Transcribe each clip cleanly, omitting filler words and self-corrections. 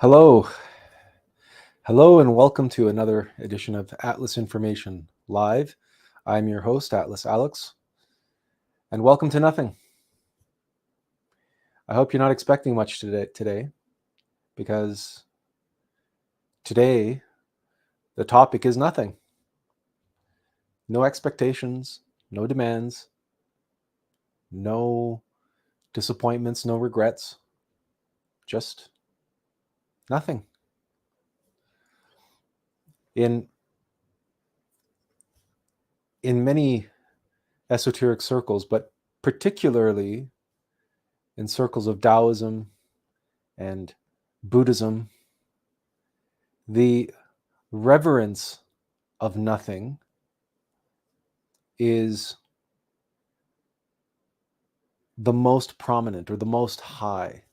Hello. Hello and welcome to another edition of Atlas Information Live. I'm your host, Atlas Alex, and welcome to Nothing. I hope you're not expecting much today, because today the topic is nothing. No expectations, no demands, no disappointments, no regrets, just nothing. In many esoteric circles, but particularly in circles of Taoism and Buddhism, the reverence of nothing is the most prominent or the most high.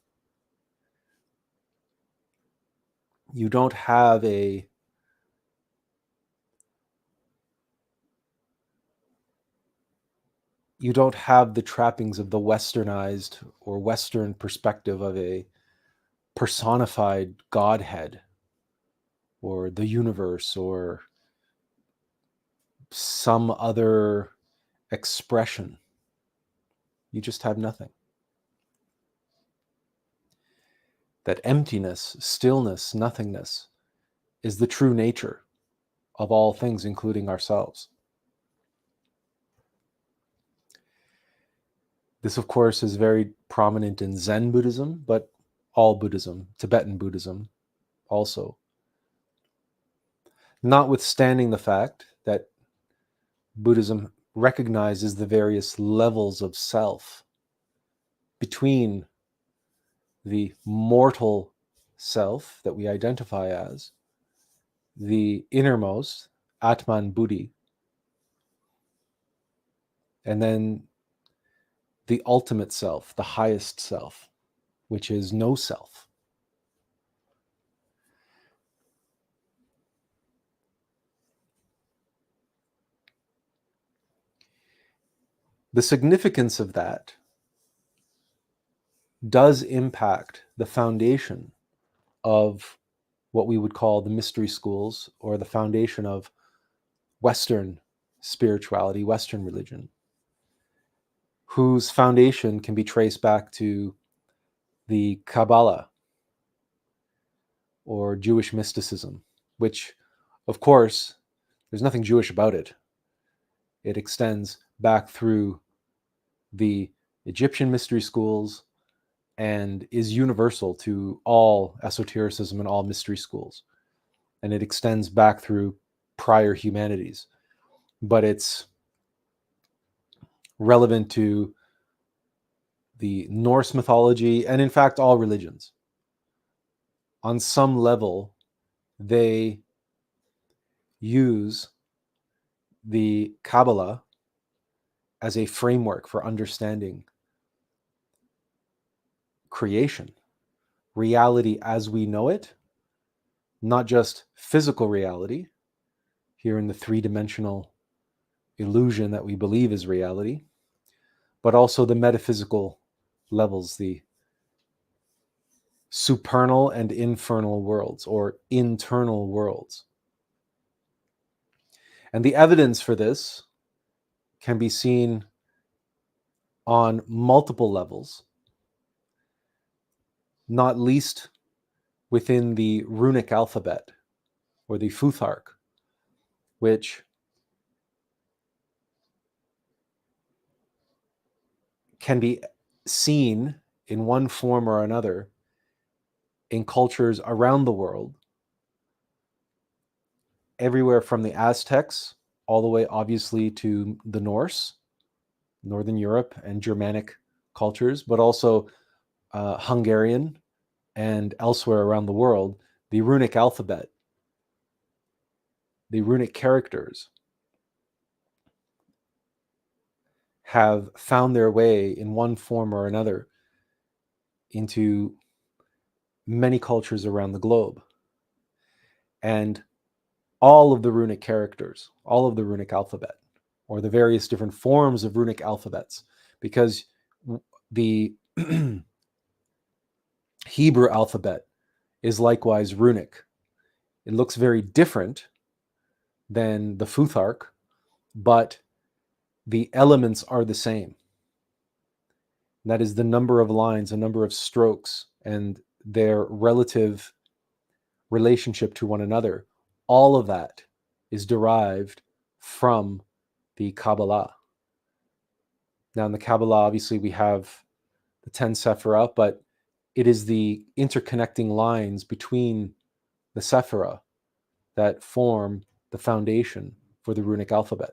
You don't have the trappings of the westernized or Western perspective of a personified Godhead or the universe or some other expression. You just have nothing. That emptiness, stillness, nothingness is the true nature of all things, including ourselves. This, of course, is very prominent in Zen Buddhism, but all Buddhism, Tibetan Buddhism also. Notwithstanding the fact that Buddhism recognizes the various levels of self between the mortal self that we identify as, the innermost, Atman Buddhi, and then the ultimate self, the highest self, which is no self. The significance of that does impact the foundation of what we would call the mystery schools, or the foundation of Western spirituality, Western religion, whose foundation can be traced back to the Kabbalah or Jewish mysticism, which, of course, there's nothing Jewish about it. It extends back through the Egyptian mystery schools and is universal to all esotericism and all mystery schools. And it extends back through prior humanities. But it's relevant to the Norse mythology and, in fact, all religions. On some level, they use the Kabbalah as a framework for understanding creation, reality as we know it, not just physical reality, here in the three-dimensional illusion that we believe is reality, but also the metaphysical levels, the supernal and infernal worlds, or internal worlds. And the evidence for this can be seen on multiple levels, not least within the runic alphabet, or the Futhark, which can be seen in one form or another in cultures around the world, everywhere from the Aztecs all the way, obviously, to the Norse, Northern Europe, and Germanic cultures, but also Hungarian and elsewhere around the world. The runic alphabet, the runic characters, have found their way in one form or another into many cultures around the globe. And all of the runic characters, all of the runic alphabet, or the various different forms of runic alphabets, because the Hebrew alphabet is likewise runic. It looks very different than the Futhark, but the elements are the same. That is the number of lines, the number of strokes, and their relative relationship to one another. All of that is derived from the Kabbalah. Now, in the Kabbalah, obviously, we have the 10 Sephirah, but it is the interconnecting lines between the Sephirah that form the foundation for the runic alphabet.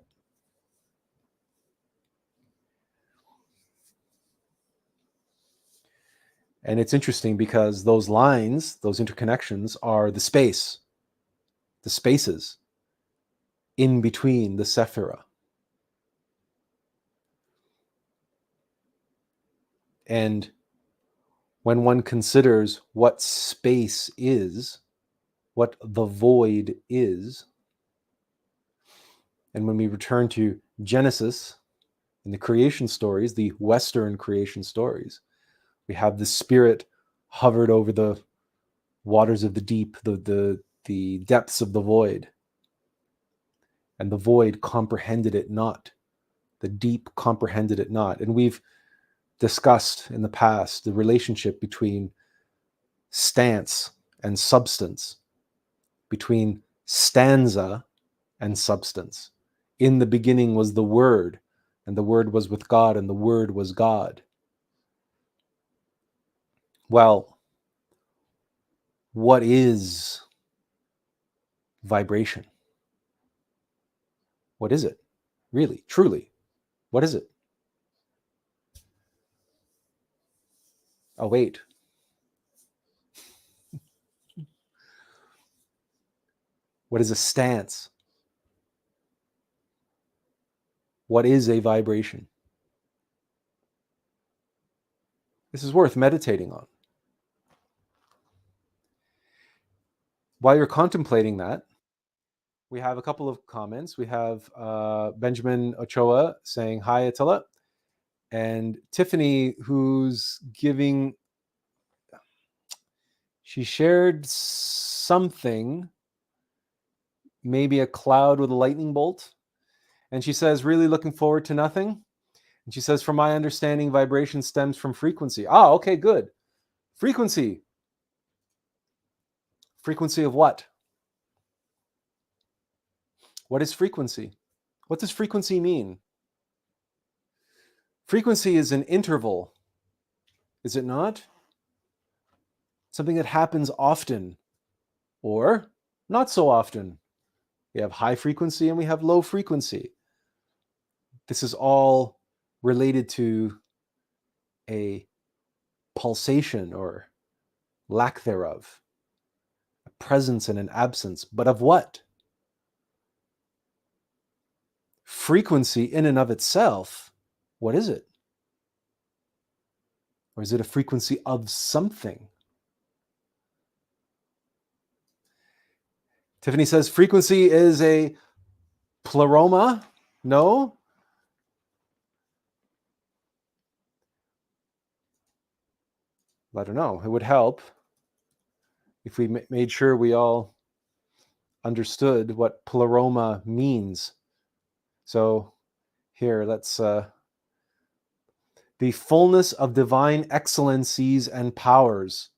And it's interesting because those lines, those interconnections, are the spaces in between the Sephirah. And when one considers what space is, what the void is, and when we return to Genesis in the creation stories, the Western creation stories, we have the spirit hovered over the waters of the deep, the depths of the void, and the void comprehended it not. The deep comprehended it not. And we've discussed in the past the relationship between stance and substance, between stanza and substance. In the beginning was the Word, and the Word was with God, and the Word was God. Well, what is vibration? What is it? Really, truly, what is it? Oh, wait. What is a stance? What is a vibration? This is worth meditating on. While you're contemplating that, we have a couple of comments. We have Benjamin Ochoa saying, hi, Attila. And Tiffany, who's giving, she shared something, maybe a cloud with a lightning bolt. And she says, really looking forward to nothing. And she says, from my understanding, vibration stems from frequency. Ah, okay, good. Frequency. Frequency of what? What is frequency? What does frequency mean? Frequency is an interval, is it not? Something that happens often or not so often. We have high frequency and we have low frequency. This is all related to a pulsation or lack thereof, a presence and an absence, but of what? Frequency in and of itself, what is it? Or is it a frequency of something? Tiffany says frequency is a pleroma. No? I don't know. It would help if we made sure we all understood what pleroma means. So here, let's... the fullness of divine excellencies and powers.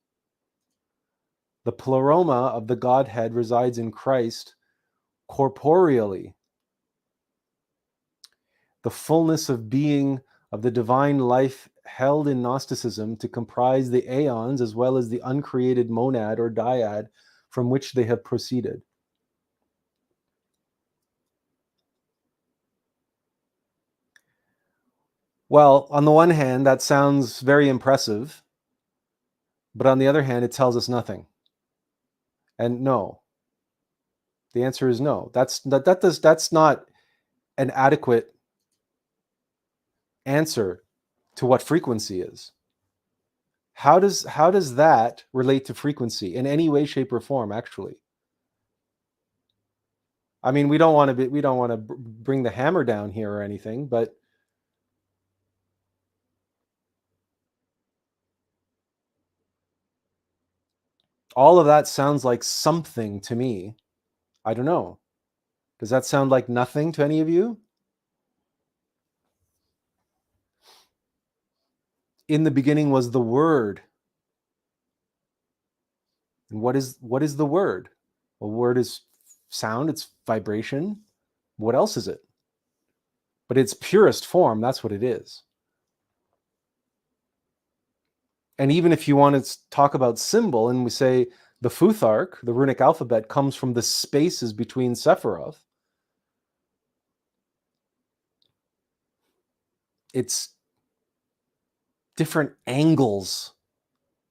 The pleroma of the Godhead resides in Christ corporeally. The fullness of being of the divine life held in Gnosticism to comprise the aeons as well as the uncreated monad or dyad from which they have proceeded. Well, on the one hand, that sounds very impressive, but on the other hand, it tells us nothing. And no, the answer is no. That's not an adequate answer to what frequency is. How does that relate to frequency in any way, shape, or form? Actually, I mean, we don't want to bring the hammer down here or anything, but all of that sounds like something to me. I don't know. Does that sound like nothing to any of you? In the beginning was the Word. And what is the Word? A word is sound, it's vibration. What else is it? But its purest form, that's what it is. And even if you want to talk about symbol, and we say the Futhark, the runic alphabet, comes from the spaces between Sephiroth, it's different angles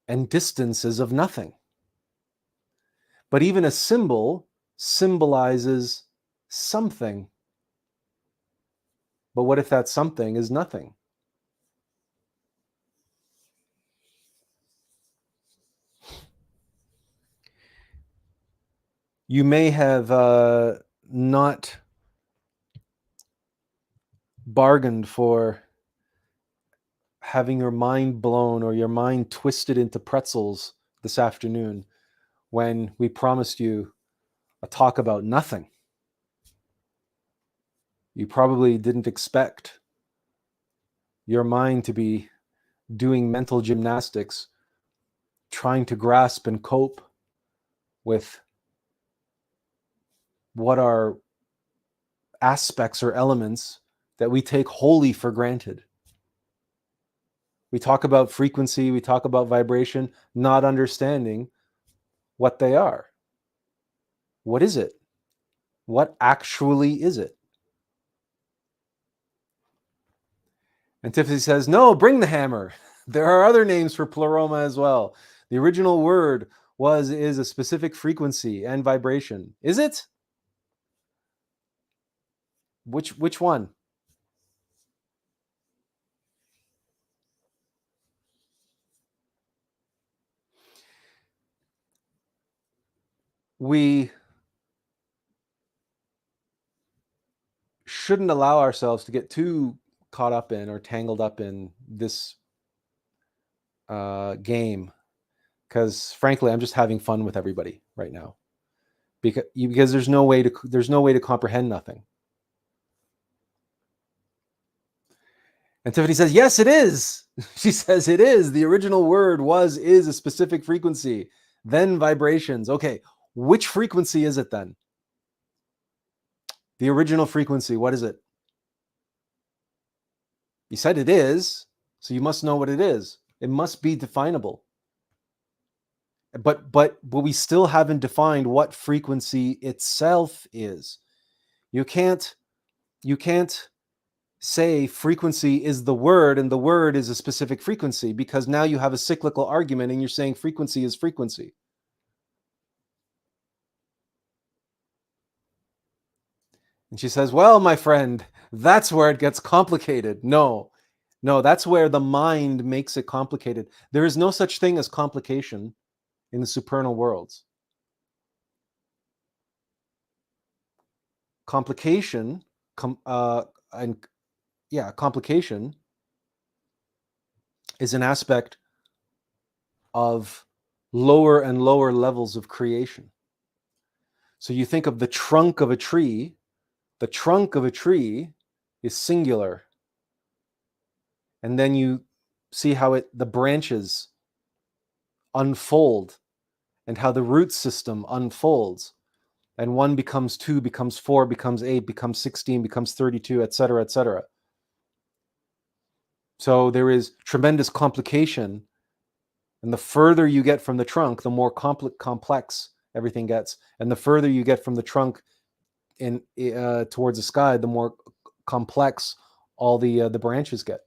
and distances of nothing. But even a symbol symbolizes something. But what if that something is nothing? You may have not bargained for having your mind blown or your mind twisted into pretzels this afternoon when we promised you a talk about nothing. You probably didn't expect your mind to be doing mental gymnastics, trying to grasp and cope with what are aspects or elements that we take wholly for granted. We talk about frequency, we talk about vibration, not understanding what they are. What is it? What actually is it? And Tiffany says, no, bring the hammer. There are other names for pleroma as well. The original word is a specific frequency and vibration. Is it? Which one? We shouldn't allow ourselves to get too caught up in or tangled up in this game, because frankly, I'm just having fun with everybody right now, because there's no way to comprehend nothing. And Tiffany says, yes, it is. She says it is. The original word is a specific frequency, then vibrations. Okay, which frequency is it then? The original frequency, what is it? You said it is, so you must know what it is. It must be definable. But we still haven't defined what frequency itself is. You can't say frequency is the word and the word is a specific frequency, because now you have a cyclical argument and you're saying frequency is frequency. And she says, well, my friend, that's where it gets complicated. No, that's where the mind makes it complicated. There is no such thing as complication in the supernal worlds. Complication is an aspect of lower and lower levels of creation. So you think of the trunk of a tree. The trunk of a tree is singular. And then you see how the branches unfold and how the root system unfolds. And 1 becomes 2, becomes 4, becomes 8, becomes 16, becomes 32, etc., etc. So there is tremendous complication. And the further you get from the trunk, the more complex everything gets. And the further you get from the trunk towards the sky, the more complex all the branches get.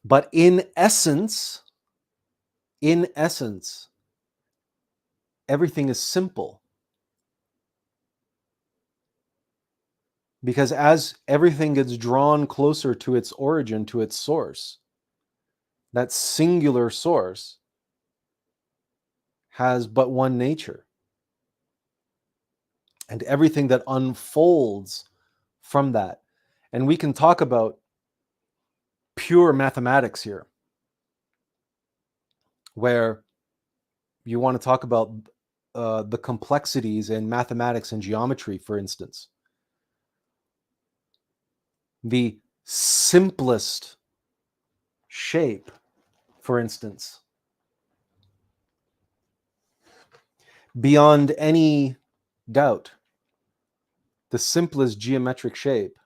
But in essence, everything is simple. Because as everything gets drawn closer to its origin, to its source, that singular source has but one nature. And everything that unfolds from that. And we can talk about pure mathematics here, where you want to talk about the complexities in mathematics and geometry, for instance. The simplest shape, for instance, beyond any doubt, the simplest geometric shape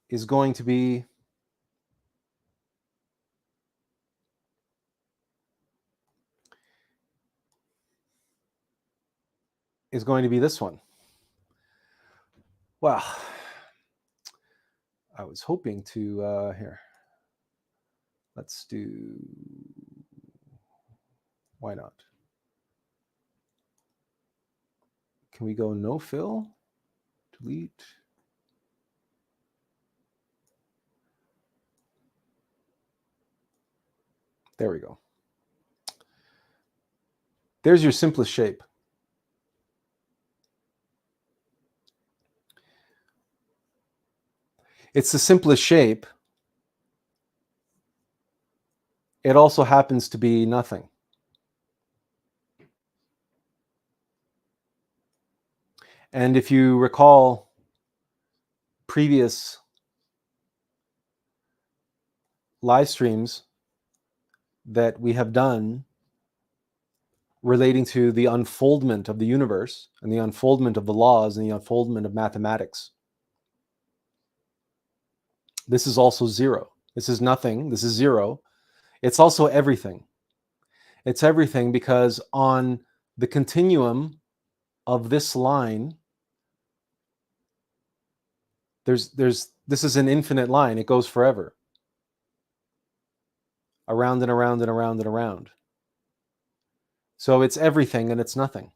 is going to be this one. Well, I was hoping to here. Let's do, why not? Can we go no fill? Delete. There we go. There's your simplest shape. It's the simplest shape. It also happens to be nothing. And if you recall previous live streams that we have done relating to the unfoldment of the universe and the unfoldment of the laws and the unfoldment of mathematics, this is also zero. This is nothing. This is zero. It's also everything. It's everything because on the continuum of this line, this is an infinite line. It goes forever. Around and around and around and around. So it's everything and it's nothing.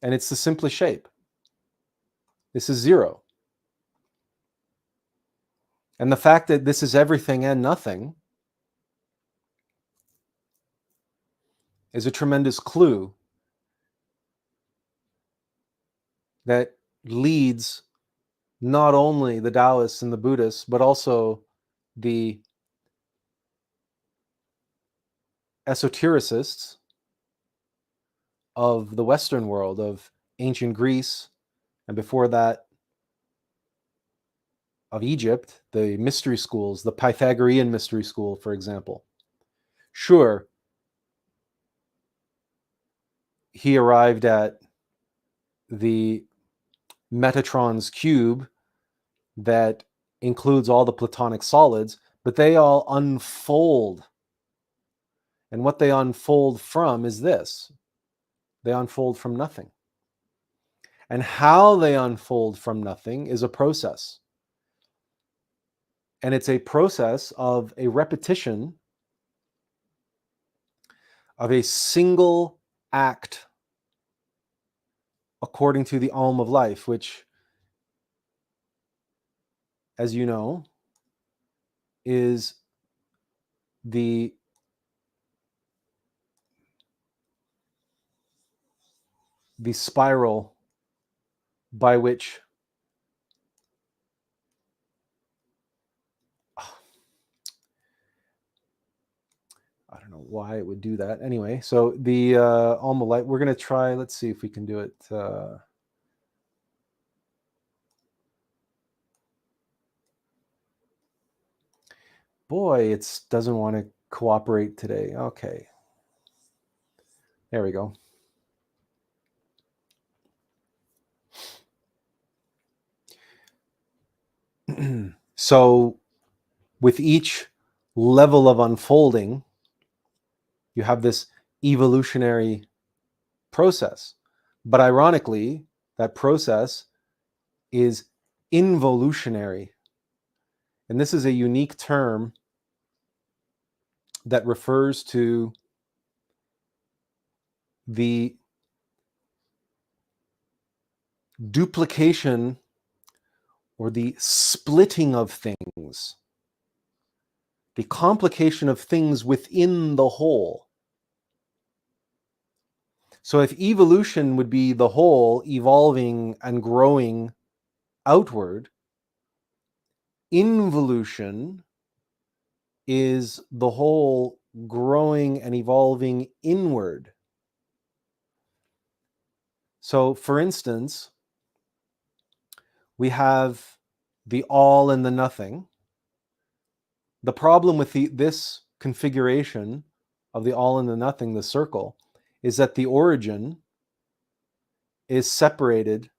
And it's the simplest shape. This is zero. And the fact that this is everything and nothing is a tremendous clue that leads not only the Taoists and the Buddhists, but also the esotericists of the Western world, of ancient Greece, and before that, of Egypt, the mystery schools, the Pythagorean mystery school, for example. Sure, he arrived at the Metatron's cube that includes all the Platonic solids, but they all unfold. And what they unfold from is this. They unfold from nothing. And how they unfold from nothing is a process. And it's a process of a repetition of a single act according to the Alm of Life, which, as you know, is the spiral by which I don't know why it would do that. Anyway, so the Alma Light, we're going to try, let's see if we can do it. Boy, it doesn't want to cooperate today. Okay. There we go. So with each level of unfolding, you have this evolutionary process. But ironically, that process is involutionary. And this is a unique term that refers to the duplication or the splitting of things, the complication of things within the whole. So if evolution would be the whole evolving and growing outward, involution is the whole growing and evolving inward. So for instance, we have the all and the nothing. The problem with this configuration of the all and the nothing, the circle, is that the origin is separated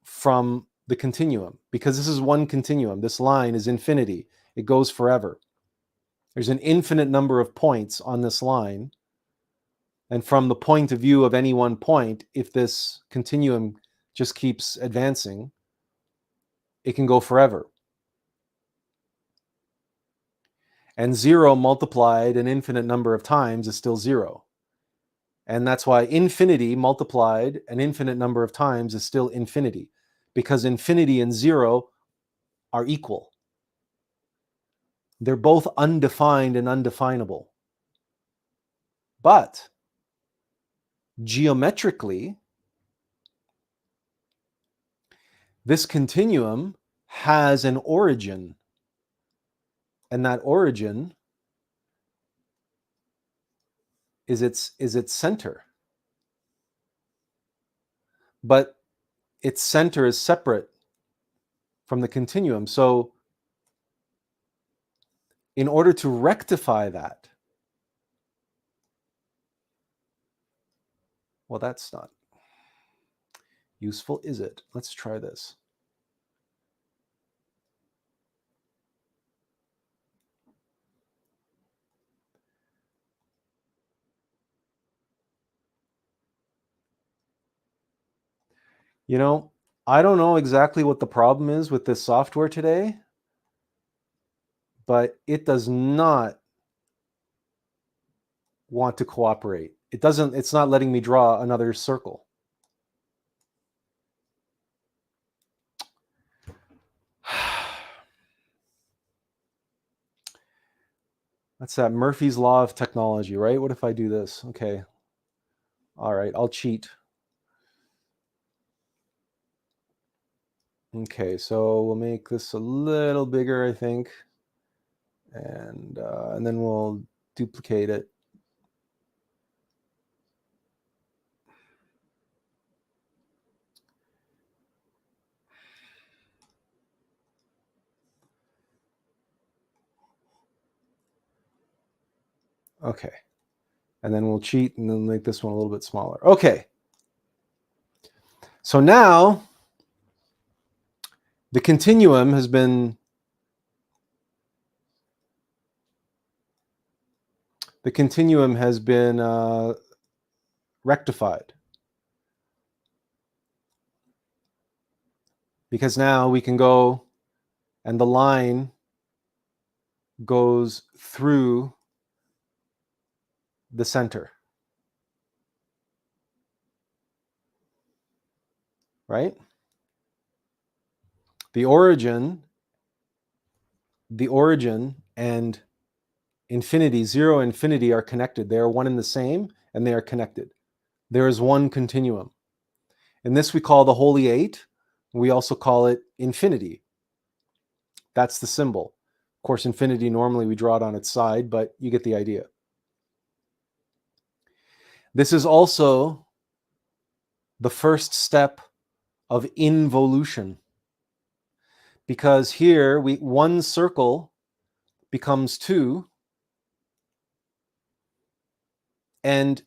from the continuum, because this is one continuum. This line is infinity. It goes forever. There's an infinite number of points on this line. And from the point of view of any one point, if this continuum just keeps advancing, it can go forever. And 0 multiplied an infinite number of times is still 0. And that's why infinity multiplied an infinite number of times is still infinity, because infinity and 0 are equal. They're both undefined and undefinable. But geometrically, this continuum has an origin, and that origin is its center. But its center is separate from the continuum. So in order to rectify that, well, that's not useful, is it? Let's try this. You know, I don't know exactly what the problem is with this software today, but it does not want to cooperate. It's not letting me draw another circle. That's that Murphy's Law of technology, right? What if I do this? Okay. All right, I'll cheat. Okay, so we'll make this a little bigger, I think. And then we'll duplicate it. Okay. And then we'll cheat and then make this one a little bit smaller. Okay. So now the continuum has been rectified, because now we can go and the line goes through the center, right? The origin and infinity, 0 and infinity, are connected. They are one and the same, and they are connected. There is one continuum. And this we call the Holy Eight. We also call it infinity. That's the symbol. Of course, infinity, normally we draw it on its side, but you get the idea. This is also the first step of involution, because here one circle becomes 2, And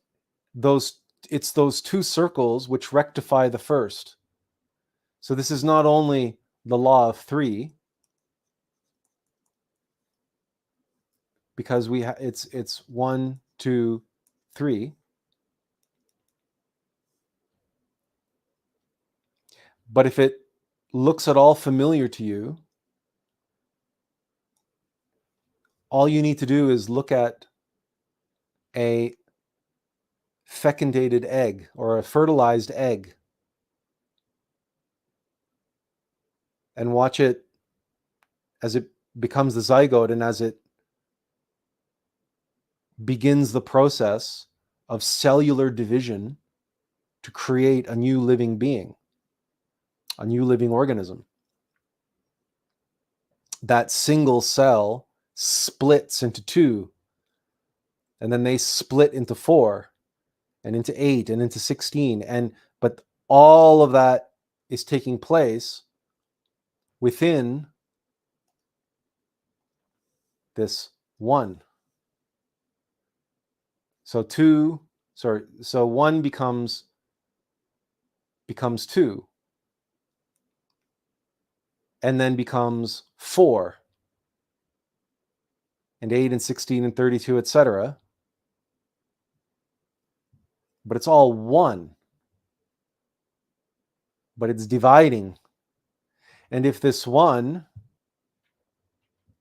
it's those two circles which rectify the first. So this is not only the law of three, because it's 1, 2, 3. But if it looks at all familiar to you, all you need to do is look at a fecundated egg or a fertilized egg and watch it as it becomes the zygote and as it begins the process of cellular division to create a new living being, a new living organism. That single cell splits into two, and then they split into 4 and into 8 and into 16. But all of that is taking place within this one. So 1 becomes 2, and then becomes 4 and 8 and 16 and 32, etc. But it's all one. But it's dividing. And if this one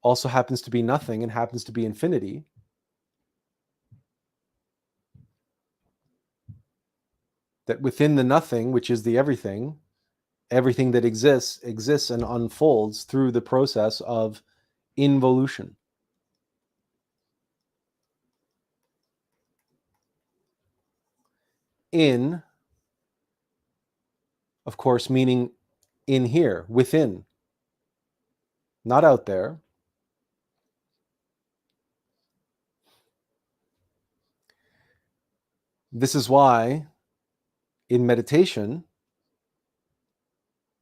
also happens to be nothing and happens to be infinity, that within the nothing, which is the everything that exists and unfolds through the process of involution. In, of course, meaning in here, within, not out there. This is why in meditation,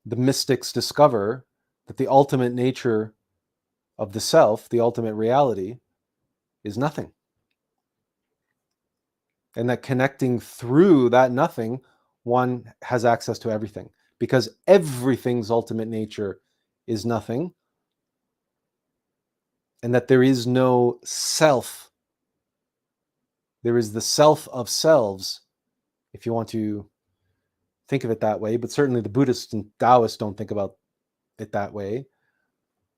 the mystics discover that the ultimate nature of the self, the ultimate reality, is nothing. And that connecting through that nothing, one has access to everything, because everything's ultimate nature is nothing, and that there is no self. There is the self of selves, if you want to think of it that way, but certainly the Buddhists and Taoists don't think about it that way.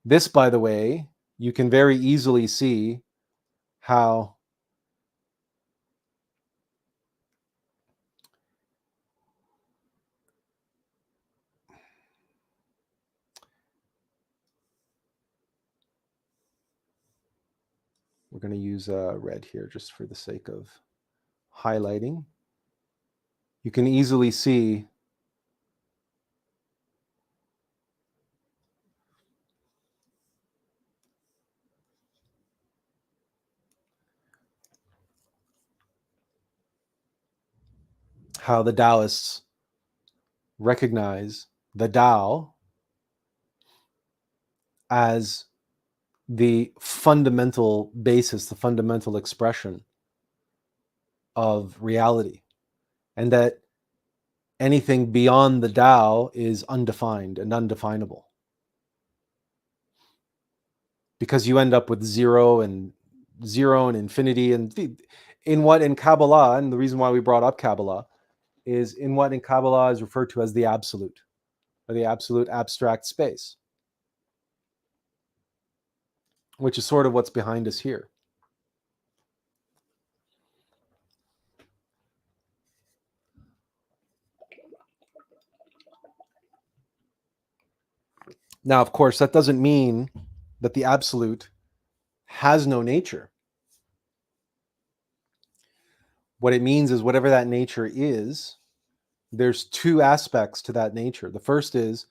This, by the way, you can very easily see how we're going to use red here just for the sake of highlighting. You can easily see how the Taoists recognize the Tao as the fundamental basis, the fundamental expression of reality, and that anything beyond the Tao is undefined and undefinable, because you end up with zero and infinity. And in Kabbalah, and the reason why we brought up Kabbalah is in what in Kabbalah is referred to as the absolute, or the absolute abstract space, which is sort of what's behind us here. Now, of course, that doesn't mean that the absolute has no nature. What it means is whatever that nature is, there's two aspects to that nature. The first is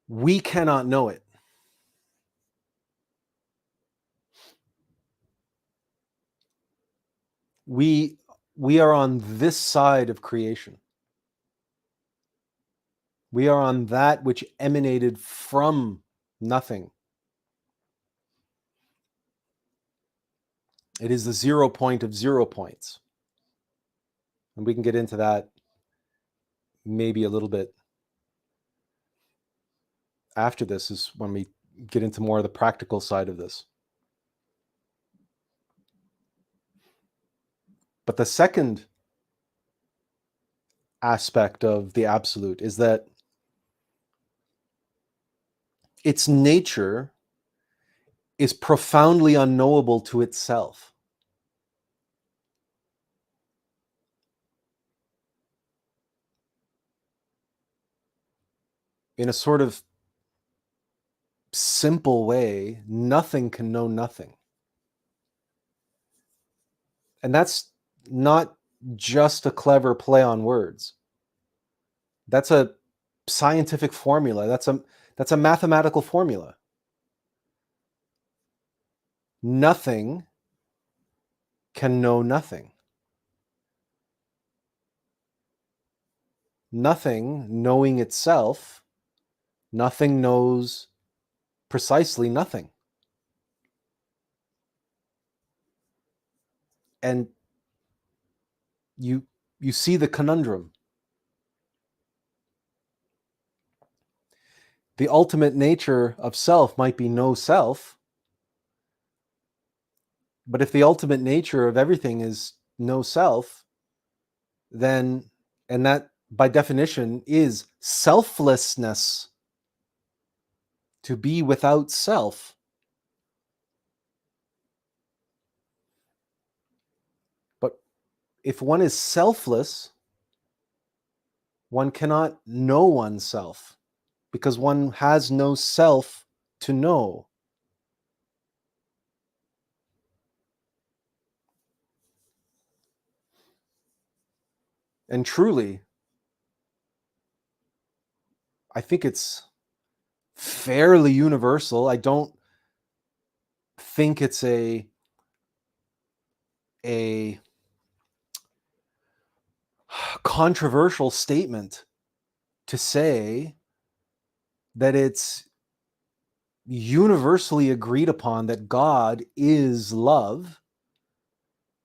we cannot know it. We are on this side of creation. We are on that which emanated from nothing. It is the 0 point of 0 points. And we can get into that maybe a little bit after this, is when we get into more of the practical side of this. But the second aspect of the absolute is that its nature is profoundly unknowable to itself. In a sort of simple way, nothing can know nothing. And that's not just a clever play on words. That's a scientific formula. That's a mathematical formula. Nothing can know nothing. Nothing knowing itself, nothing knows precisely nothing. And you see the conundrum. The ultimate nature of self might be no self, but if the ultimate nature of everything is no self, then, and that by definition is selflessness, to be without self. But if one is selfless, one cannot know oneself, because one has no self to know. And truly, I think it's fairly universal. I don't think it's a controversial statement to say that it's universally agreed upon that God is love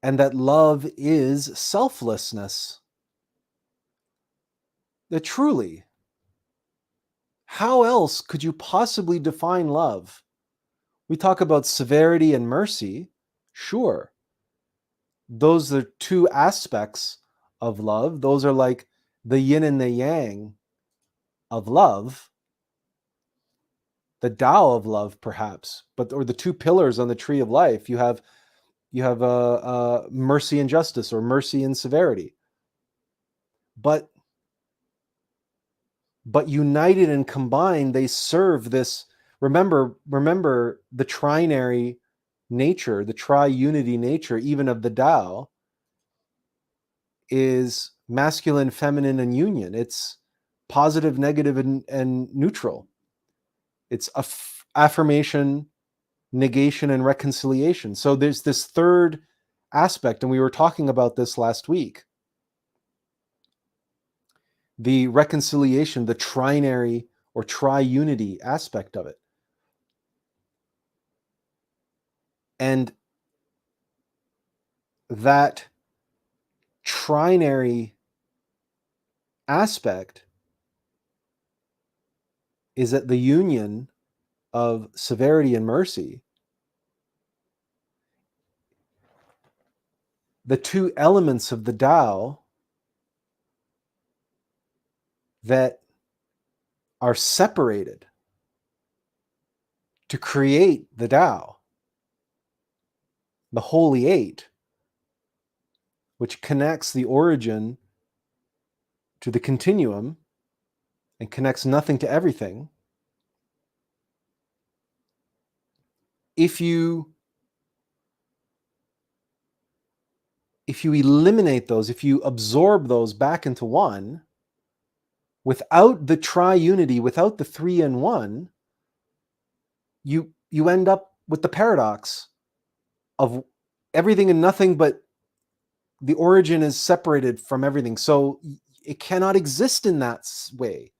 and that love is selflessness. That truly, how else could you possibly define love? We talk about severity and mercy. Sure. Those are two aspects of love. Those are like the yin and the yang of love, the Tao of love, perhaps, or the two pillars on the tree of life. You have mercy and justice, or mercy and severity. But united and combined, they serve this. Remember the trinary nature, the tri-unity nature, even of the Tao, is masculine, feminine, and union. It's positive, negative, and neutral. It's affirmation, negation, and reconciliation. So there's this third aspect, and we were talking about this last week. The reconciliation, the trinary or tri-unity aspect of it. And that trinary aspect is at the union of severity and mercy. The two elements of the Tao that are separated to create the Tao, the Holy Eight, which connects the origin to the continuum and connects nothing to everything. If you eliminate those, if you absorb those back into one, without the tri-unity, without the three in one, you end up with the paradox of everything and nothing, but the origin is separated from everything. So it cannot exist in that way.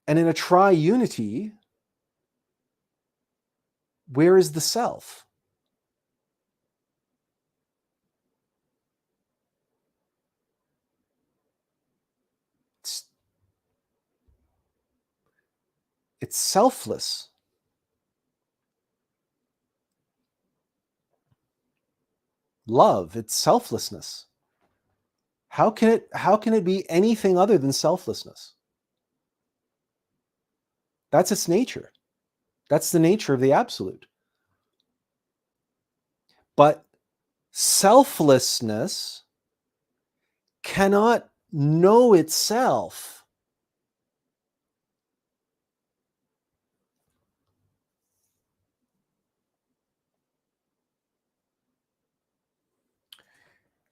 And in a tri-unity, where is the self? It's selfless. Love, it's selflessness. How can it be anything other than selflessness? That's its nature. That's the nature of the absolute. But selflessness cannot know itself.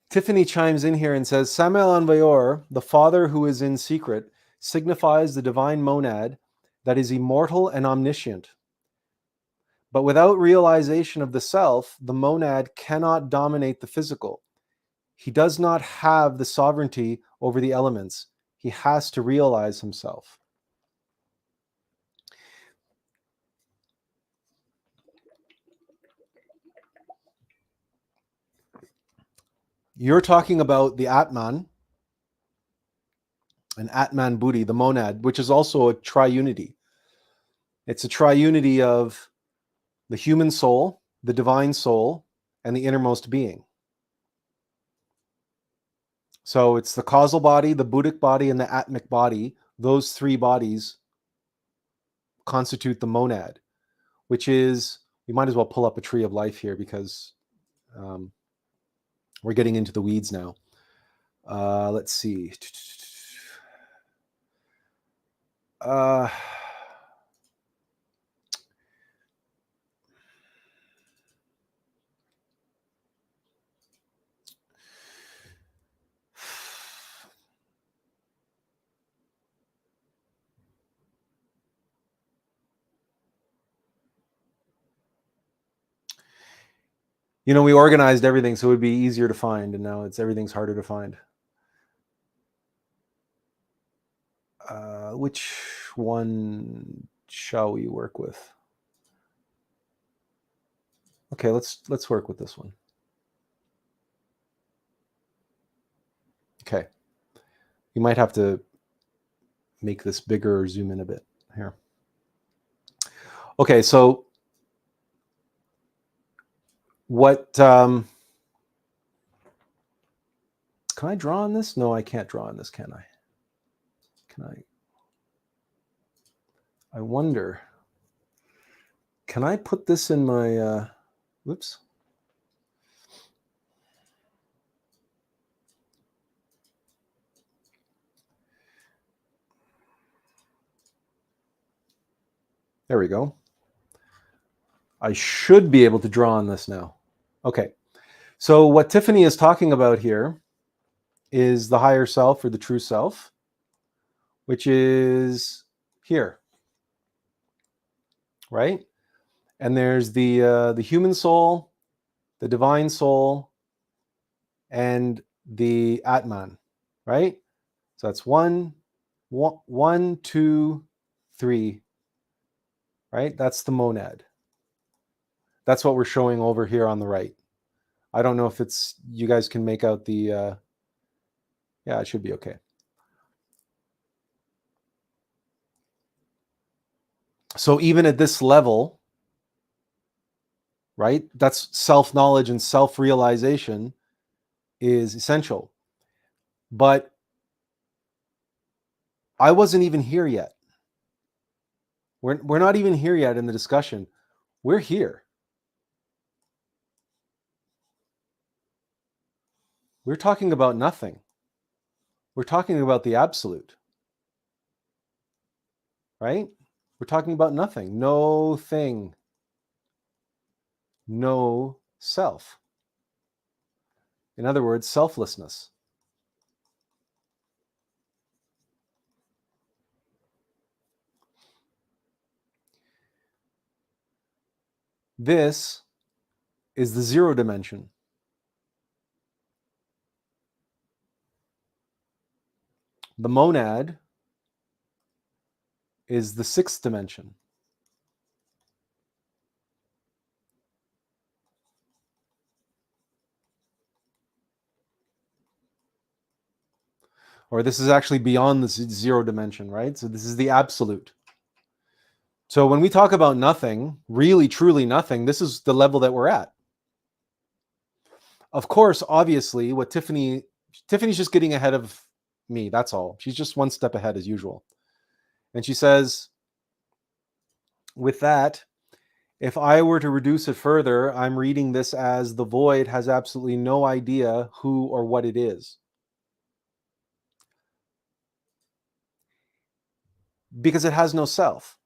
Tiffany chimes in here and says, Samael Anvayor, the Father who is in secret, signifies the divine monad that is immortal and omniscient. But without realization of the self, the monad cannot dominate the physical. He does not have the sovereignty over the elements. He has to realize himself. You're talking about the Atman, an Atman Buddhi, the monad, which is also a triunity. It's a triunity of the human soul, the divine soul, and the innermost being. So it's the causal body, the Buddhic body, and the Atmic body. Those three bodies constitute the monad, which is, we might as well pull up a tree of life here because we're getting into the weeds now. Let's see. You know, we organized everything so it would be easier to find, and now everything's harder to find. Which one shall we work with? Okay, let's work with this one. Okay. You might have to make this bigger or zoom in a bit here. Okay, so what can I draw on this? No, I can't draw on this, can I? Can I wonder, can I put this in my whoops. There we go. I should be able to draw on this now. Okay. So what Tiffany is talking about here is the higher self or the true self, which is here, right? And there's the human soul, the divine soul, and the Atman, right? So that's one, 2, 3, right? That's the monad. That's what we're showing over here on the right. I don't know if it's, you guys can make out the, yeah, it should be okay. So even at this level, right, that's self-knowledge and self-realization is essential. But I wasn't even here yet. We're not even here yet in the discussion. We're here. We're talking about nothing. We're talking about the absolute, right? We're talking about nothing, no thing, no self. In other words, selflessness. This is the zero dimension. The monad is the sixth dimension. Or this is actually beyond the zero dimension, right? So this is the absolute. So when we talk about nothing, really, truly nothing, this is the level that we're at. Of course, obviously, what Tiffany's just getting ahead of me. That's all. She's just one step ahead as usual. And she says, with that, if I were to reduce it further, I'm reading this as the void has absolutely no idea who or what it is. Because it has no self.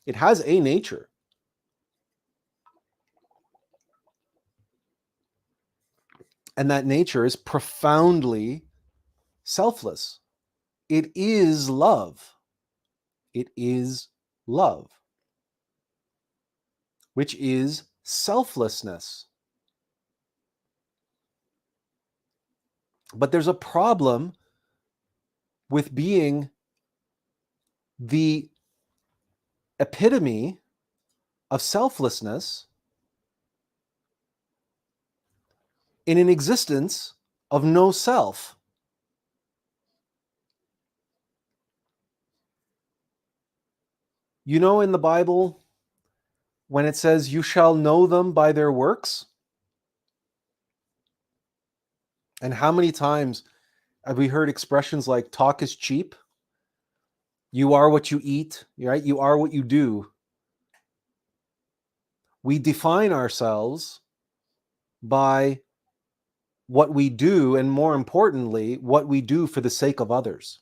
It has a nature. And that nature is profoundly selfless. It is love. It is love, which is selflessness. But there's a problem with being the epitome of selflessness in an existence of no self. You know, in the Bible, when it says, you shall know them by their works, and how many times have we heard expressions like talk is cheap? You are what you eat, right? You are what you do. We define ourselves by what we do, and more importantly, what we do for the sake of others.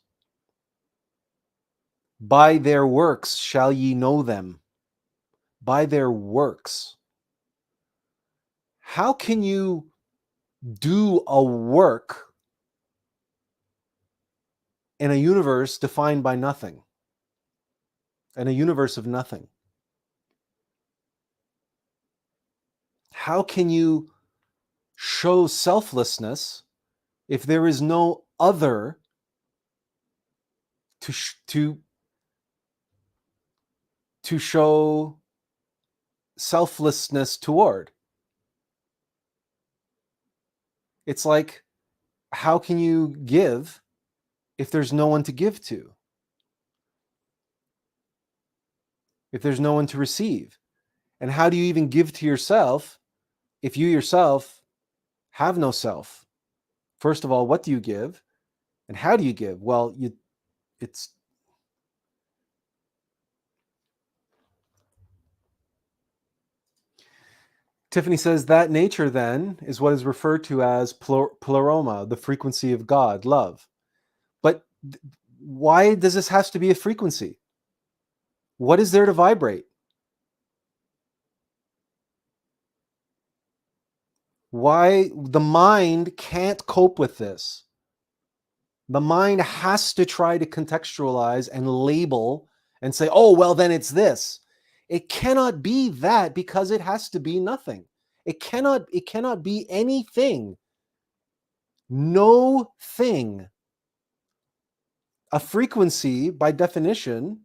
By their works shall ye know them. By their works. How can you do a work in a universe defined by nothing? In a universe of nothing? How can you show selflessness if there is no other to show selflessness toward? It's like, how can you give if there's no one to give to? If there's no one to receive? And how do you even give to yourself if you yourself have no self? First of all, what do you give? And how do you give? Well, it's Tiffany says that nature then is what is referred to as pleroma, the frequency of God, love. But why does this have to be a frequency? What is there to vibrate? Why the mind can't cope with this? The mind has to try to contextualize and label and say, oh, well, then it's this. It cannot be that because it has to be nothing. It cannot be anything. No thing. A frequency, by definition,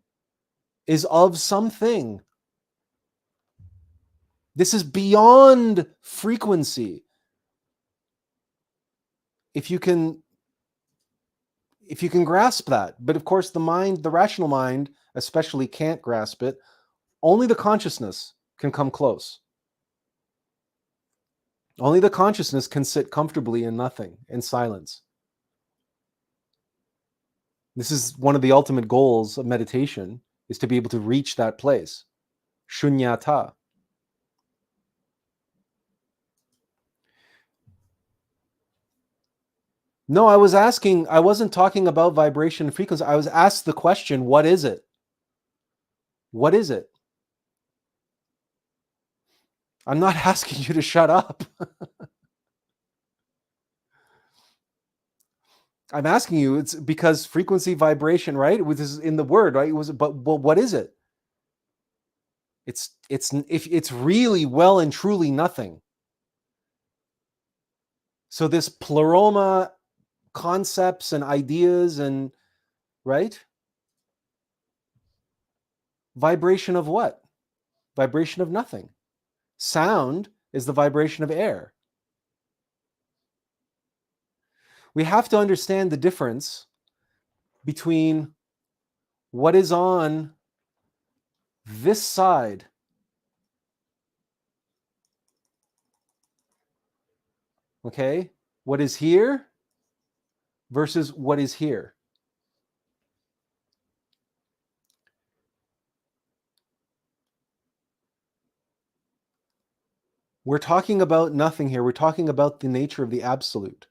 is of something. This is beyond frequency. If you can grasp that. But of course, the mind, the rational mind especially, can't grasp it. Only the consciousness can come close. Only the consciousness can sit comfortably in nothing, in silence. This is one of the ultimate goals of meditation, is to be able to reach that place. Shunyata. No, I wasn't talking about vibration and frequency. I was asked the question, what is it? What is it? I'm not asking you to shut up. I'm asking you, it's because frequency, vibration, right? It was in the word, right? It was, but what is it? It's really well and truly nothing. So this pleroma concepts and ideas and, right? Vibration of what? Vibration of nothing. Sound is the vibration of air. We have to understand the difference between what is on this side, okay? What is here versus what is here. We're talking about nothing here. We're talking about the nature of the absolute,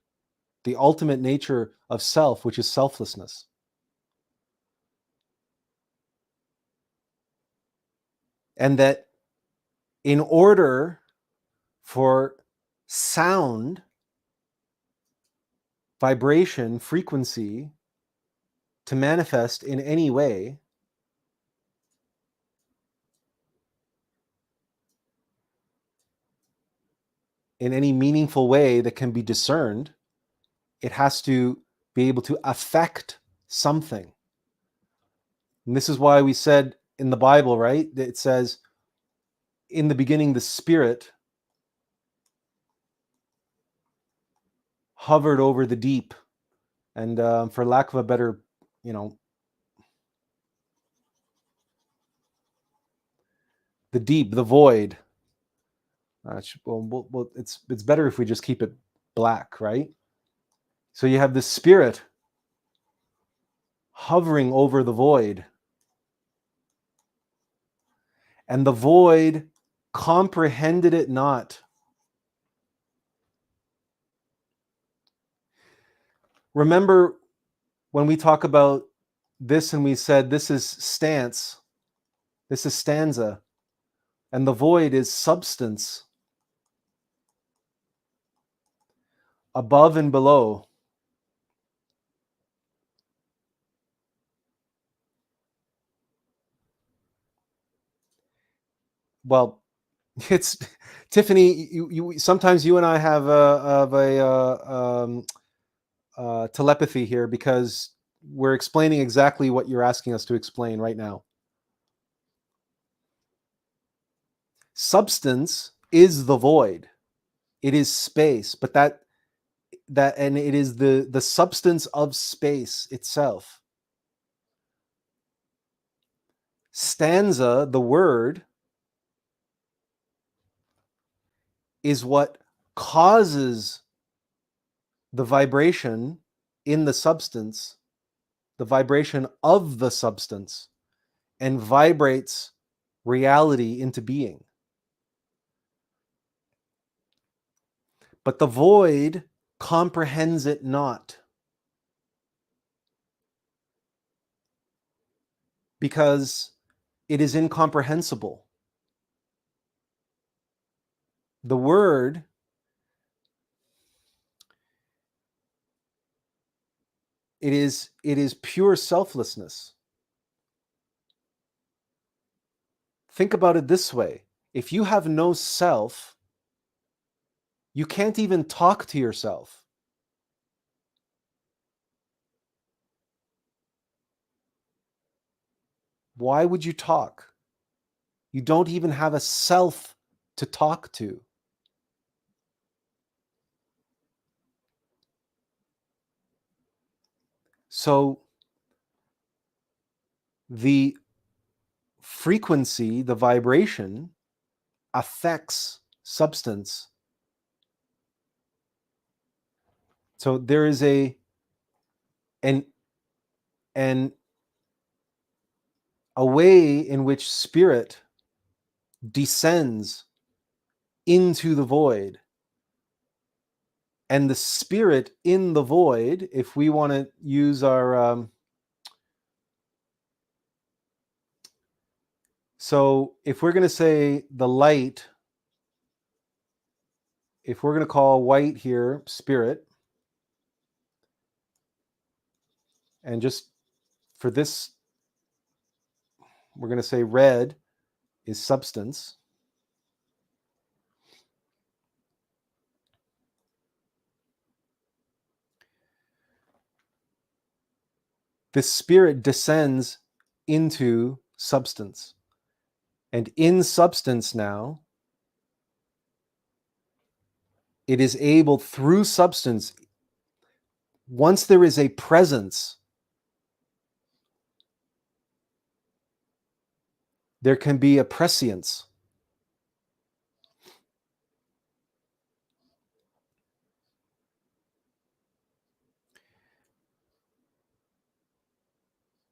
the ultimate nature of self, which is selflessness. And that in order for sound, vibration, frequency to manifest in any way, in any meaningful way that can be discerned, it has to be able to affect something. And this is why we said in the Bible, right, that it says, in the beginning, the Spirit hovered over the deep. And for lack of a better, the deep, the void. Well, it's better if we just keep it black, right? So you have the Spirit hovering over the void, and the void comprehended it not. Remember when we talk about this and we said this is stance, this is stanza, and the void is substance, above and below. Well, it's Tiffany. Sometimes you and I have telepathy here because we're explaining exactly what you're asking us to explain right now. Substance is the void. It is space, but that and it is the substance of space itself. Stanza, the word, is what causes the vibration in the substance, the vibration of the substance, and vibrates reality into being. But the void comprehends it not, because it is incomprehensible. The word it is pure selflessness. Think about it this way. If you have no self, you can't even talk to yourself. Why would you talk? You don't even have a self to talk to. So the frequency, the vibration, affects substance. So there is an a way in which spirit descends into the void. And the spirit in the void, if we want to use our so if we're going to say the light, if we're going to call white here spirit, and just for this, we're going to say red is substance. The spirit descends into substance. And in substance now, it is able through substance, once there is a presence, there can be a prescience.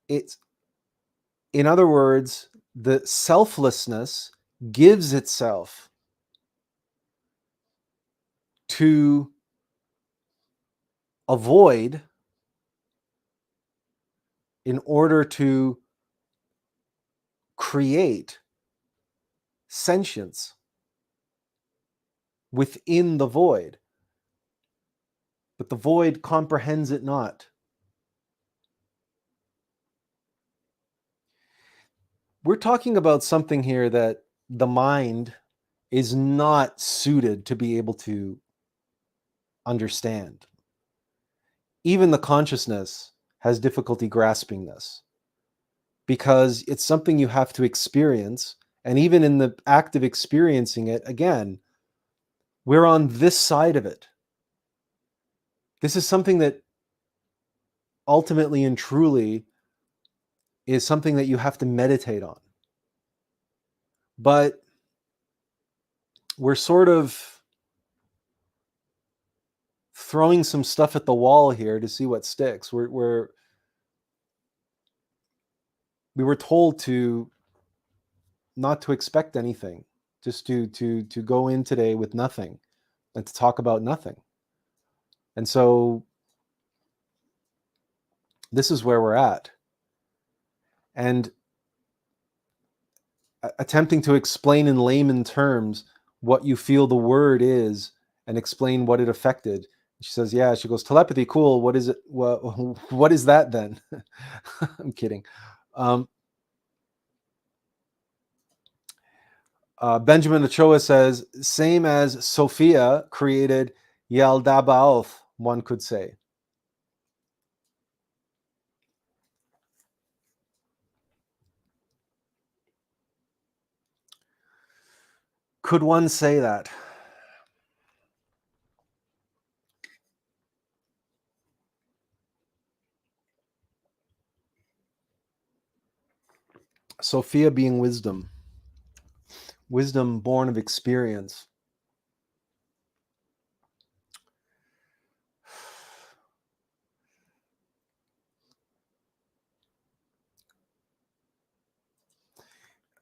It's, in other words, the selflessness gives itself to avoid in order to create sentience within the void. But the void comprehends it not. We're talking about something here that the mind is not suited to be able to understand. Even the consciousness has difficulty grasping this because it's something you have to experience. And even in the act of experiencing it, again, we're on this side of it. This is something that ultimately and truly is something that you have to meditate on. But we're sort of throwing some stuff at the wall here to see what sticks. We were told to not to expect anything, just to go in today with nothing and to talk about nothing. And so this is where we're at. And attempting to explain in layman terms what you feel the word is and explain what it affected. She says, yeah, she goes, telepathy, cool. What is it? What is that then? I'm kidding. Benjamin Ochoa says, same as Sophia created Yaldabaoth, one could say. Could one say that? Sophia being wisdom. Wisdom born of experience.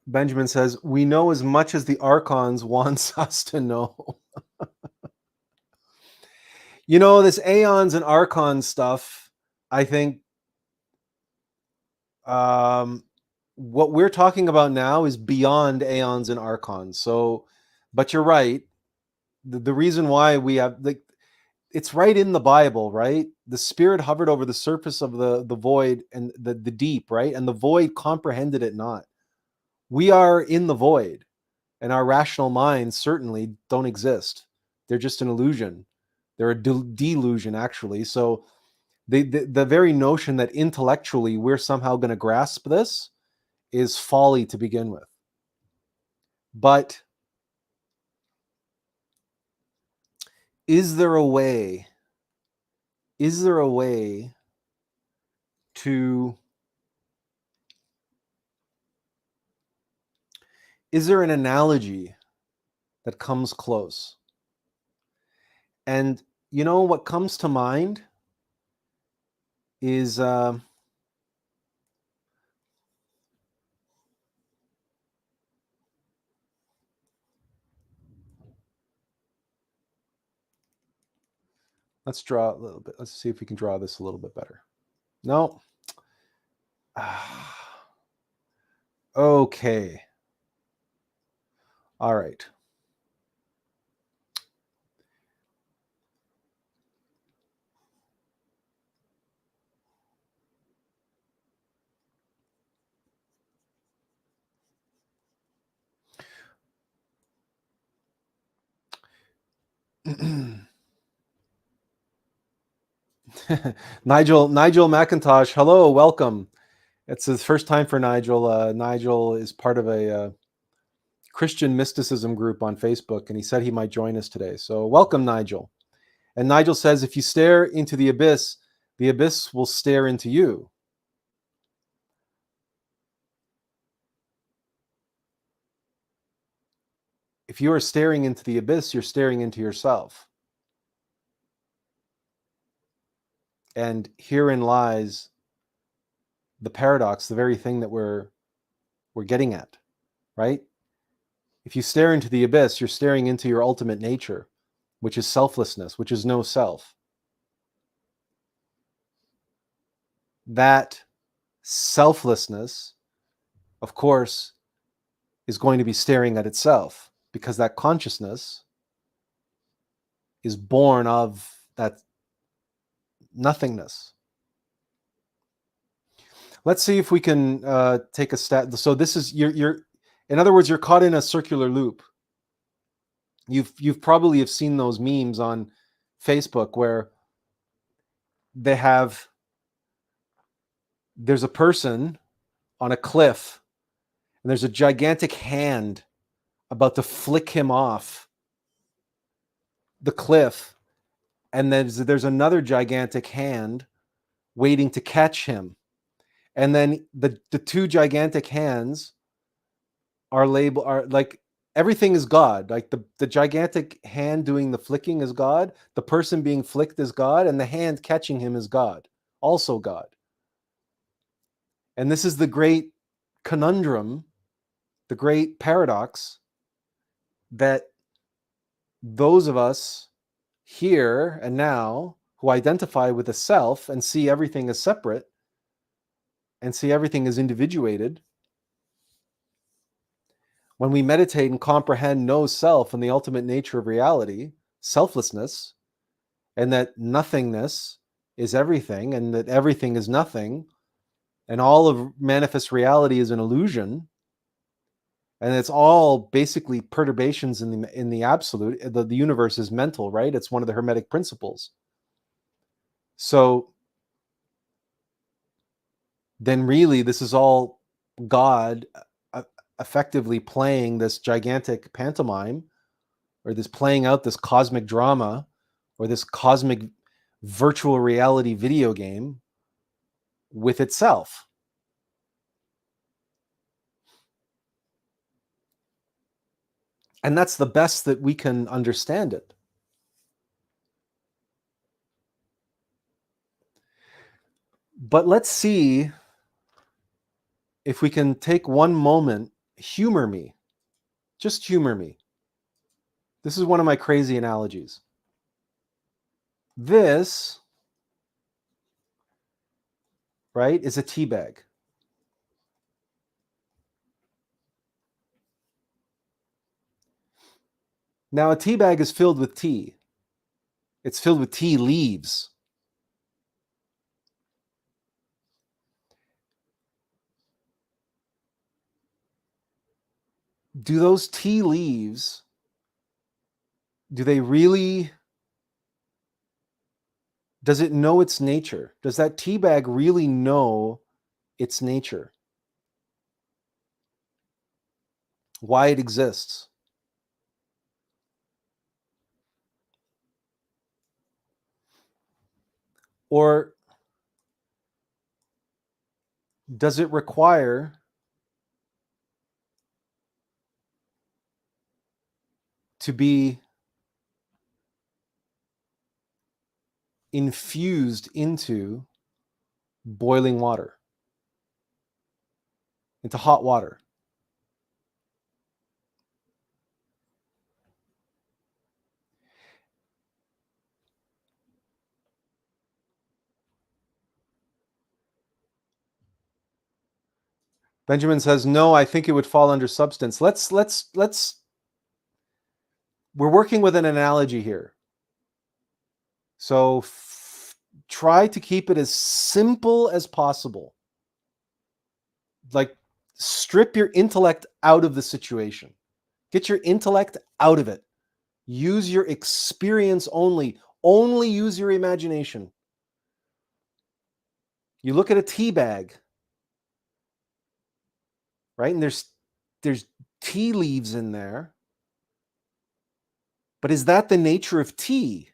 Benjamin says, we know as much as the Archons wants us to know. You know, this Aeons and Archons stuff, I think what we're talking about now is beyond Aeons and Archons. So, but you're right. The reason why we have, like, it's right in the Bible, right? The Spirit hovered over the surface of the void and the deep, right? And the void comprehended it not. We are in the void, and our rational minds certainly don't exist. They're just an illusion. They're a delusion, actually. So the very notion that intellectually we're somehow going to grasp this is folly to begin with. But is there a way to, is there an analogy that comes close? And you know what comes to mind is let's draw a little bit. Let's see if we can draw this a little bit better. No. Okay. All right. Nigel McIntosh, hello, welcome. It's the first time for Nigel. Nigel is part of a Christian mysticism group on Facebook, and he said he might join us today. So welcome, Nigel. And Nigel says, if you stare into the abyss, the abyss will stare into you. If you are staring into the abyss, you're staring into yourself. And herein lies the paradox, the very thing that we're getting at, right? If you stare into the abyss, you're staring into your ultimate nature, which is selflessness, which is no self. That selflessness, of course, is going to be staring at itself, because that consciousness is born of that nothingness. Let's see if we can take a stat. So this is you're in other words, you're caught in a circular loop. You've probably have seen those memes on Facebook where there's a person on a cliff and there's a gigantic hand about to flick him off the cliff, and there's another gigantic hand waiting to catch him, and then the two gigantic hands are like everything is God. Like the gigantic hand doing the flicking is God, the person being flicked is God, and the hand catching him is God, also God. And this is the great conundrum, the great paradox, that those of us here and now who identify with a self and see everything as separate and see everything as individuated, when we meditate and comprehend no self and the ultimate nature of reality, selflessness, and that nothingness is everything and that everything is nothing, and all of manifest reality is an illusion, and it's all basically perturbations in the absolute. The universe is mental, right? It's one of the Hermetic principles. So then really this is all God effectively playing this gigantic pantomime, or this playing out this cosmic drama, or this cosmic virtual reality video game with itself. And that's the best that we can understand it. But let's see if we can take one moment, humor me. Just humor me. This is one of my crazy analogies. This, right, is a tea bag. Now, a tea bag is filled with tea. It's filled with tea leaves. Do those tea leaves, do they really, does it know its nature? Does that tea bag really know its nature? Why it exists? Or does it require to be infused into boiling water, into hot water? Benjamin says, no, I think it would fall under substance. We're working with an analogy here. So try to keep it as simple as possible. Like, strip your intellect out of the situation. Get your intellect out of it. Use your experience only. Only use your imagination. You look at a tea bag, right? And there's tea leaves in there. But is that the nature of tea?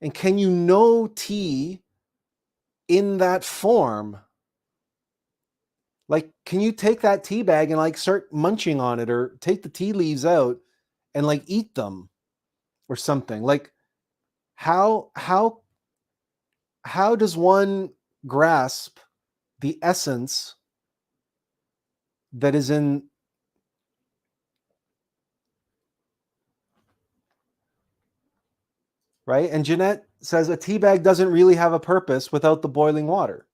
And can you know tea in that form? Like, can you take that tea bag and like start munching on it, or take the tea leaves out and like eat them or something? Like, how does one grasp the essence that is in, right? And Jeanette says a tea bag doesn't really have a purpose without the boiling water,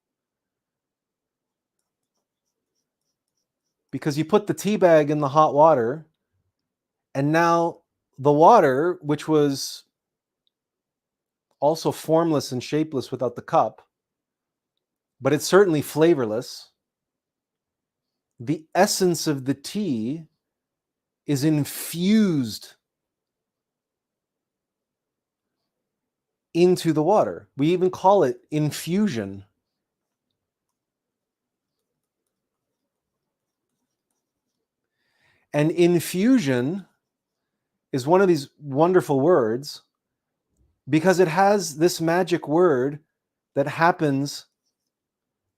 because you put the tea bag in the hot water, and now the water, which was also formless and shapeless without the cup, but it's certainly flavorless, the essence of the tea is infused into the water. We even call it infusion. And infusion is one of these wonderful words because it has this magic word that happens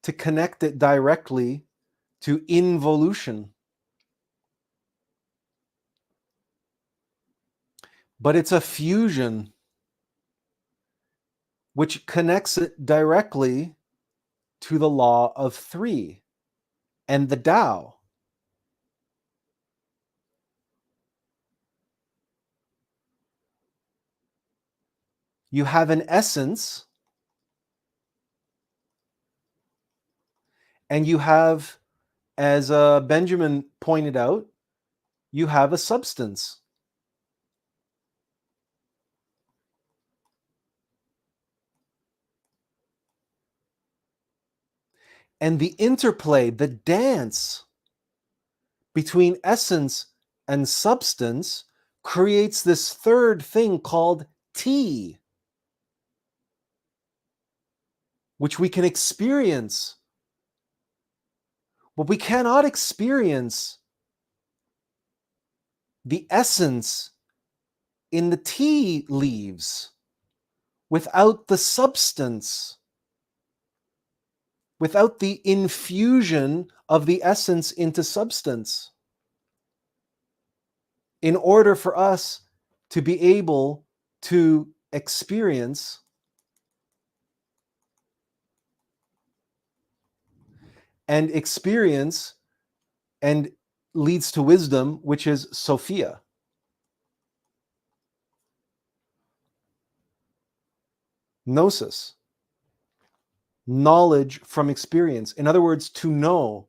to connect it directly to involution. But it's a fusion which connects it directly to the law of three and the Tao. You have an essence, and you have, as Benjamin pointed out, you have a substance. And the interplay, the dance between essence and substance creates this third thing called tea, which we can experience. But we cannot experience the essence in the tea leaves without the substance, without the infusion of the essence into substance. In order for us to be able to experience and leads to wisdom, which is Sophia. Gnosis. Knowledge from experience. In other words, to know.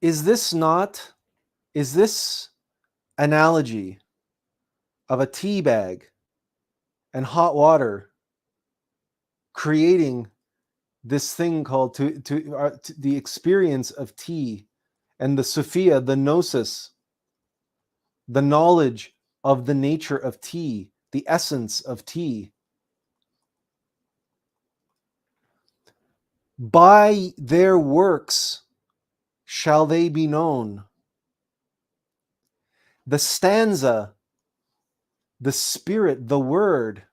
Is this analogy of a tea bag and hot water creating this thing called to the experience of tea, and the Sophia, the gnosis, the knowledge of the nature of tea, the essence of tea? By their works shall they be known. The stanza, the spirit, the word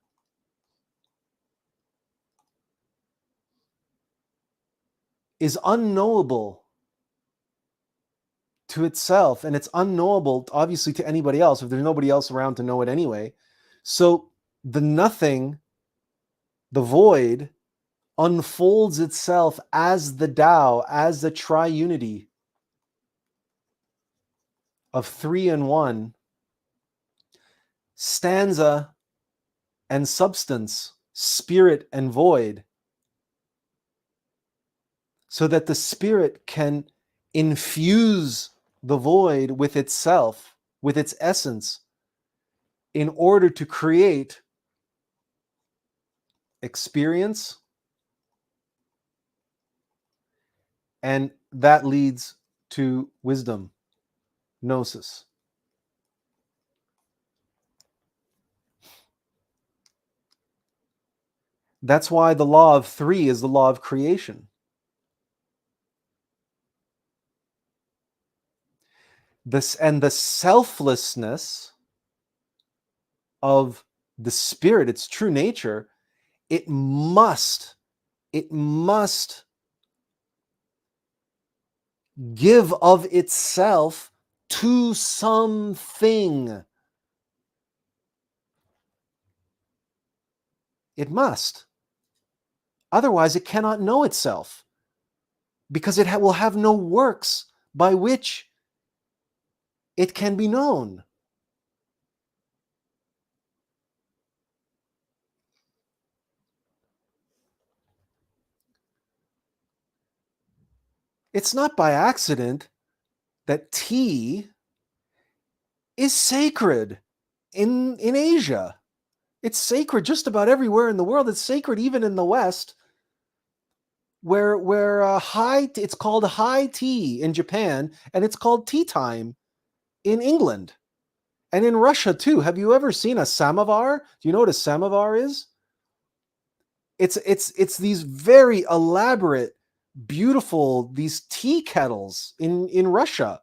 is unknowable to itself, and it's unknowable obviously to anybody else if there's nobody else around to know it anyway. So the nothing, the void, unfolds itself as the Tao, as the triunity of three and one, stanza and substance, spirit and void, so that the spirit can infuse the void with itself, with its essence, in order to create experience, and that leads to wisdom, gnosis. That's why the law of three is the law of creation. This and the selflessness of the spirit, its true nature, it must give of itself to something. It must. Otherwise, it cannot know itself, because it will have no works by which it can be known. It's not by accident that tea is sacred in Asia. It's sacred just about everywhere in the world. It's sacred even in the West, where it's called high tea in Japan, and it's called tea time in England and in Russia too. Have you ever seen a samovar? Do you know what a samovar is? It's these very elaborate, beautiful, these tea kettles in Russia.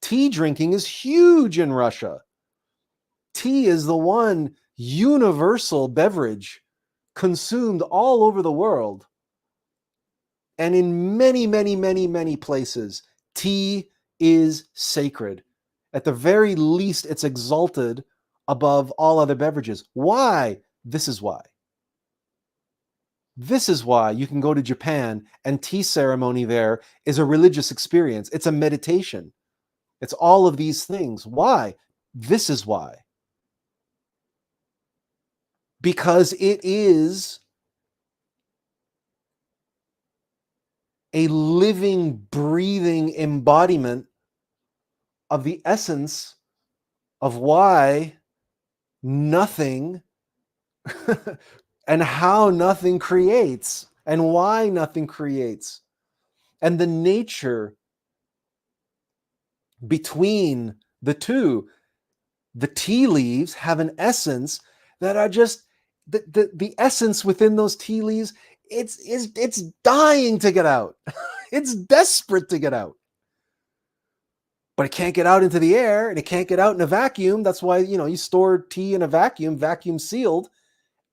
Tea drinking is huge in Russia. Tea is the one universal beverage consumed all over the world. And in many, many, many, many places, tea is sacred. At the very least, it's exalted above all other beverages. Why? This is why. This is why you can go to Japan, and tea ceremony there is a religious experience. It's a meditation. It's all of these things. Why? This is why. Because it is a living, breathing embodiment of the essence of why nothing and how nothing creates and why nothing creates, and the nature between the two. The tea leaves have an essence that are just the essence within those tea leaves. It's dying to get out. It's desperate to get out, but it can't get out into the air, and it can't get out in a vacuum. That's why, you store tea in a vacuum sealed,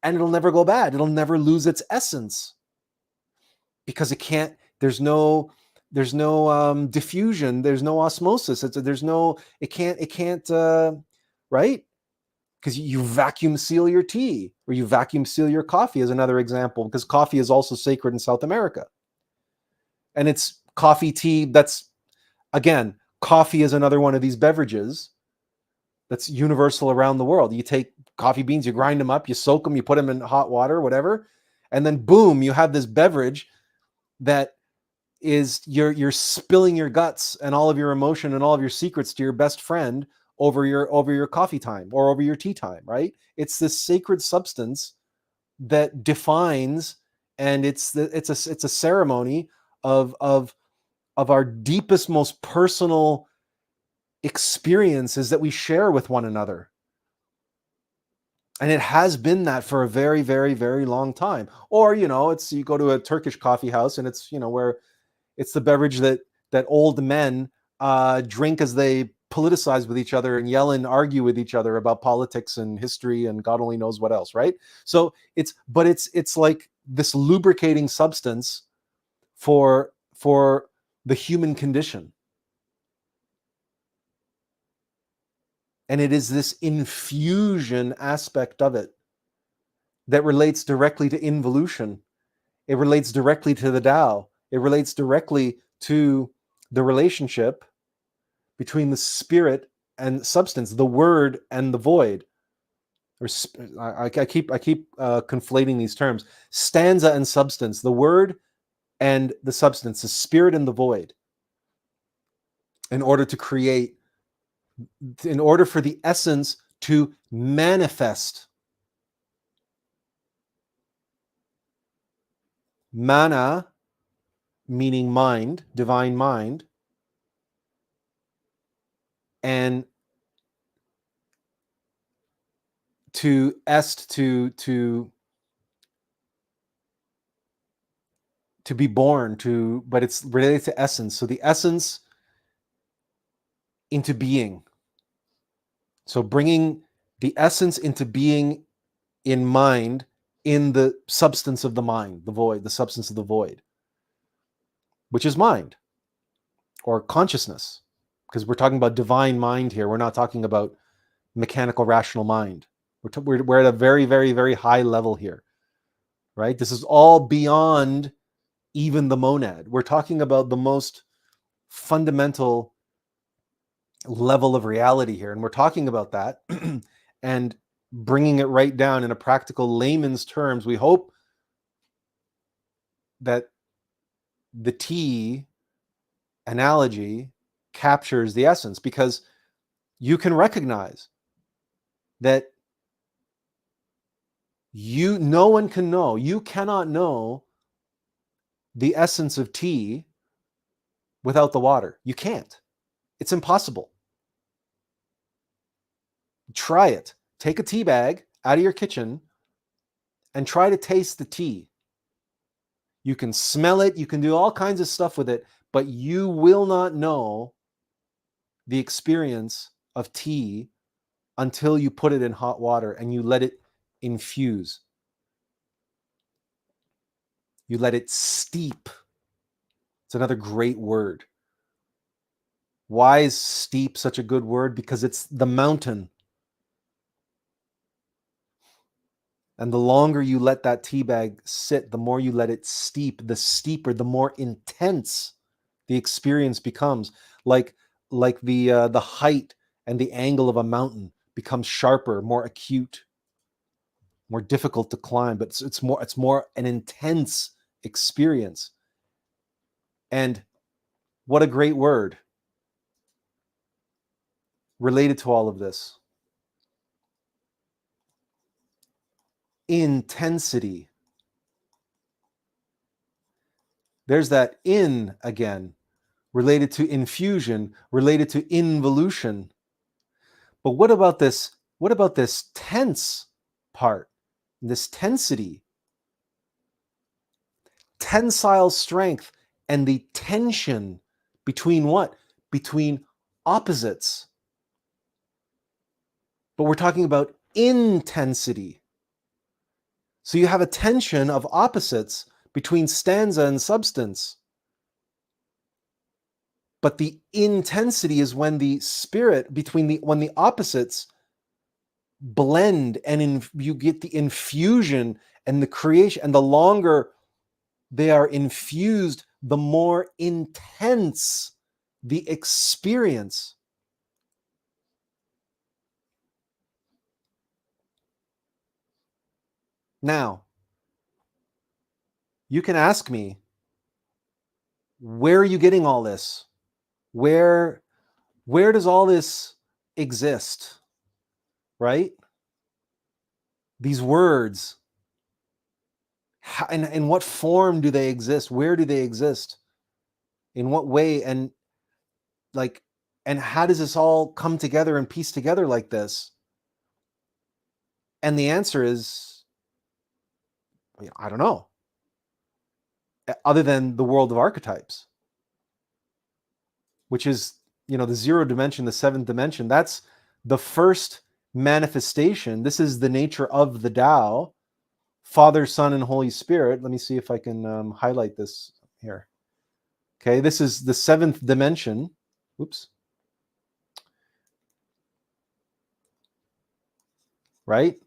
and it'll never go bad. It'll never lose its essence, because it can't. There's no diffusion. There's no osmosis. It can't. Right? Because you vacuum seal your tea, or you vacuum seal your coffee, is another example, because coffee is also sacred in South America. And it's coffee, tea. That's, again, coffee is another one of these beverages that's universal around the world. You take coffee beans, you grind them up, you soak them, you put them in hot water, whatever, and then boom, you have this beverage that is you're spilling your guts and all of your emotion and all of your secrets to your best friend over your coffee time or over your tea time, right? It's this sacred substance that defines, and it's a ceremony of our deepest, most personal experiences that we share with one another. And it has been that for a very, very, very long time. Or, it's, you go to a Turkish coffee house, and it's, where it's the beverage that old men drink as they politicize with each other and yell and argue with each other about politics and history and God only knows what else, right? So it's like this lubricating substance for the human condition. And it is this infusion aspect of it that relates directly to involution. It relates directly to the Tao. It relates directly to the relationship between the spirit and substance, the word and the void. Or I keep conflating these terms: stanza and substance, the word and the substance, the spirit and the void. In order to create, in order for the essence to manifest. Mana, meaning mind, divine mind, and to est, to be born, but it's related to essence. So the essence into being. So bringing the essence into being in mind, in the substance of the mind, the void, the substance of the void, which is mind or consciousness, because we're talking about divine mind here. We're not talking about mechanical rational mind. We're at a very, very, very high level here, right? This is all beyond even the monad. We're talking about the most fundamental level of reality here, and we're talking about that and bringing it right down in a practical layman's terms. We hope that the tea analogy captures the essence, because you can recognize that no one can know, you cannot know the essence of tea without the water. You can't. It's impossible. Try it. Take a tea bag out of your kitchen and try to taste the tea. You can smell it, you can do all kinds of stuff with it, but you will not know the experience of tea until you put it in hot water and you let it infuse. You let it steep. It's another great word. Why is steep such a good word? Because it's the mountain. And the longer you let that tea bag sit, the more you let it steep, the steeper, the more intense the experience becomes. Like the height and the angle of a mountain becomes sharper, more acute, more difficult to climb, but it's more an intense experience. And what a great word related to all of this. Intensity. There's that in again, related to infusion, related to involution. But what about this tense part, this tensity? Tensile strength and the tension between what? Between opposites. But we're talking about intensity. So you have a tension of opposites between stanza and substance. But the intensity is when the spirit when the opposites blend and you get the infusion and the creation, and the longer they are infused, the more intense the experience. Now, you can ask me, where are you getting all this? Where does all this exist? Right? These words, in what form do they exist? Where do they exist? In what way? And how does this all come together and piece together like this? And the answer is, I don't know. Other than the world of archetypes, which is, the zero dimension, the seventh dimension. That's the first manifestation. This is the nature of the Tao, Father, Son, and Holy Spirit. Let me see if I can highlight this here. Okay, this is the seventh dimension. Oops. Right?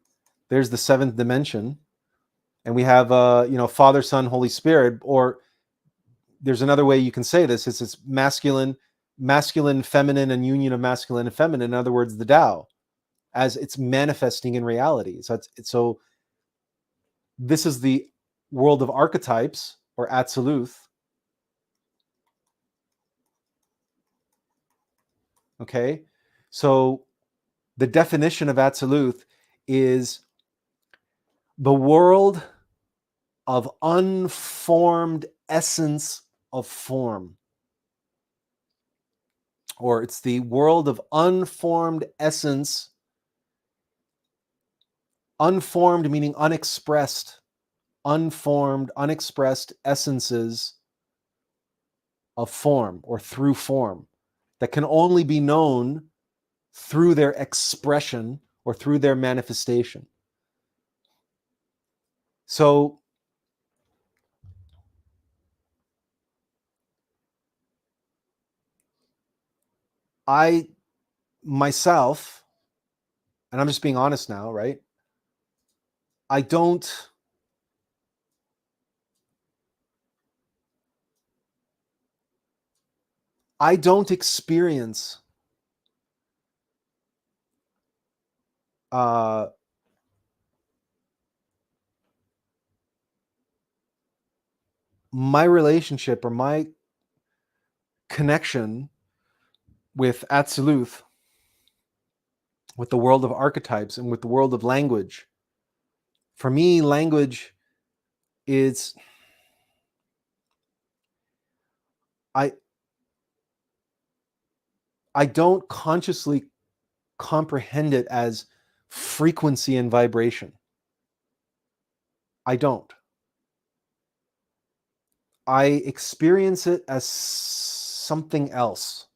There's the seventh dimension. And we have, Father, Son, Holy Spirit, or there's another way you can say this. It's masculine, feminine, and union of masculine and feminine. In other words, the Tao, as it's manifesting in reality. So this is the world of archetypes, or Atziluth. Okay, so the definition of Atziluth is the world of unformed essence of form. Or it's the world of unformed essence. Unformed meaning unexpressed. Unformed, unexpressed essences of form, or through form. that can only be known through their expression or through their manifestation. So I myself, and I'm just being honest now, right? I don't experience my relationship or my connection with Atziluth, with the world of archetypes and with the world of language. For me, language is, I don't consciously comprehend it as frequency and vibration. I don't. I experience it as something else.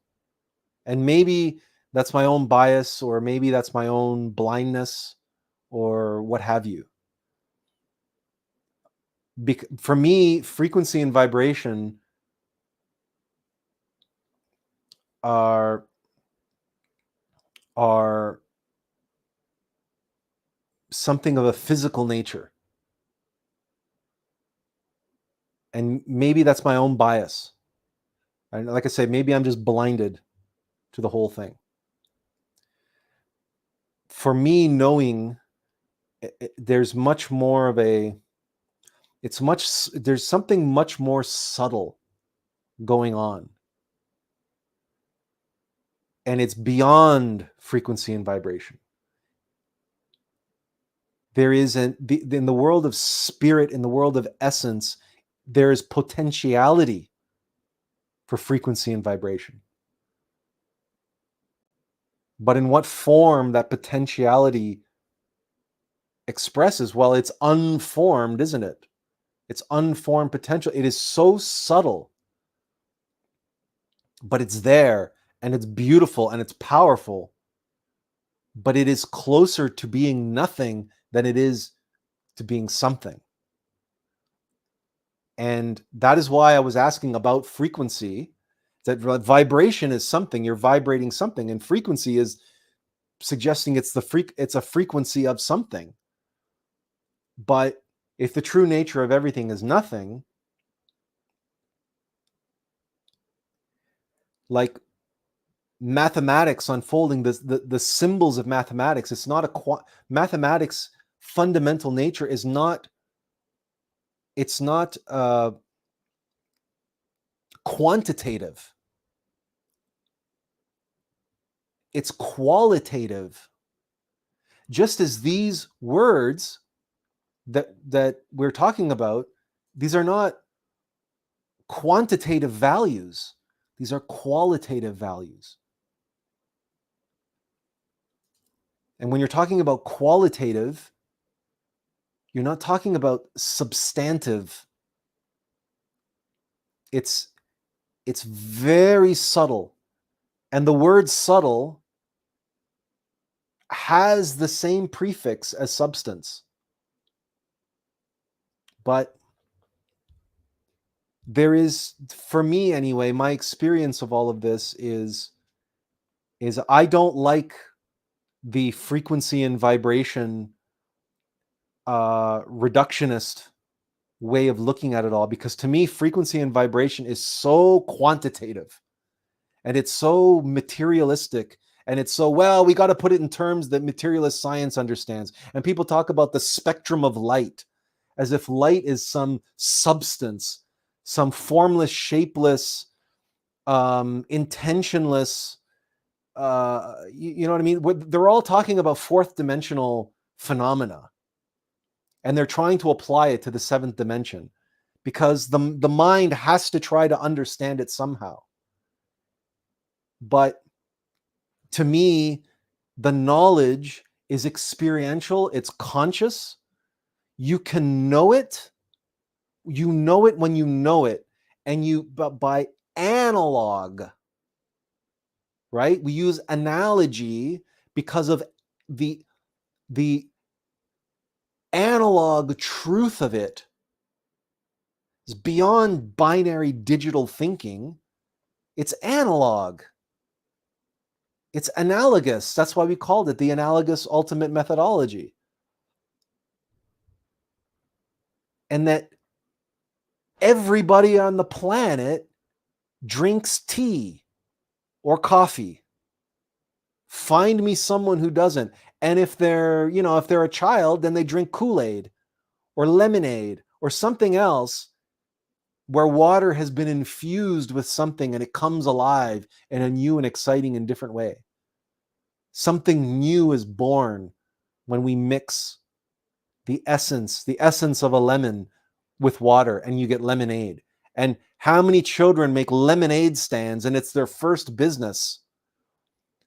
And maybe that's my own bias, or maybe that's my own blindness, or what have you. For me, frequency and vibration are something of a physical nature. And maybe that's my own bias. And like I say, maybe I'm just blinded to the whole thing. For me, knowing, there's much more of a, there's something much more subtle going on. And it's beyond frequency and vibration. There is in the world of spirit, in the world of essence, there is potentiality for frequency and vibration. But in what form that potentiality expresses, well, it's unformed, isn't it? It's unformed potential. It is so subtle, but it's there, and it's beautiful, and it's powerful. But it is closer to being nothing than it is to being something. And that is why I was asking about frequency, that vibration is something, you're vibrating something, and frequency is suggesting it's a frequency of something. But if the true nature of everything is nothing, like mathematics unfolding, the symbols of mathematics, it's not mathematics fundamental nature is not, it's not quantitative, it's qualitative. Just as these words that we're talking about, these are not quantitative values, these are qualitative values. And when you're talking about qualitative, you're not talking about substantive. It's very subtle. And the word subtle has the same prefix as substance. But there is, for me anyway, my experience of all of this is I don't like the frequency and vibration reductionist way of looking at it all, because to me, frequency and vibration is so quantitative, and it's so materialistic, and it's so, well, we got to put it in terms that materialist science understands. And people talk about the spectrum of light as if light is some substance, some formless, shapeless, intentionless, you know what I mean? They're all talking about fourth dimensional phenomena, and they're trying to apply it to the seventh dimension, because the mind has to try to understand it somehow. But to me, the knowledge is experiential, it's conscious. You can know it. You know it when you know it. And but by analog, right? We use analogy because of the analog truth of it. It's beyond binary digital thinking. It's analog. It's analogous. That's why we called it the analogous ultimate methodology. And that everybody on the planet drinks tea or coffee. Find me someone who doesn't. And if they're a child, then they drink Kool-Aid or lemonade or something else where water has been infused with something and it comes alive in a new and exciting and different way. Something new is born when we mix the essence of a lemon with water and you get lemonade. And how many children make lemonade stands and it's their first business?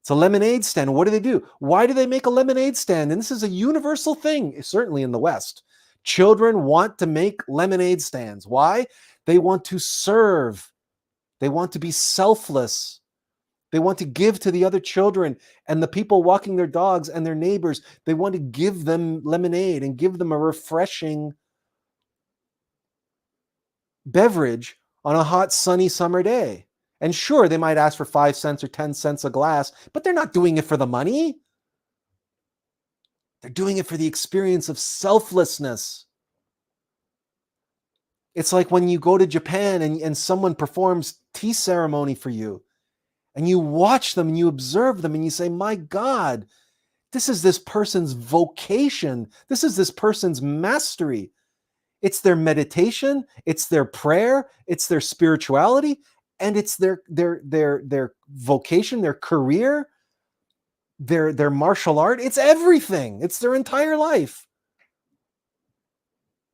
It's a lemonade stand. What do? Why do they make a lemonade stand? And this is a universal thing, certainly in the West. Children want to make lemonade stands. Why? They want to serve. They want to be selfless. They want to give to the other children and the people walking their dogs and their neighbors. They want to give them lemonade and give them a refreshing beverage on a hot, sunny summer day. And sure, they might ask for 5 cents or 10 cents a glass, but they're not doing it for the money. They're doing it for the experience of selflessness. It's like when you go to Japan and someone performs tea ceremony for you, and you watch them and you observe them and you say, my God, this is this person's vocation. This is this person's mastery. It's their meditation, it's their prayer, it's their spirituality, and it's their vocation, their career, their martial art. It's everything. It's their entire life.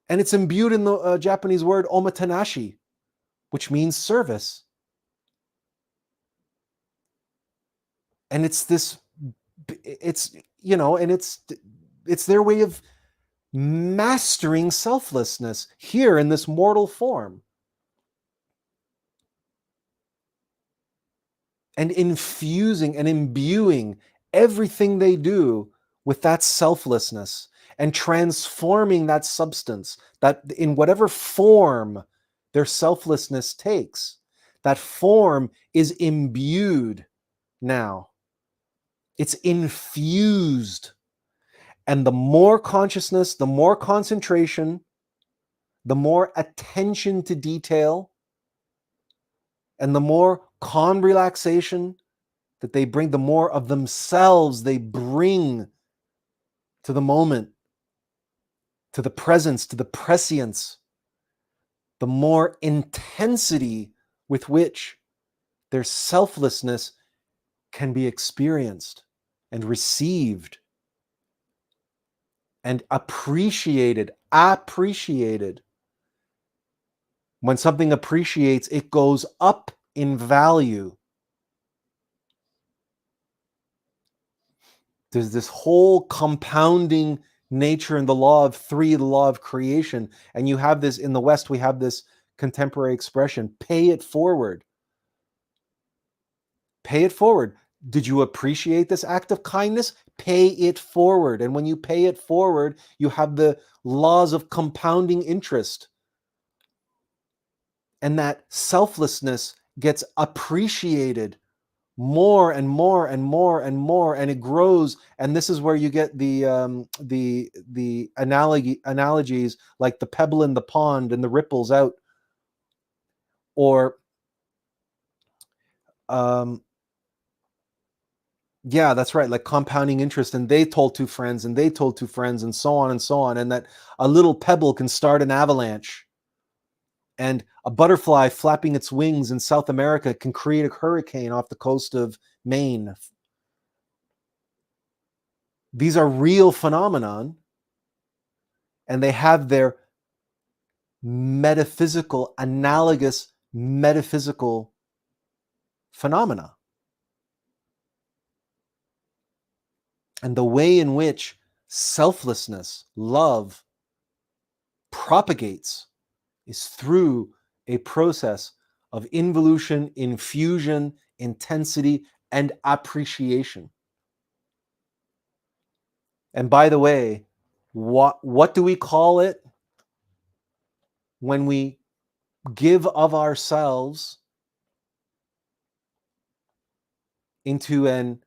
And it's imbued in the Japanese word omotenashi, which means service. And it's their way of mastering selflessness here in this mortal form. And infusing and imbuing everything they do with that selflessness and transforming that substance, that in whatever form their selflessness takes, that form is imbued now. It's infused. And the more consciousness, the more concentration, the more attention to detail, and the more calm relaxation that they bring, the more of themselves they bring to the moment, to the presence, to the prescience, the more intensity with which their selflessness can be experienced and received and appreciated. When something appreciates, it goes up in value. There's this whole compounding nature in the law of three, the law of creation. And you have this in the West, we have this contemporary expression, pay it forward. Pay it forward. Did you appreciate this act of kindness? Pay it forward. And when you pay it forward, you have the laws of compounding interest. And that selflessness gets appreciated more and more and more and more, and it grows. And this is where you get the analogies like the pebble in the pond and the ripples out, or yeah, that's right, like compounding interest. And they told two friends, and they told two friends, and so on and so on, and that a little pebble can start an avalanche. And a butterfly flapping its wings in South America can create a hurricane off the coast of Maine. These are real phenomenon, and they have their metaphysical, analogous metaphysical phenomena. And the way in which selflessness, love, propagates is through a process of involution, infusion, intensity, and appreciation. And by the way, what do we call it when we give of ourselves into an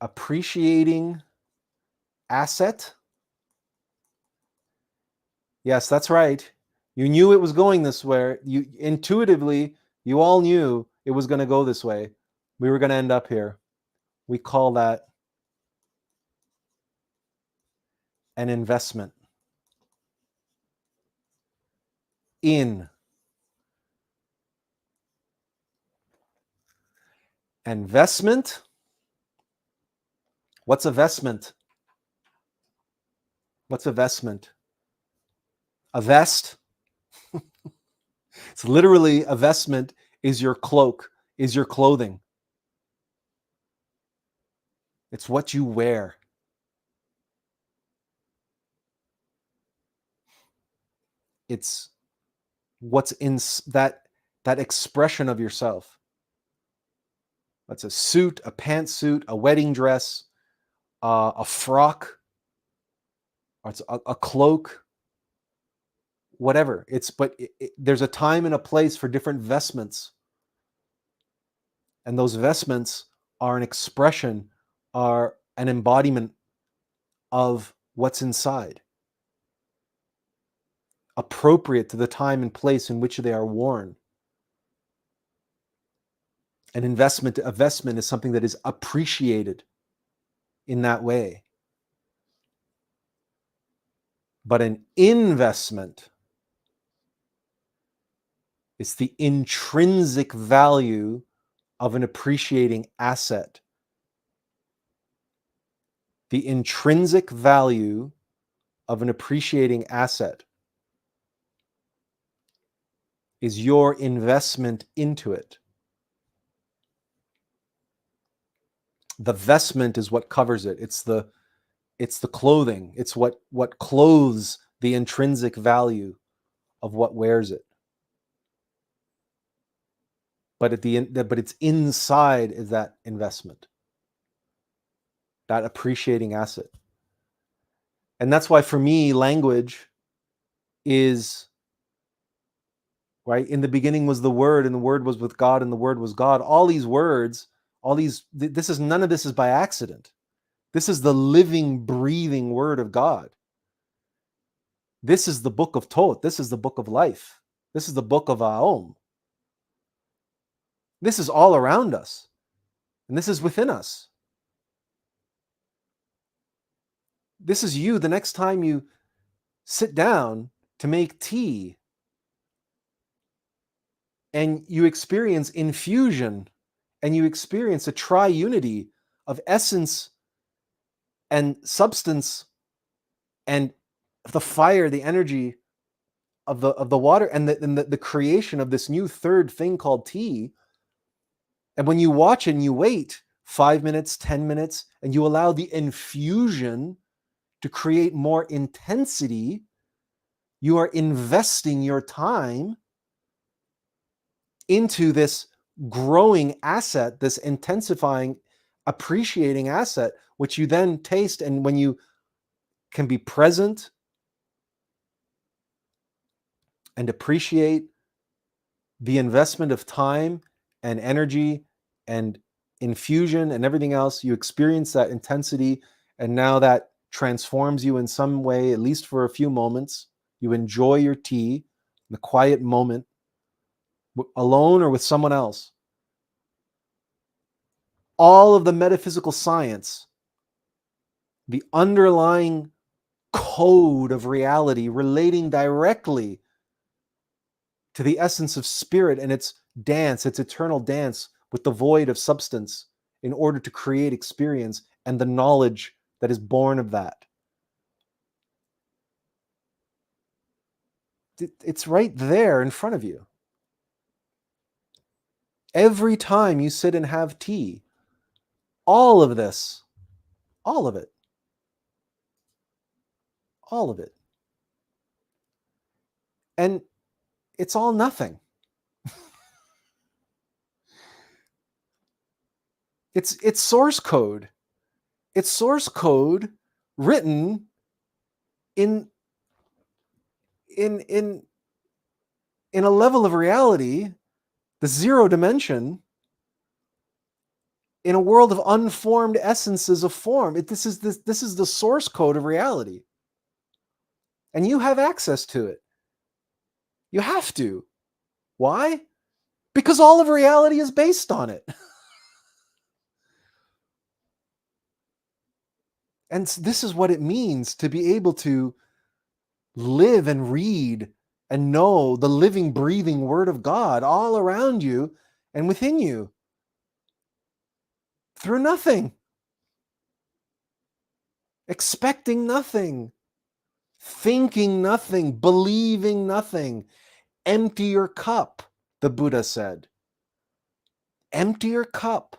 appreciating asset? Yes, that's right. You knew it was going this way. You intuitively, you all knew it was going to go this way. We were going to end up here. We call that an investment in investment. What's a vestment? What's a vestment? A vest. It's literally a vestment is your cloak, is your clothing. It's what you wear. It's what's in that expression of yourself. That's a suit, a pantsuit, a wedding dress, a frock, or it's a cloak, whatever. But there's a time and a place for different vestments, and those vestments are an expression, are an embodiment of what's inside, appropriate to the time and place in which they are worn. A vestment is something that is appreciated in that way. But an investment is the intrinsic value of an appreciating asset. The intrinsic value of an appreciating asset is your investment into it. The vestment is what covers it. It's the clothing. It's what clothes the intrinsic value of what wears it. But it's inside is that investment, that appreciating asset. And that's why for me, language is, right? In the beginning was the Word, and the Word was with God, and the Word was God. All these words, none of this is by accident. This is the living, breathing Word of God. This is the book of Tot. This is the book of life. This is the book of Aum. This is all around us, and this is within us. This is you the next time you sit down to make tea and you experience infusion and you experience a triunity of essence and substance and the fire, the energy of the water, and the creation of this new third thing called tea. And when you watch and you wait 5 minutes, 10 minutes, and you allow the infusion to create more intensity, you are investing your time into this growing asset, this intensifying, appreciating asset, which you then taste. And when you can be present and appreciate the investment of time and energy and infusion and everything else, you experience that intensity, and now that transforms you in some way, at least for a few moments. You enjoy your tea, the quiet moment, alone or with someone else. All of the metaphysical science, the underlying code of reality relating directly to the essence of spirit and its dance, its eternal dance with the void of substance in order to create experience and the knowledge that is born of that. It's right there in front of you. Every time you sit and have tea, all of this, all of it, all of it. And it's all nothing. It's source code. It's source code written in in in in a level of reality, the zero dimension, in a world of unformed essences of form. This is the source code of reality. And you have access to it. You have to. Why? Because all of reality is based on it. And this is what it means to be able to live and read and know the living, breathing Word of God all around you and within you through nothing, expecting nothing, thinking nothing, believing nothing. Empty your cup, the Buddha said. Empty your cup.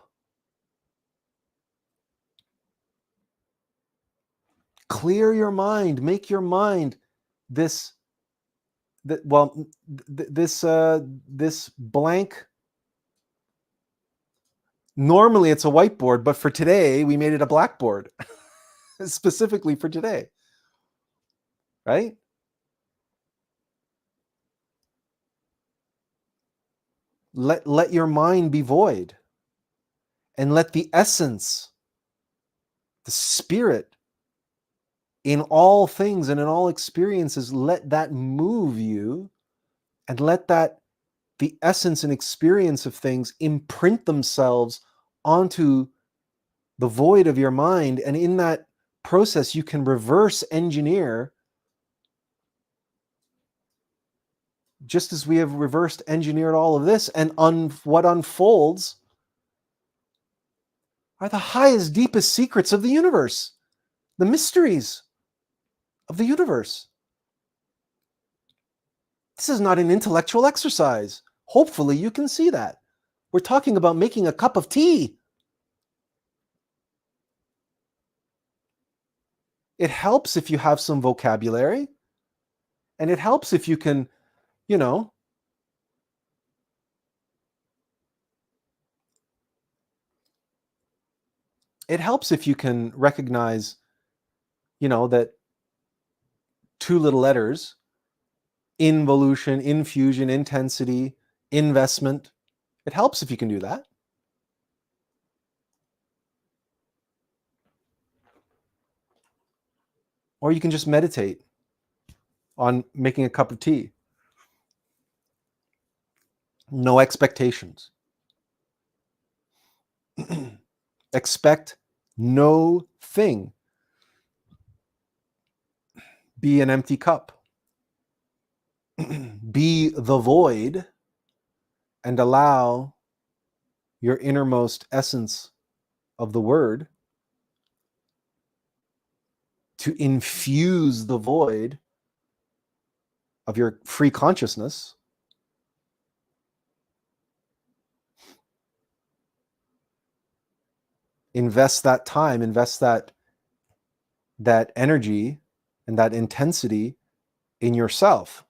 Clear your mind. Make your mind this blank. Normally it's a whiteboard, but for today we made it a blackboard specifically for today, right? Let your mind be void, and let the essence, the spirit in all things and in all experiences, let that move you, and let that the essence and experience of things imprint themselves onto the void of your mind. And in that process, you can reverse engineer, just as we have reversed engineered all of this. And what unfolds are the highest, deepest secrets of the universe, the mysteries of the universe. This is not an intellectual exercise. Hopefully you can see that. We're talking about making a cup of tea. It helps if you have some vocabulary, and it helps if you can, it helps if you can recognize, that two little letters: involution, infusion, intensity, investment. It helps if you can do that. Or you can just meditate on making a cup of tea. No expectations. Expect no thing. Be an empty cup. Be the void, and allow your innermost essence of the Word to infuse the void of your free consciousness. Invest that time, invest that energy and that intensity in yourself.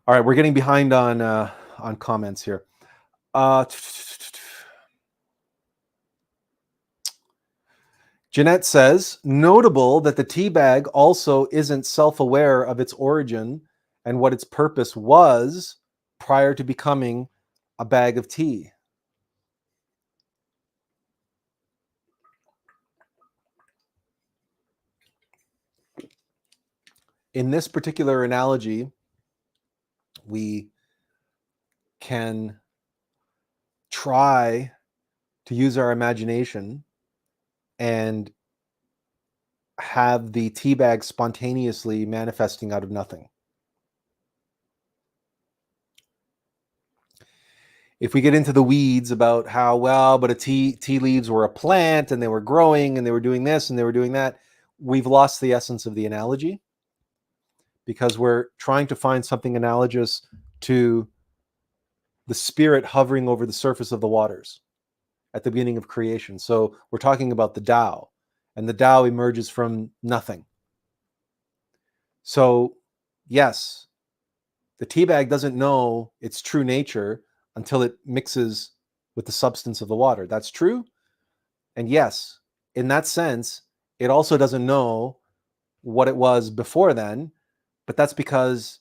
All right, we're getting behind on comments here. Jeanette says, notable that the tea bag also isn't self-aware of its origin and what its purpose was prior to becoming a bag of tea. In this particular analogy, we can try to use our imagination and have the tea bag spontaneously manifesting out of nothing. If we get into the weeds about how, but tea leaves were a plant and they were growing and they were doing this and they were doing that, we've lost the essence of the analogy, because we're trying to find something analogous to the spirit hovering over the surface of the waters at the beginning of creation. So we're talking about the Tao, and the Tao emerges from nothing. So yes, The tea bag doesn't know its true nature until it mixes with the substance of the water. That's true. And yes, in that sense, it also doesn't know what it was before then, but that's because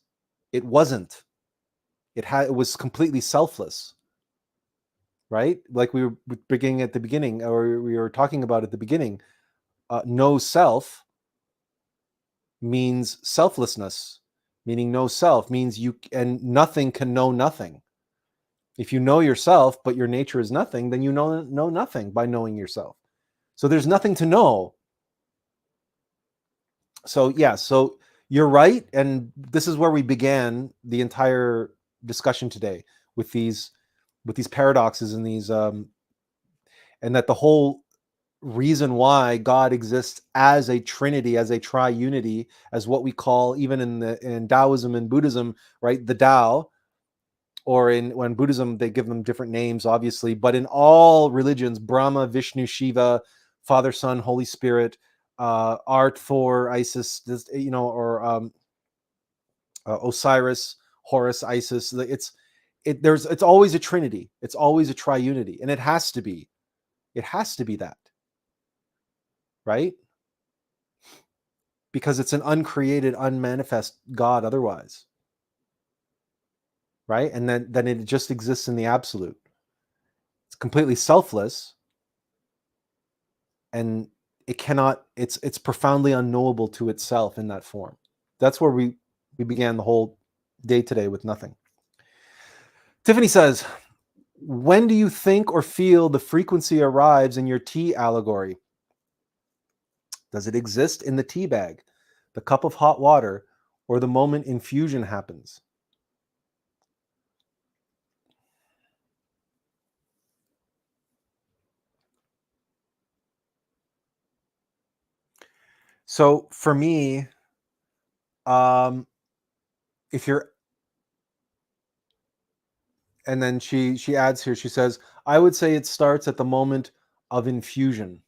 it wasn't. It was completely selfless, right? Like we were beginning at the beginning, or we were talking about at the beginning. No self means selflessness, meaning no self means you, and nothing can know nothing. If you know yourself, but your nature is nothing, then you know nothing by knowing yourself. So there's nothing to know. So yeah, so you're right, and this is where we began the entire discussion today with these paradoxes and these and that the whole reason why God exists as a trinity, as a triunity, as what we call, even in Taoism and Buddhism, right, the Tao, or when Buddhism they give them different names, obviously, but in all religions, Brahma, Vishnu, Shiva, Father, Son, Holy Spirit, Art, Thor, Isis, this, or Osiris, Horus, Isis. It's always a trinity. It's always a triunity, and it has to be. It has to be that, right? Because it's an uncreated, unmanifest God otherwise, right? And then it just exists in the absolute. It's completely selfless, and it cannot. It's profoundly unknowable to itself in that form. That's where we began the whole day today with nothing. Tiffany says, when do you think or feel the frequency arrives in your tea allegory? Does it exist in the tea bag, the cup of hot water, or the moment infusion happens? So for me, if you're, and then she adds here, she says, I would say it starts at the moment of infusion.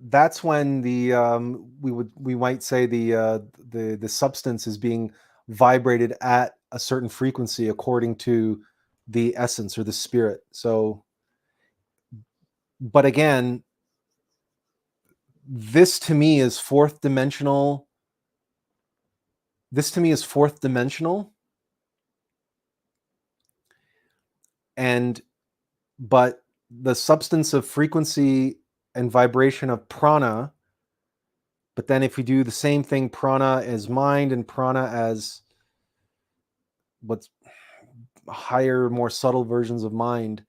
That's when we might say the substance is being vibrated at a certain frequency according to the essence or the spirit. So, but again, this to me is fourth dimensional. This to me is fourth dimensional, but the substance of frequency and vibration of prana. But then if we do the same thing, prana as mind and prana as what's higher, more subtle versions of mind,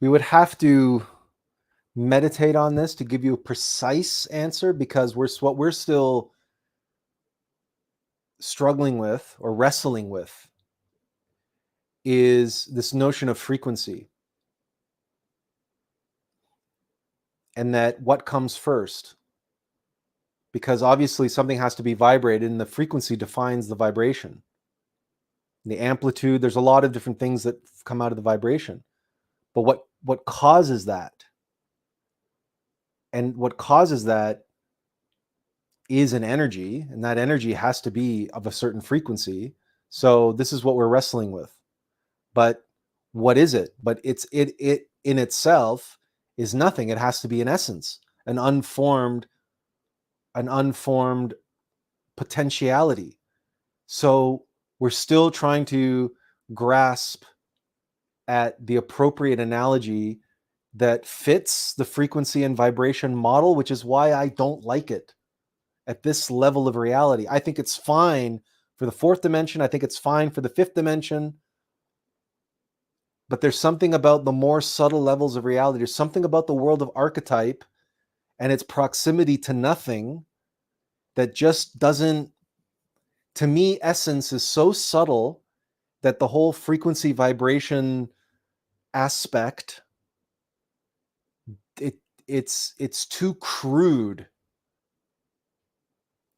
we would have to meditate on this to give you a precise answer, because what we're still struggling with or wrestling with is this notion of frequency, and that what comes first, because obviously something has to be vibrated and the frequency defines the vibration, the amplitude. There's a lot of different things that come out of the vibration, but what causes that, and what causes that is an energy, and that energy has to be of a certain frequency. So this is what we're wrestling with. But what is it? But it in itself is nothing. It has to be an essence, an unformed potentiality. So we're still trying to grasp at the appropriate analogy that fits the frequency and vibration model, which is why I don't like it at this level of reality. I think it's fine for the fourth dimension. I think it's fine for the fifth dimension. But there's something about the more subtle levels of reality. There's something about the world of archetype and its proximity to nothing that just doesn't, to me, essence is so subtle that the whole frequency vibration aspect, it's too crude.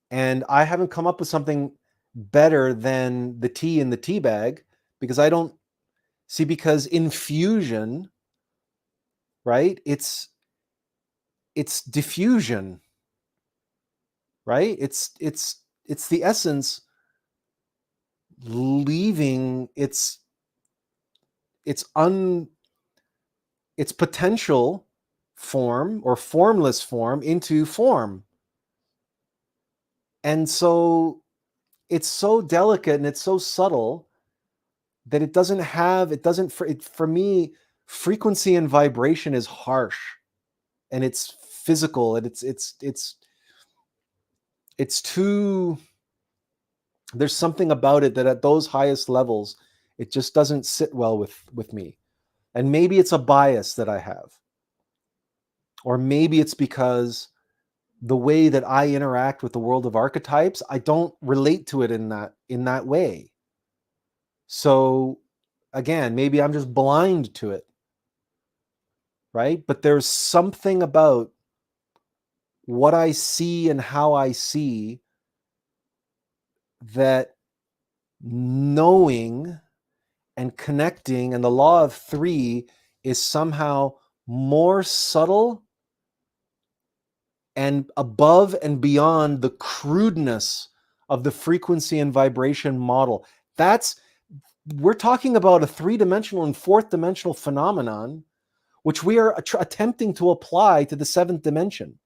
And I haven't come up with something better than the tea in the tea bag, because I don't see, because infusion, right? It's diffusion, right? It's the essence leaving its potential form or formless form into form. And so it's so delicate and it's so subtle that it doesn't, for me, frequency and vibration is harsh, and it's physical, and it's too, there's something about it that at those highest levels, it just doesn't sit well with me. And maybe it's a bias that I have, or maybe it's because the way that I interact with the world of archetypes, I don't relate to it in that way. So again, maybe I'm just blind to it, right? But there's something about what I see and how I see that knowing and connecting, and the law of three is somehow more subtle and above and beyond the crudeness of the frequency and vibration model. We're talking about a three-dimensional and fourth-dimensional phenomenon, which we are attempting to apply to the seventh dimension.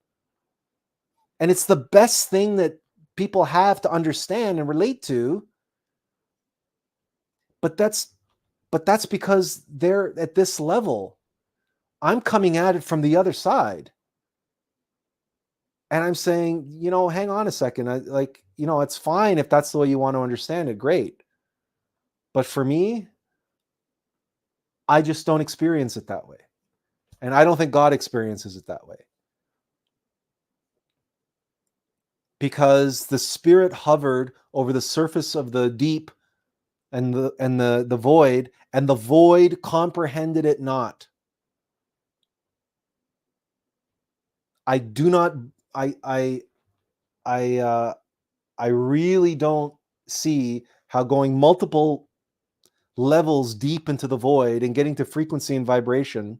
And it's the best thing that people have to understand and relate to. But that's because they're at this level. I'm coming at it from the other side. And I'm saying, hang on a second. It's fine if that's the way you want to understand it. Great. But for me, I just don't experience it that way. And I don't think God experiences it that way. Because the spirit hovered over the surface of the deep and the void, and the void comprehended it not. I do not, I really don't see how going multiple levels deep into the void and getting to frequency and vibration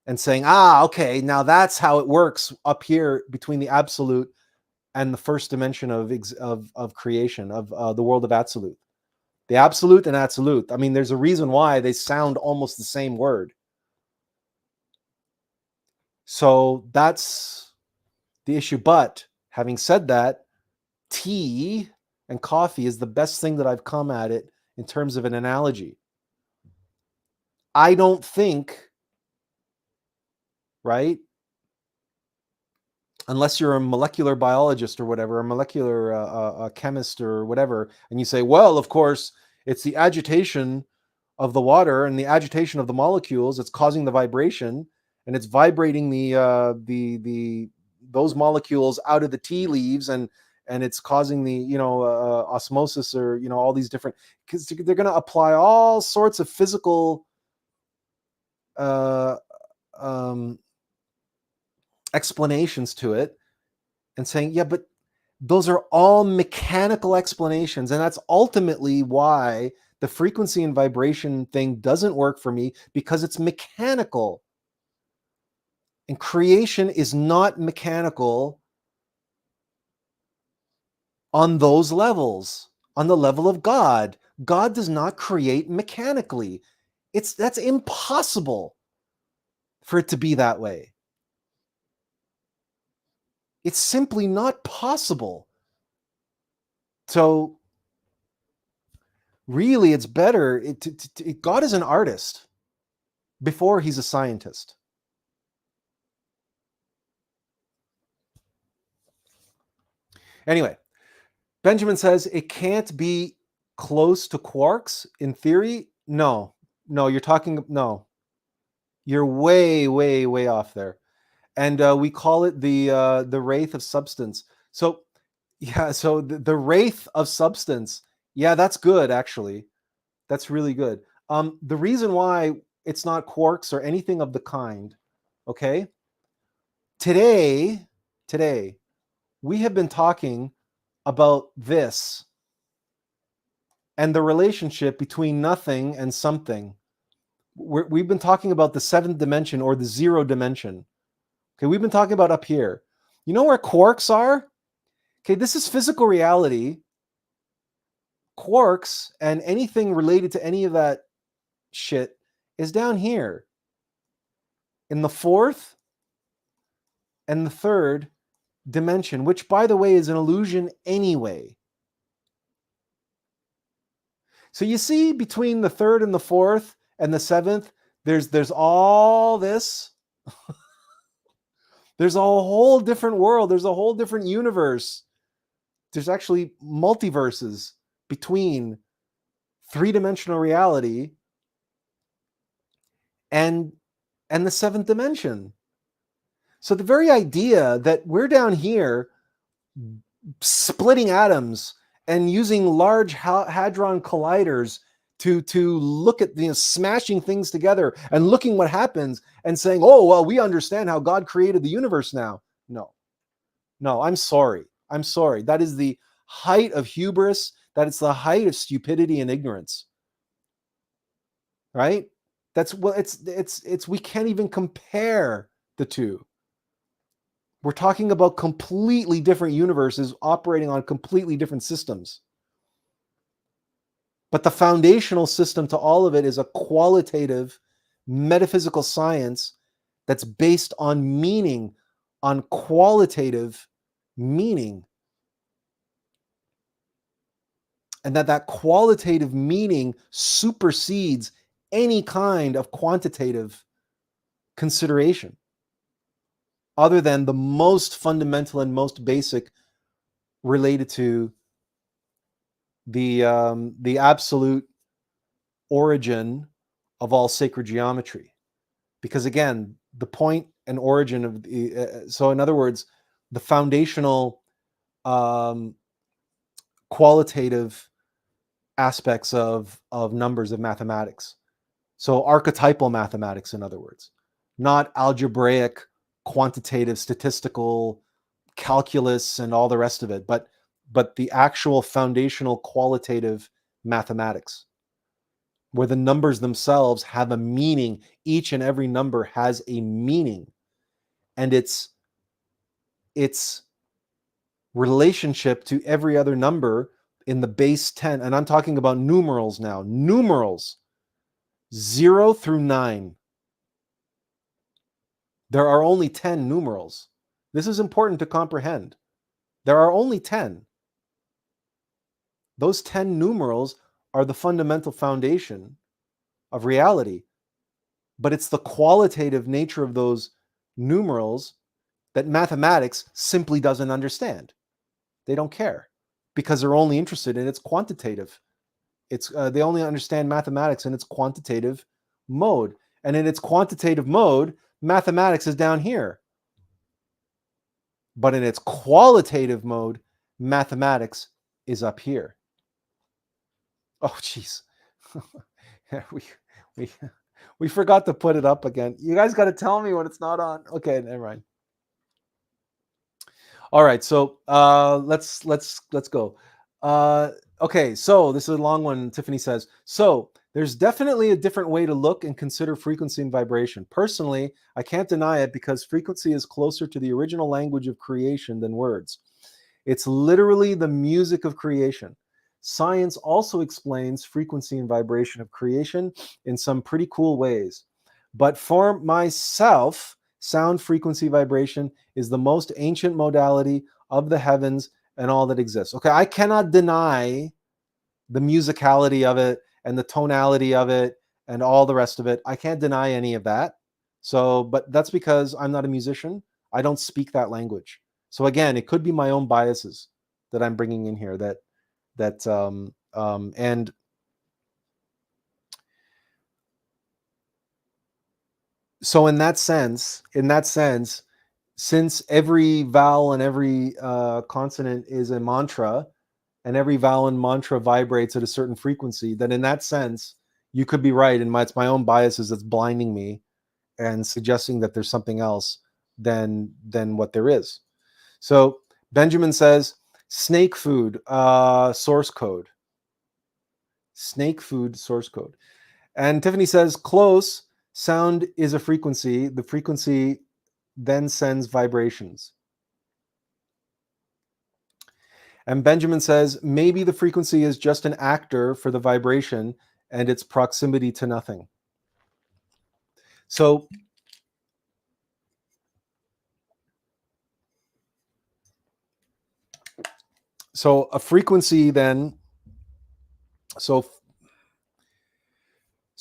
and saying, okay, now that's how it works up here between the absolute and the first dimension of creation, of the world of absolute. The absolute and absolute. I mean, there's a reason why they sound almost the same word. So that's the issue. But having said that, tea and coffee is the best thing that I've come at it in terms of an analogy. I don't think, right, unless you're a molecular biologist or whatever, a molecular chemist or whatever, and you say, well, of course, it's the agitation of the water and the agitation of the molecules that's causing the vibration, and it's vibrating those molecules out of the tea leaves, and it's causing the osmosis, or all these different, because they're going to apply all sorts of physical explanations to it, and saying, yeah, but those are all mechanical explanations, and that's ultimately why the frequency and vibration thing doesn't work for me, because it's mechanical. And creation is not mechanical on those levels. On the level of God, God does not create mechanically. That's impossible for it to be that way. It's simply not possible. So really, it's better. God is an artist before he's a scientist. Anyway, Benjamin says it can't be close to quarks in theory. No, you're way, way, way off there. And we call it the wraith of substance. So yeah, so the wraith of substance Yeah, that's good, actually. That's really good. The reason why it's not quarks or anything of the kind, okay? Today, we have been talking about this and the relationship between nothing and something. We've been talking about the seventh dimension or the zero dimension. Okay, we've been talking about up here. You know where quarks are? Okay, this is physical reality. Quarks and anything related to any of that shit is down here in the fourth and the third dimension, which, by the way, is an illusion anyway. So you see, between the third and the fourth and the seventh, there's all this. There's a whole different world. There's a whole different universe. There's actually multiverses between three-dimensional reality and the seventh dimension. So the very idea that we're down here splitting atoms and using large hadron colliders to look at, smashing things together and looking what happens and saying, oh, well, we understand how God created the universe now. No, I'm sorry. That is the height of hubris. That is the height of stupidity and ignorance. Right? That's what it's we can't even compare the two. We're talking about completely different universes operating on completely different systems. But the foundational system to all of it is a qualitative metaphysical science that's based on meaning, on qualitative meaning. And that qualitative meaning supersedes any kind of quantitative consideration, other than the most fundamental and most basic, related to the absolute origin of all sacred geometry. Because again, the point and origin of the so in other words, the foundational qualitative aspects of numbers, of mathematics. So archetypal mathematics, in other words, not algebraic, quantitative, statistical, calculus, and all the rest of it, but the actual foundational qualitative mathematics, where the numbers themselves have a meaning. Each and every number has a meaning, and its relationship to every other number in the base 10, and I'm talking about numerals now, numerals 0 through 9. There are only 10 numerals. This is important to comprehend. There are only 10. Those 10 numerals are the fundamental foundation of reality. But it's the qualitative nature of those numerals that mathematics simply doesn't understand. They don't care, because they're only interested in its quantitative. They only understand mathematics in its quantitative mode. And in its quantitative mode, mathematics is down here. But in its qualitative mode, mathematics is up here. Oh, jeez. we forgot to put it up again. You guys got to tell me when it's not on. Okay, never mind. All right, so let's go. Okay, so this is a long one. Tiffany says, so there's definitely a different way to look and consider frequency and vibration. Personally, I can't deny it, because frequency is closer to the original language of creation than words. It's literally the music of creation. Science also explains frequency and vibration of creation in some pretty cool ways. But for myself, sound, frequency, vibration is the most ancient modality of the heavens and all that exists. Okay, I cannot deny the musicality of it and the tonality of it and all the rest of it. I can't deny any of that. So, but that's because I'm not a musician. I don't speak that language. So again, it could be my own biases that I'm bringing in here. And so in that sense, since every vowel and every consonant is a mantra, and every vowel and mantra vibrates at a certain frequency, then in that sense, you could be right. And it's my own biases that's blinding me and suggesting that there's something else than what there is. So Benjamin says, snake food source code. Snake food source code. And Tiffany says, close. Sound is a frequency. The frequency then sends vibrations. And Benjamin says, maybe the frequency is just an actor for the vibration and its proximity to nothing. So a frequency then, so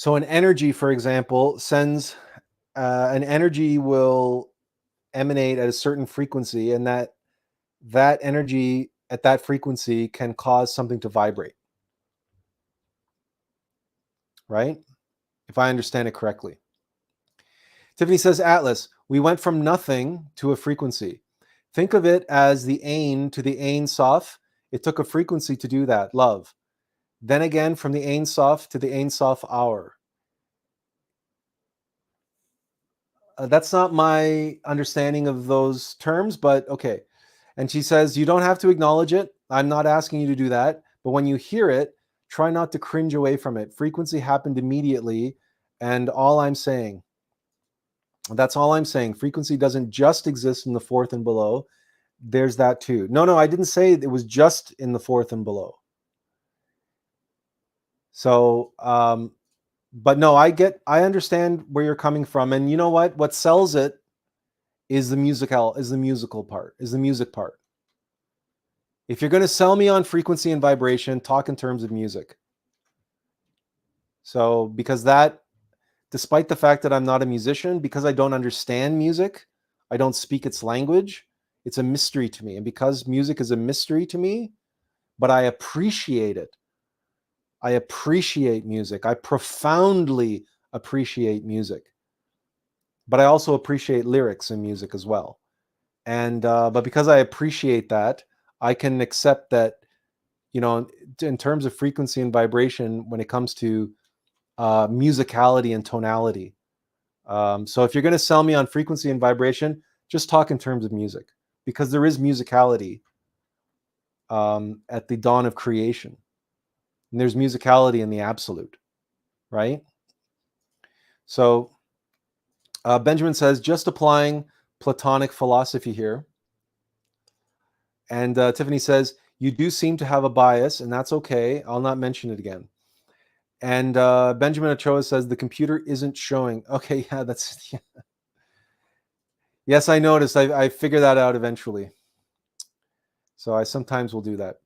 an energy, for example, sends, an energy will emanate at a certain frequency, and that energy at that frequency can cause something to vibrate, right? If I understand it correctly. Tiffany says, Atlas, we went from nothing to a frequency. Think of it as the Ain to the Ein Sof. It took a frequency to do that, love. Then again, from the Ein Sof to the Ein Sof hour. That's not my understanding of those terms, but okay. And she says, you don't have to acknowledge it. I'm not asking you to do that. But when you hear it, try not to cringe away from it. Frequency happened immediately. And all I'm saying, that's all I'm saying. Frequency doesn't just exist in the fourth and below. There's that too. No, I didn't say it was just in the fourth and below. So, but no, I understand where you're coming from. And you know what? What sells it is the music part. If you're going to sell me on frequency and vibration, talk in terms of music. So, because that, despite the fact that I'm not a musician, because I don't understand music, I don't speak its language, it's a mystery to me. And because music is a mystery to me, but I appreciate it. I appreciate music. I profoundly appreciate music. But I also appreciate lyrics in music as well. And but because I appreciate that, I can accept that, you know, in terms of frequency and vibration, when it comes to musicality and tonality. So if you're going to sell me on frequency and vibration, just talk in terms of music, because there is musicality at the dawn of creation. And there's musicality in the absolute, right? So Benjamin says, just applying Platonic philosophy here. And Tiffany says, you do seem to have a bias, and that's okay. I'll not mention it again. And Benjamin Ochoa says, the computer isn't showing. Okay, yeah, that's... Yeah. Yes, I noticed. I figured that out eventually. So I sometimes will do that.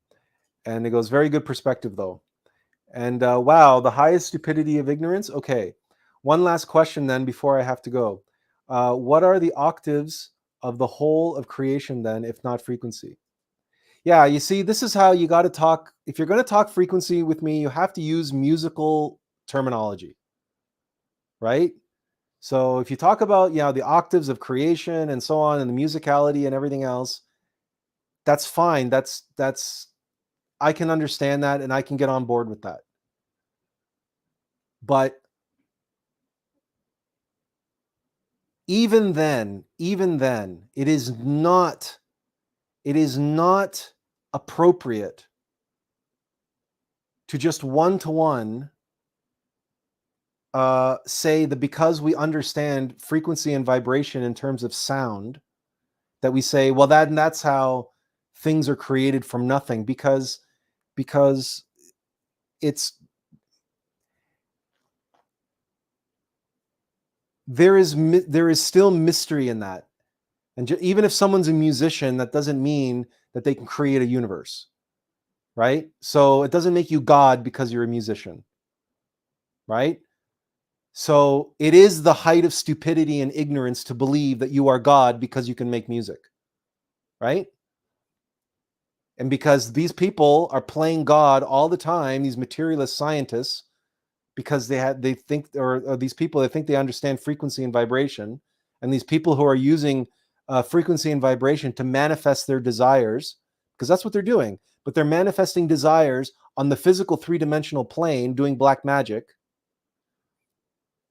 And it goes, very good perspective, though. And wow, the highest stupidity of ignorance? Okay. One last question then before I have to go. What are the octaves of the whole of creation then, if not frequency? Yeah, you see, this is how you got to talk. If you're going to talk frequency with me, you have to use musical terminology, right? So if you talk about, you know, the octaves of creation and so on, and the musicality and everything else, that's fine. That's I can understand that, and I can get on board with that. But even then, it is not appropriate to just one-to-one say that because we understand frequency and vibration in terms of sound, that we say, well, that's how things are created from nothing, because there is still mystery in that. And even if someone's a musician, that doesn't mean that they can create a universe, right? So it doesn't make you God because you're a musician, right? So it is the height of stupidity and ignorance to believe that you are God because you can make music, right? And because these people are playing God all the time, these materialist scientists, because they think, or these people, they think they understand frequency and vibration, and these people who are using frequency and vibration to manifest their desires, because that's what they're doing. but they're manifesting desires on the physical three-dimensional plane doing black magic,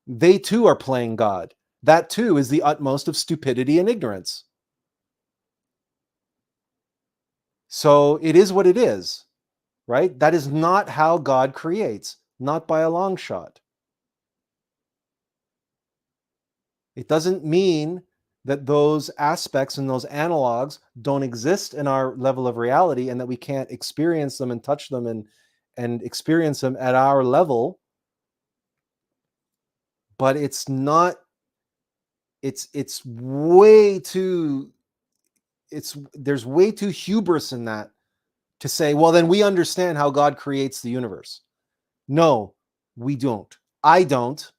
they too are playing God. That too is the utmost of stupidity and ignorance. So it is what it is, right? That is not how God creates, not by a long shot. It doesn't mean that those aspects and those analogs don't exist in our level of reality and that we can't experience them and touch them and experience them at our level. But it's not, it's way too, there's way too hubris in that to say, well, then we understand how God creates the universe. No, we don't. I don't.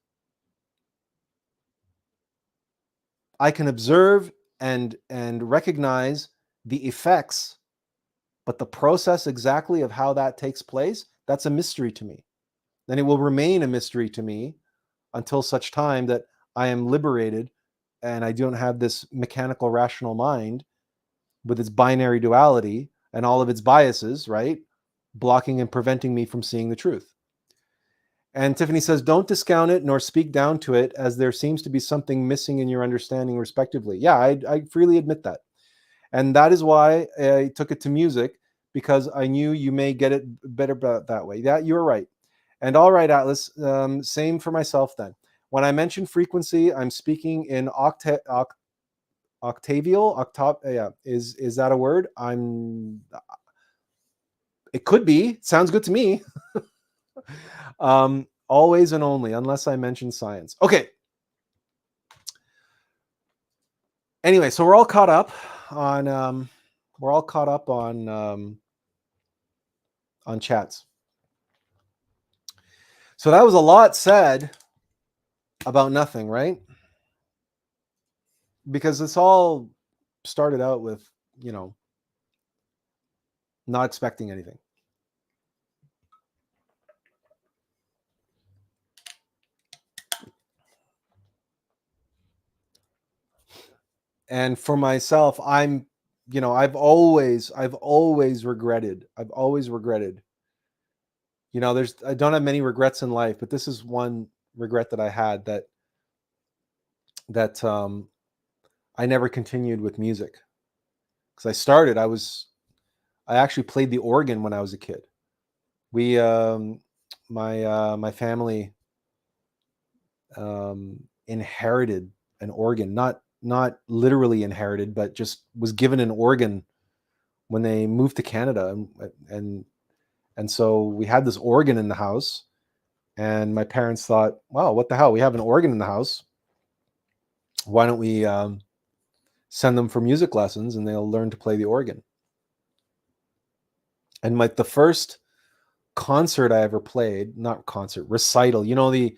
I can observe and recognize the effects, but the process exactly of how that takes place, that's a mystery to me. And it will remain a mystery to me until such time that I am liberated and I don't have this mechanical rational mind with its binary duality and all of its biases, right? Blocking and preventing me from seeing the truth. And Tiffany says, don't discount it nor speak down to it, as there seems to be something missing in your understanding, respectively. Yeah, I freely admit that. And that is why I took it to music, because I knew you may get it better that way. Yeah, you're right. And all right, Atlas, same for myself then. When I mention frequency, I'm speaking in octavial. Yeah, is that a word? It could be. Sounds good to me. Always and only, unless I mention science. Okay. Anyway, so we're all caught up on chats. So that was a lot said about nothing, right? Because this all started out with, not expecting anything. And for myself, I've always regretted. I don't have many regrets in life, but this is one regret that I had, that I never continued with music. Because I actually played the organ when I was a kid. We, my family inherited an organ, not literally inherited, but just was given an organ when they moved to Canada, and so we had this organ in the house, and my parents thought, wow, what the hell, we have an organ in the house, why don't we send them for music lessons and they'll learn to play the organ. And the first concert I ever played, not concert, recital, the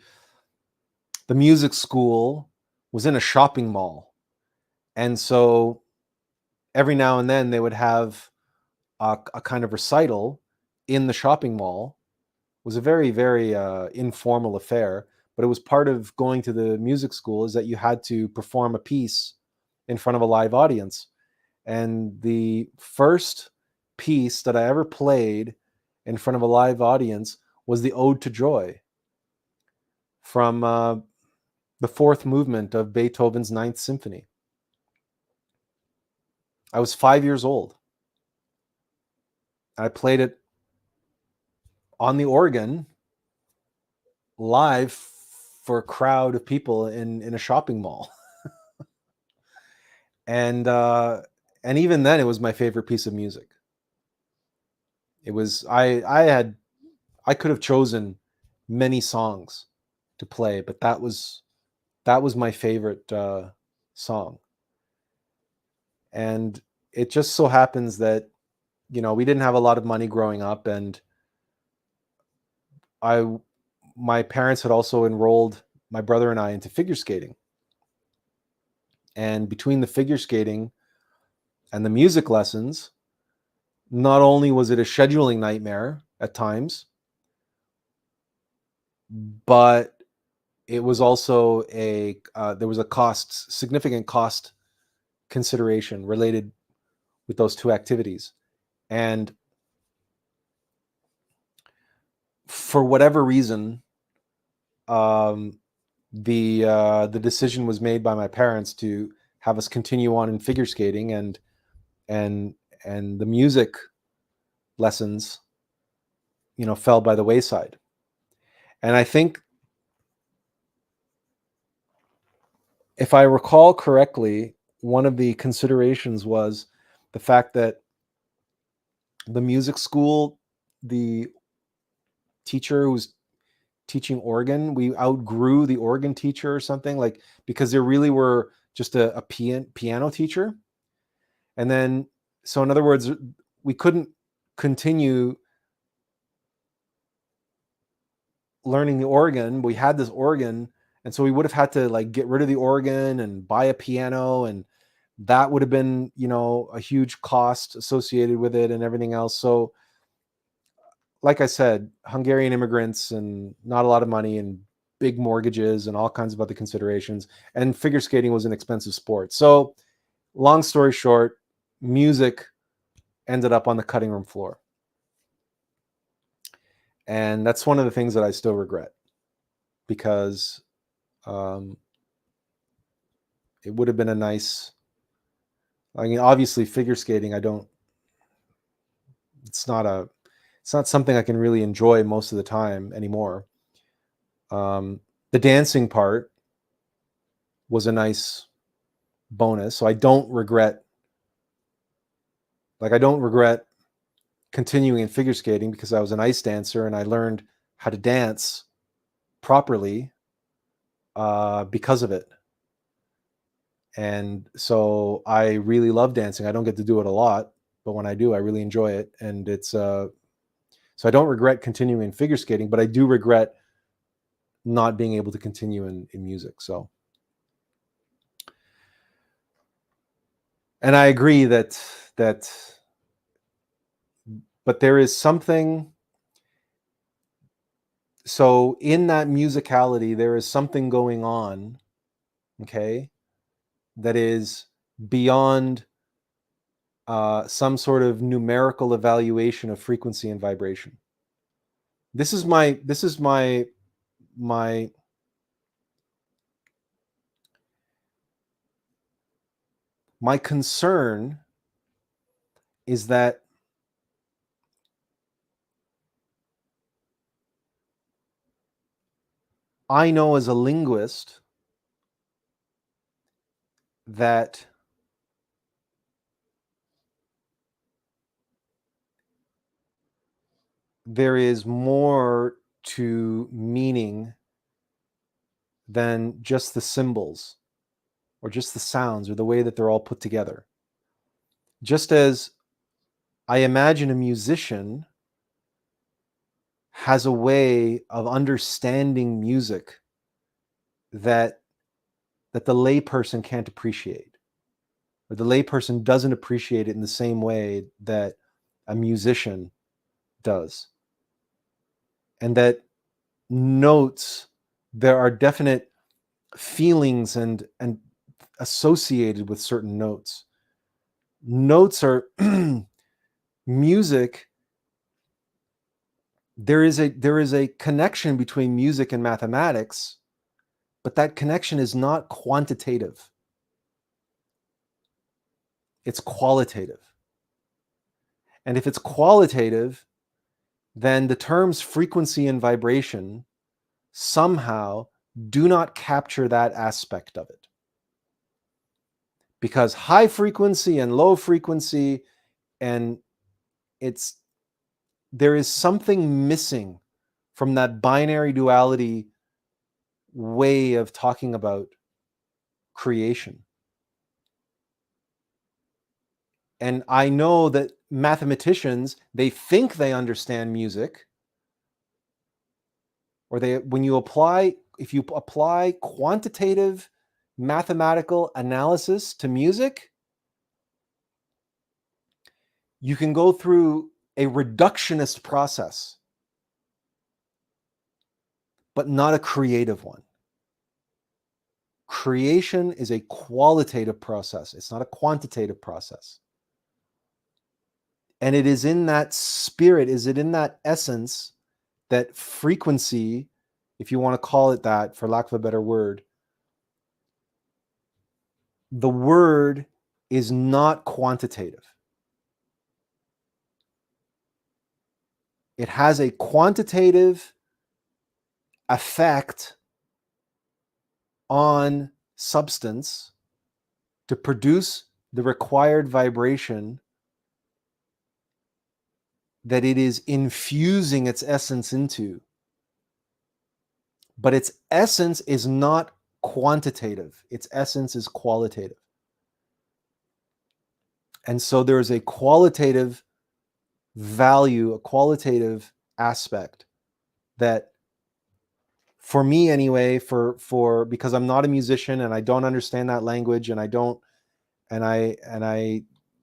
music school was in a shopping mall. And so every now and then they would have a kind of recital in the shopping mall. It was a very, very informal affair, but it was part of going to the music school, is that you had to perform a piece in front of a live audience. And the first piece that I ever played in front of a live audience was the Ode to Joy from the fourth movement of Beethoven's Ninth Symphony. I was 5 years old. I played it on the organ live for a crowd of people in a shopping mall. And even then, it was my favorite piece of music. It was, I could have chosen many songs to play, but that was my favorite song. And it just so happens that, we didn't have a lot of money growing up, and my parents had also enrolled my brother and I into figure skating. And between the figure skating and the music lessons, not only was it a scheduling nightmare at times, but it was also there was a significant cost consideration related with those two activities. And for whatever reason, the decision was made by my parents to have us continue on in figure skating, and the music lessons, fell by the wayside. And I think, if I recall correctly, one of the considerations was the fact that the music school, the teacher who was teaching organ, we outgrew the organ teacher or something, like, because there really were just a piano teacher. And then, so in other words, we couldn't continue learning the organ. We had this organ, and so we would have had to like get rid of the organ and buy a piano, and that would have been, a huge cost associated with it and everything else. So, like I said, Hungarian immigrants and not a lot of money and big mortgages and all kinds of other considerations. And figure skating was an expensive sport. So, long story short, music ended up on the cutting room floor. And that's one of the things that I still regret, because it would have been a nice, obviously figure skating, it's not something I can really enjoy most of the time anymore. The dancing part was a nice bonus. So I don't regret continuing in figure skating, because I was an ice dancer and I learned how to dance properly because of it. And so I really love dancing. I don't get to do it a lot, but when I do, I really enjoy it. And it's so I don't regret continuing in figure skating, but I do regret not being able to continue in music. So, and I agree that but there is something, so in that musicality, there is something going on, okay, that is beyond some sort of numerical evaluation of frequency and vibration. This is my concern, is that I know as a linguist that there is more to meaning than just the symbols or just the sounds or the way that they're all put together. Just as I imagine a musician has a way of understanding music that the layperson can't appreciate, or the layperson doesn't appreciate it in the same way that a musician does. And that notes, there are definite feelings and associated with certain notes. Notes are music. There is a connection between music and mathematics, but that connection is not quantitative. It's qualitative. And if it's qualitative, then the terms frequency and vibration somehow do not capture that aspect of it. Because high frequency and low frequency, and there is something missing from that binary duality way of talking about creation. And I know that mathematicians, they think they understand music, or if you apply quantitative mathematical analysis to music, you can go through a reductionist process, but not a creative one. Creation is a qualitative process. It's not a quantitative process. And it is in that spirit, is it in that essence, that frequency, if you want to call it that, for lack of a better word, the word is not quantitative. It has a quantitative effect on substance to produce the required vibration that it is infusing its essence into. But its essence is not quantitative. Its essence is qualitative. And so there is a qualitative value, a qualitative aspect that, for me anyway, for because I'm not a musician and I don't understand that language, and I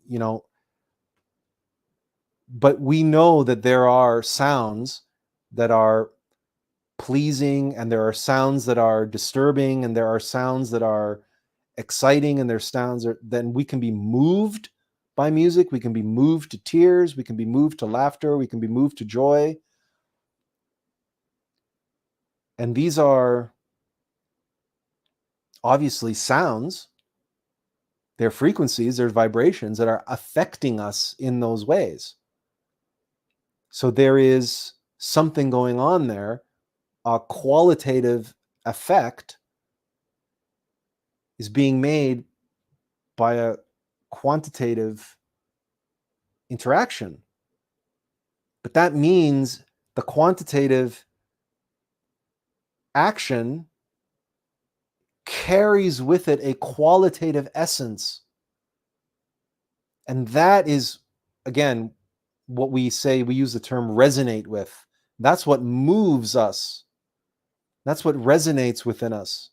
you know, but we know that there are sounds that are pleasing, and there are sounds that are disturbing, and there are sounds that are exciting, and there's sounds that then we can be moved by music. We can be moved to tears. We can be moved to laughter. We can be moved to joy. And these are obviously sounds. They're frequencies, they're vibrations that are affecting us in those ways. So there is something going on there. A qualitative effect is being made by a quantitative interaction. But that means the quantitative action carries with it a qualitative essence. And that is, again, what we say, we use the term resonate with. That's what moves us. That's what resonates within us.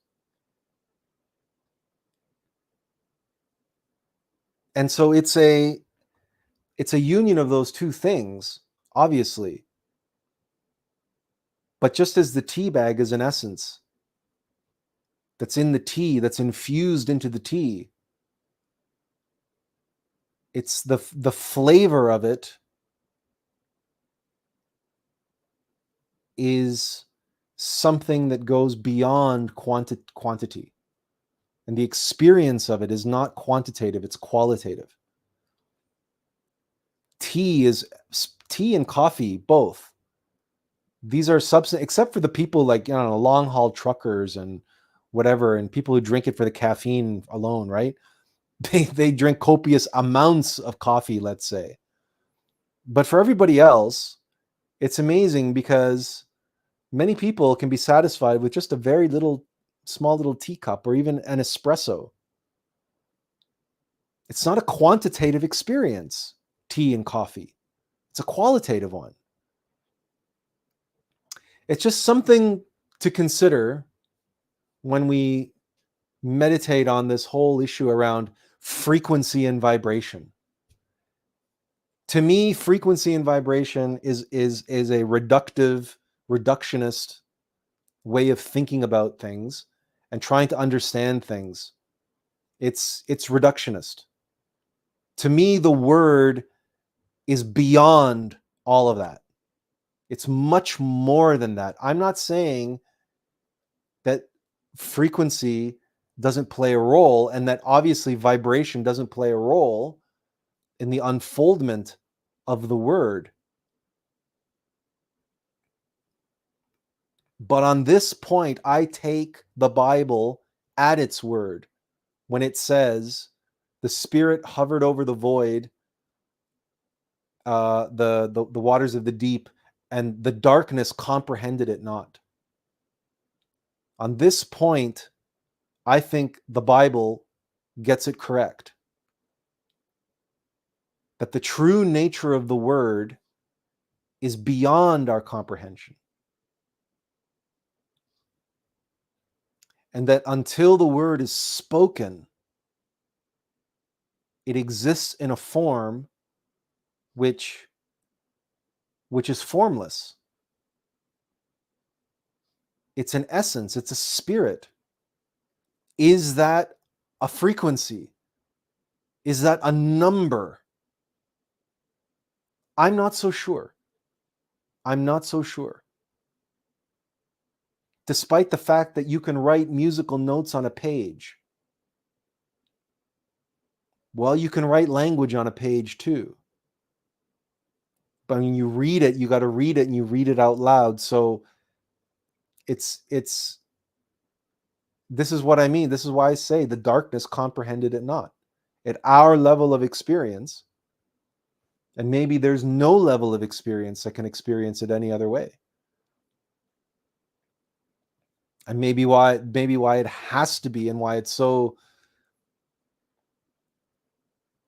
And so it's a union of those two things, obviously. But just as the tea bag is an essence that's in the tea, that's infused into the tea, it's the flavor of it is something that goes beyond quantity. And the experience of it is not quantitative, it's qualitative. Tea and coffee, both. These are substance, except for the people like, long haul truckers and whatever, and people who drink it for the caffeine alone, right? They drink copious amounts of coffee, let's say. But for everybody else, it's amazing because many people can be satisfied with just a very small little teacup or even an espresso. It's not a quantitative experience, tea and coffee. It's a qualitative one. It's just something to consider when we meditate on this whole issue around frequency and vibration. To me, frequency and vibration is a reductionist way of thinking about things and trying to understand things. It's reductionist. To me, the word is beyond all of that. It's much more than that. I'm not saying that frequency doesn't play a role and that obviously vibration doesn't play a role in the unfoldment of the word. But on this point, I take the Bible at its word when it says the Spirit hovered over the void, the waters of the deep, and the darkness comprehended it not. On this point, I think the Bible gets it correct. That the true nature of the word is beyond our comprehension. And that until the word is spoken, it exists in a form which is formless. It's an essence, it's a spirit. Is that a frequency? Is that a number? I'm not so sure. I'm not so sure. despite the fact that you can write musical notes on a page. Well, you can write language on a page too. But when you read it, you got to read it and you read it out loud. So it's this is what I mean. This is why I say the darkness comprehended it not. At our level of experience, and maybe there's no level of experience that can experience it any other way. And maybe why it has to be, and why it's so,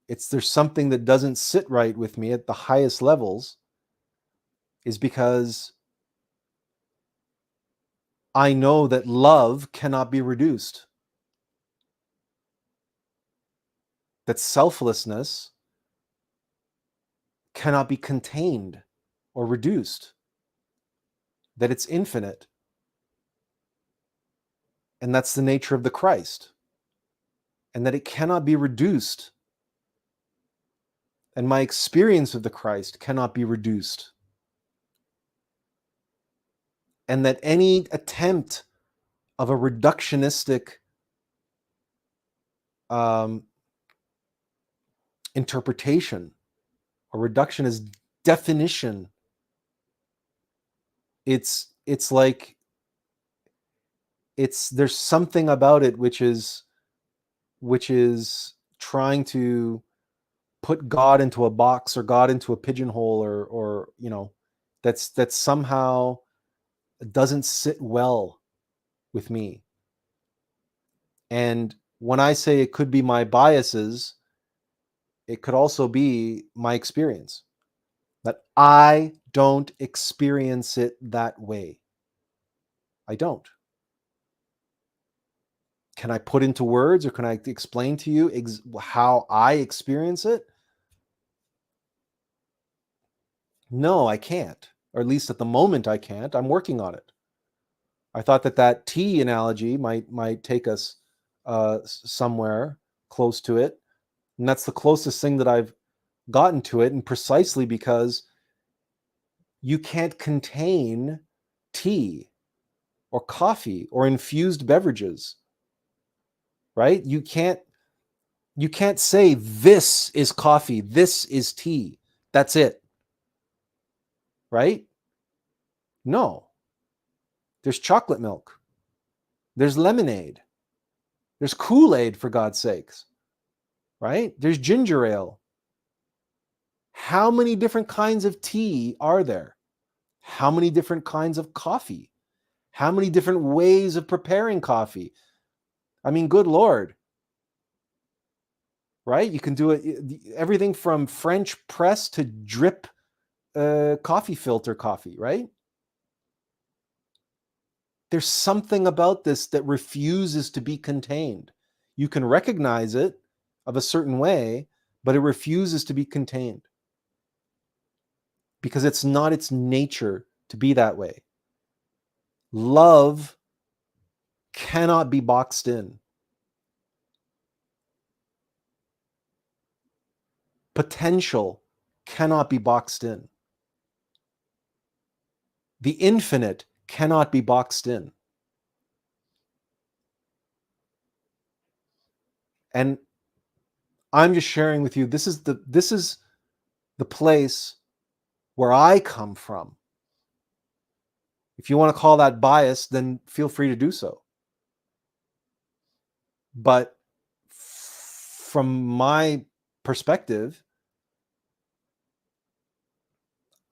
there's something that doesn't sit right with me at the highest levels, is because I know that love cannot be reduced. That selflessness cannot be contained or reduced. That it's infinite. And that's the nature of the Christ. And that it cannot be reduced. And my experience of the Christ cannot be reduced. And that any attempt of a reductionistic interpretation or reductionist definition, it's like there's something about it which is trying to put God into a box or God into a pigeonhole, or that's somehow doesn't sit well with me. And when I say it could be my biases, it could also be my experience, that I don't experience it that way. I don't. Can I put into words, or can I explain to you how I experience it? No, I can't. Or at least at the moment I can't. I'm working on it. I thought that tea analogy might take us somewhere close to it. And that's the closest thing that I've gotten to it, and precisely because you can't contain tea or coffee or infused beverages, right? You can't say this is coffee, this is tea, that's it, right? No. There's chocolate milk, there's lemonade, there's Kool-Aid, for God's sakes, right? There's ginger ale. How many different kinds of tea are there? How many different kinds of coffee? How many different ways of preparing coffee? I mean, good Lord, right? You can do it, everything from French press to drip coffee filter coffee, right? There's something about this that refuses to be contained. You can recognize it of a certain way, but it refuses to be contained because it's not its nature to be that way. Love cannot be boxed in. Potential cannot be boxed in. The infinite cannot be boxed in. And I'm just sharing with you, this is the place where I come from. If you want to call that bias, then feel free to do so. But from my perspective,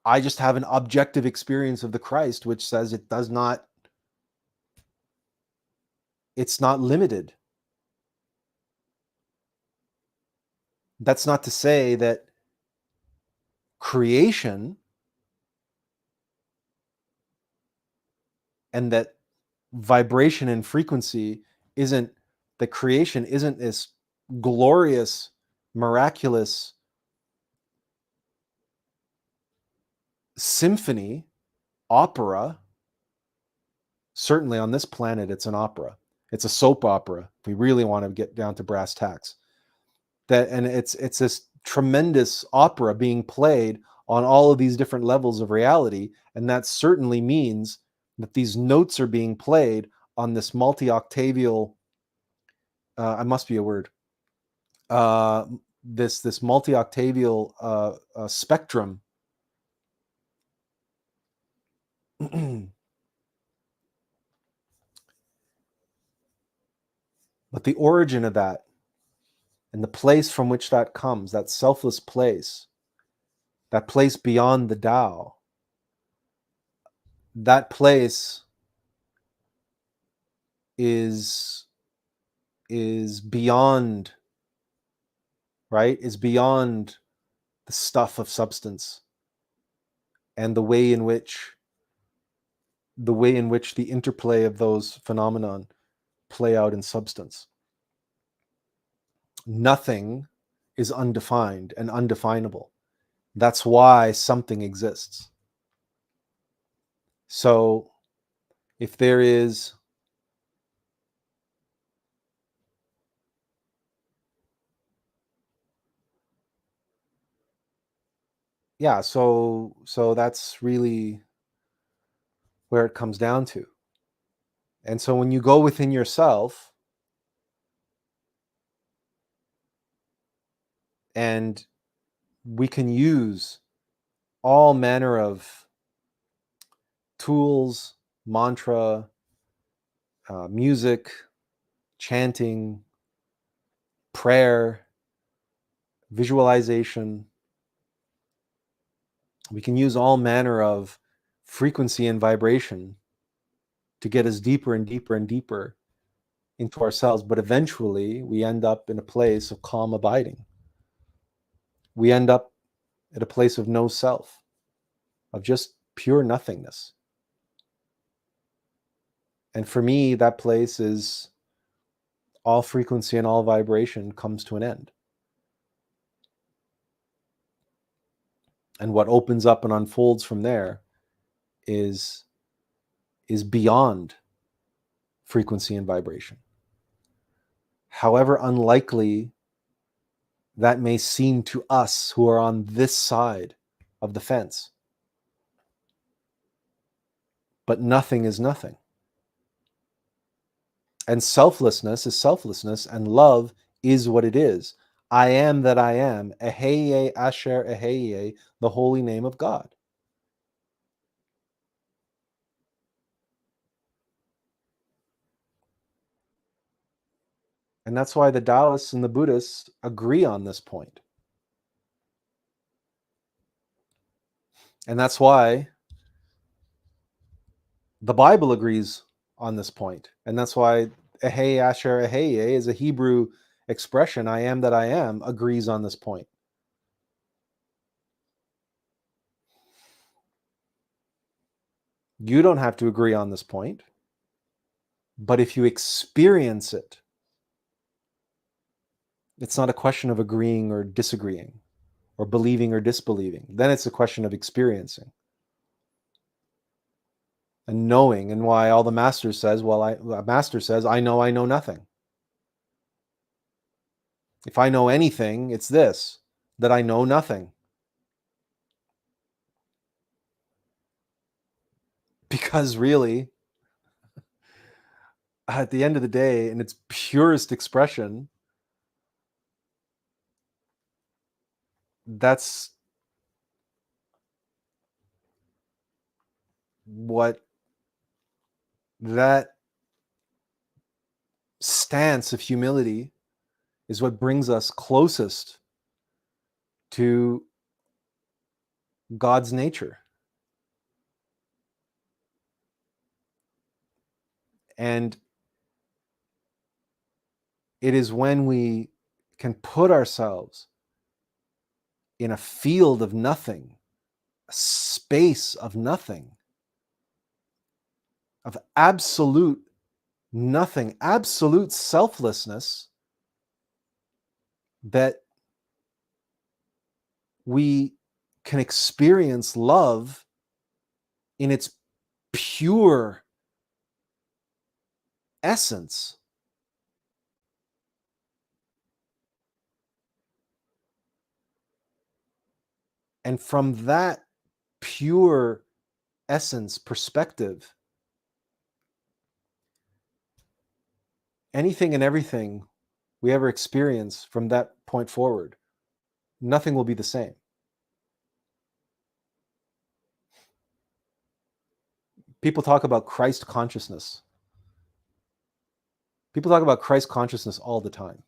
I just have an objective experience of the Christ, which says it's not limited. That's not to say that creation and that vibration and frequency that creation isn't this glorious, miraculous symphony, opera. Certainly on this planet, it's an opera. It's a soap opera, if we really want to get down to brass tacks. And it's this tremendous opera being played on all of these different levels of reality, and that certainly means that these notes are being played on this multi-octavial, I must be a word, this multi-octavial spectrum. But the origin of that and the place from which that comes, that selfless place, that place beyond the Tao, that place is beyond, right? Is beyond the stuff of substance and the way in which the interplay of those phenomenon play out in substance. Nothing is undefined and undefinable. That's why something exists. So if there is so that's really where it comes down to. And so when you go within yourself, and we can use all manner of tools, mantra, music, chanting, prayer, visualization. We can use all manner of frequency and vibration to get us deeper and deeper and deeper into ourselves. But eventually we end up in a place of calm abiding. We end up at a place of no self, of just pure nothingness. And for me, that place is all frequency and all vibration comes to an end. And what opens up and unfolds from there is beyond frequency and vibration. However unlikely that may seem to us who are on this side of the fence. But nothing is nothing. And selflessness is selflessness, and love is what it is. I am that I am, Eheye Asher Eheye, the holy name of God. And that's why the Taoists and the Buddhists agree on this point. And that's why the Bible agrees on this point. And that's why Eheye Asher Eheye is a Hebrew expression, I am that I am, agrees on this point. You don't have to agree on this point, but if you experience it, it's not a question of agreeing or disagreeing, or believing or disbelieving. Then it's a question of experiencing and knowing, and why all the master says, I know nothing. If I know anything, it's this, that I know nothing. Because really, at the end of the day, in its purest expression, that's what that stance of humility is, what brings us closest to God's nature. And it is when we can put ourselves in a field of nothing, a space of nothing, of absolute nothing, absolute selflessness, that we can experience love in its pure essence. And from that pure essence perspective, anything and everything we ever experience from that point forward, nothing will be the same. People talk about Christ consciousness. People talk about Christ consciousness all the time.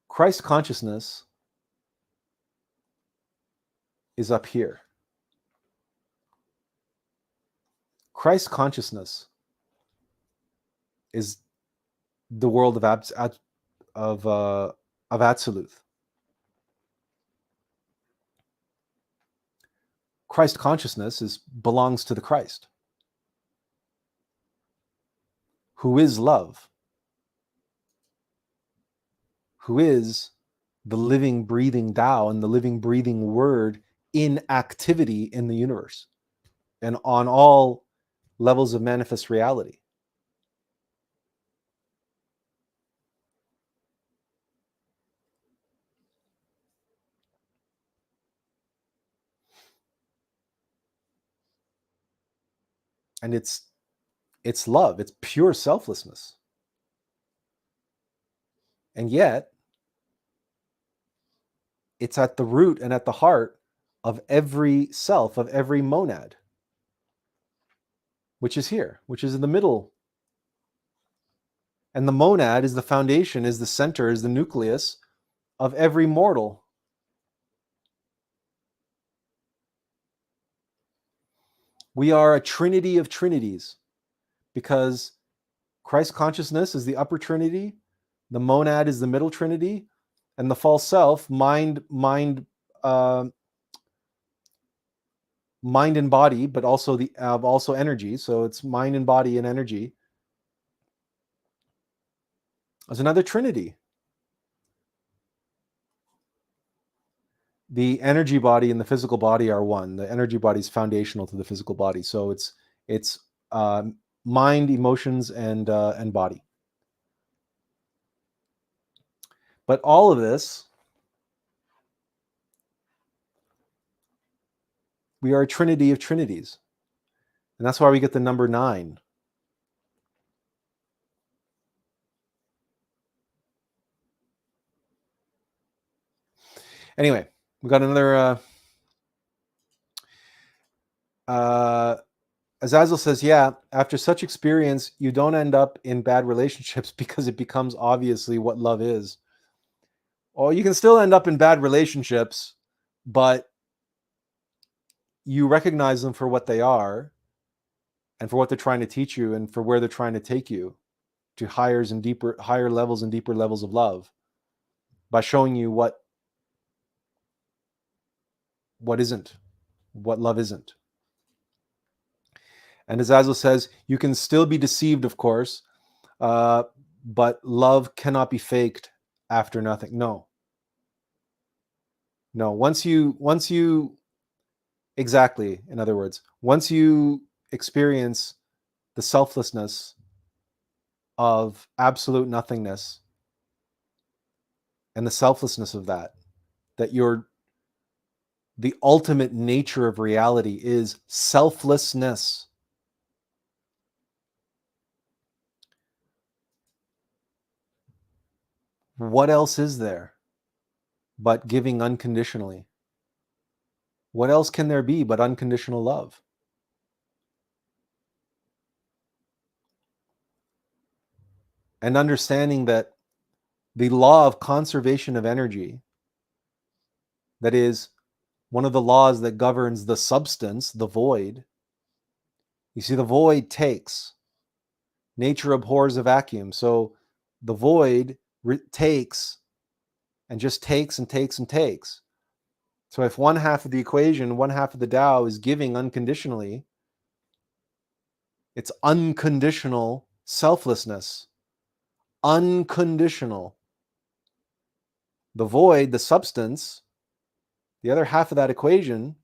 Christ consciousness is up here. Christ consciousness is the world of Absolute. Christ consciousness belongs to the Christ, who is love, who is the living, breathing Tao and the living, breathing word in activity in the universe and on all levels of manifest reality. And it's love, it's pure selflessness. And yet, it's at the root and at the heart of every self, of every monad, which is here, which is in the middle. And the monad is the foundation, is the center, is the nucleus of every mortal. We are a trinity of trinities because Christ consciousness is the upper trinity, the monad is the middle trinity, and the false self, mind and body, but also also energy. So it's mind and body and energy. There's another trinity. The energy body and the physical body are one. The energy body is foundational to the physical body. So it's mind, emotions, and body. But all of this, we are a trinity of trinities. And that's why we get the number 9. Anyway, we got another... Azazel says, yeah, after such experience, you don't end up in bad relationships because it becomes obviously what love is. Or you can still end up in bad relationships, but you recognize them for what they are and for what they're trying to teach you and for where they're trying to take you to higher levels and deeper levels of love by showing you what isn't, what love isn't. And Azazel says, you can still be deceived, of course, but love cannot be faked after nothing. No. Once you exactly, in other words, once you experience the selflessness of absolute nothingness and the selflessness of that the ultimate nature of reality is selflessness. What else is there but giving unconditionally? What else can there be but unconditional love? And understanding that the law of conservation of energy, that is one of the laws that governs the substance, the void. You see, the void takes. Nature abhors a vacuum. So the void takes and just takes and takes and takes. So if one half of the equation, one half of the Tao is giving unconditionally, it's unconditional selflessness. Unconditional. The void, the substance, the other half of that equation,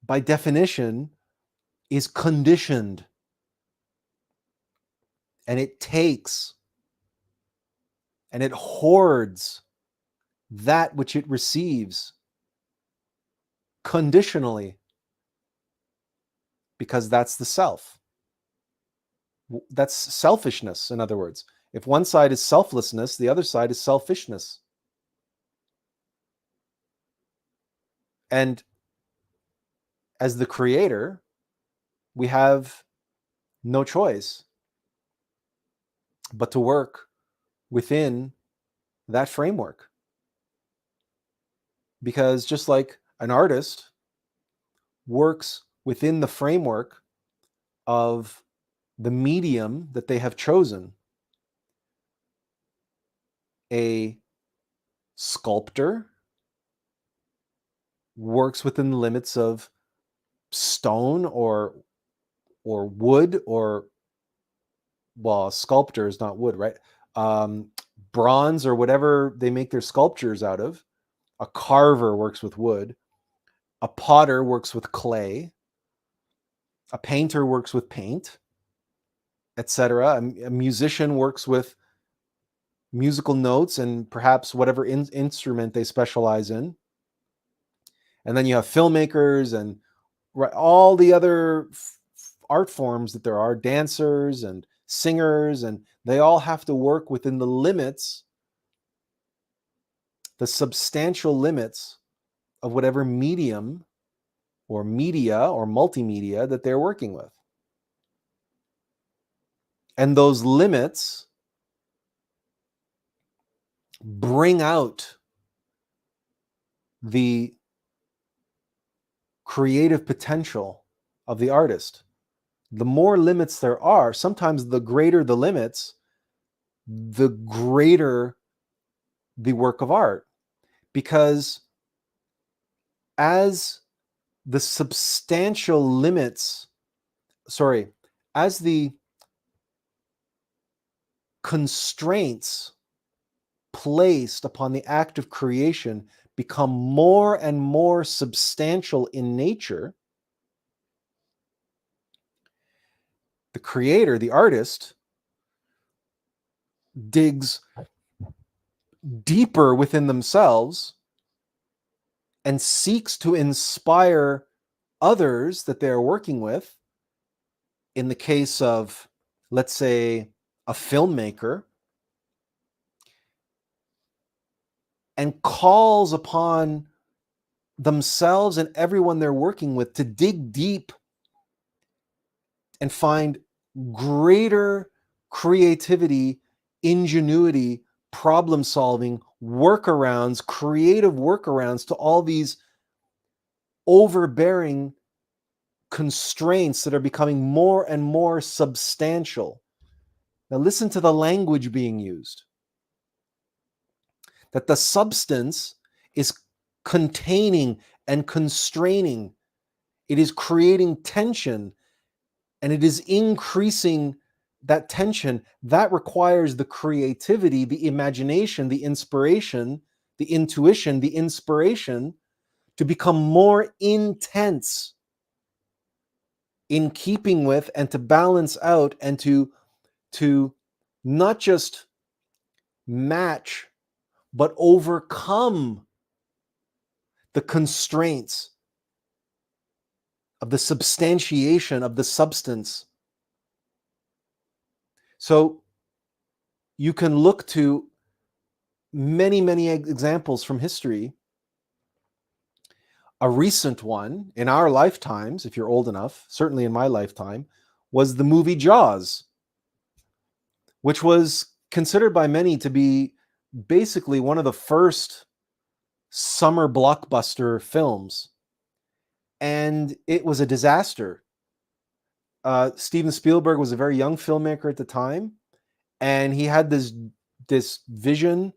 by definition, is conditioned. And it takes and it hoards that which it receives conditionally, because that's the self. That's selfishness, in other words. If one side is selflessness, the other side is selfishness. And as the creator, we have no choice but to work within that framework. Because just like an artist works within the framework of the medium that they have chosen, a sculptor works within the limits of stone or wood, or, well, a sculptor is not wood, right? Bronze or whatever they make their sculptures out of. A carver works with wood. A potter works with clay. A painter works with paint, etc. A musician works with musical notes and perhaps whatever instrument they specialize in. And then you have filmmakers and all the other art forms that there are, dancers and singers, and they all have to work within the limits, the substantial limits of whatever medium or media or multimedia that they're working with. And those limits bring out the creative potential of the artist. The more limits there are, sometimes the greater the limits, the greater the work of art. Because as the substantial limits, as the constraints placed upon the act of creation become more and more substantial in nature, the creator, the artist, digs deeper within themselves and seeks to inspire others that they're working with. In the case of, let's say, a filmmaker, and calls upon themselves and everyone they're working with to dig deep and find greater creativity, ingenuity, problem solving, workarounds, creative workarounds to all these overbearing constraints that are becoming more and more substantial. Now listen to the language being used. That the substance is containing and constraining. It is creating tension, and it is increasing that tension. That requires the creativity, the imagination, the inspiration, the intuition, the inspiration to become more intense in keeping with and to balance out and to not just match, but overcome the constraints of the substantiation of the substance. So you can look to many, many examples from history. A recent one in our lifetimes, if you're old enough, certainly in my lifetime, was the movie Jaws, which was considered by many to be basically one of the first summer blockbuster films. And it was a disaster. Steven Spielberg was a very young filmmaker at the time, and he had this vision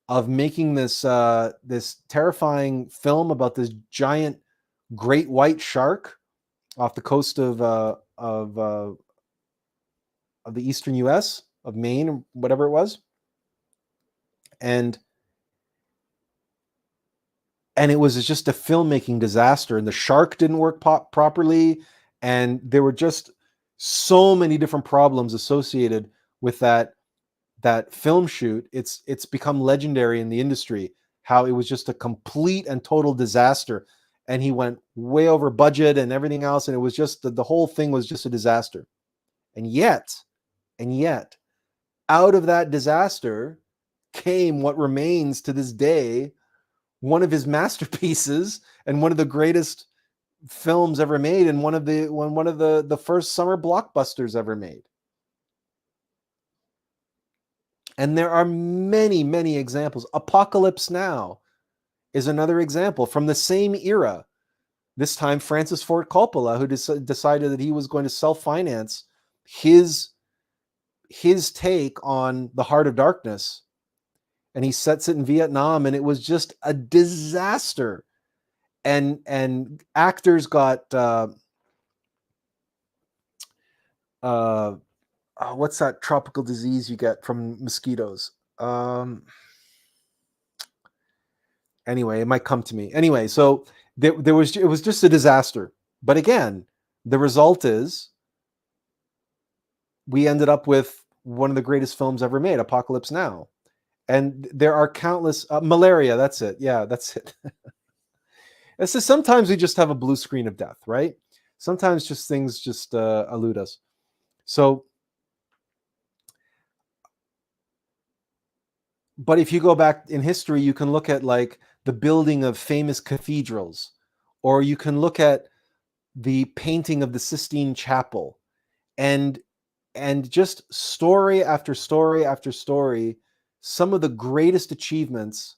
of making this terrifying film about this giant great white shark off the coast of the eastern U.S., of Maine, or whatever it was, and it was just a filmmaking disaster. And the shark didn't work properly, and there were just so many different problems associated with that film shoot. It's become legendary in the industry how it was just a complete and total disaster, and he went way over budget and everything else, and it was just the whole thing was just a disaster. And yet, out of that disaster came what remains to this day one of his masterpieces and one of the greatest films ever made, and one of the first summer blockbusters ever made. And there are many, many examples. Apocalypse Now is another example from the same era. This time, Francis Ford Coppola, who decided that he was going to self-finance his take on The Heart of Darkness, and he sets it in Vietnam, and it was just a disaster. And actors got what's that tropical disease you get from mosquitoes? Anyway, it might come to me. Anyway, so it was just a disaster. But again, the result is we ended up with one of the greatest films ever made, Apocalypse Now. And there are countless malaria. That's it. Yeah, that's it. It's just, sometimes we just have a blue screen of death, right? Sometimes just things just elude us. So, but if you go back in history, you can look at like the building of famous cathedrals, or you can look at the painting of the Sistine Chapel, and just story after story after story, some of the greatest achievements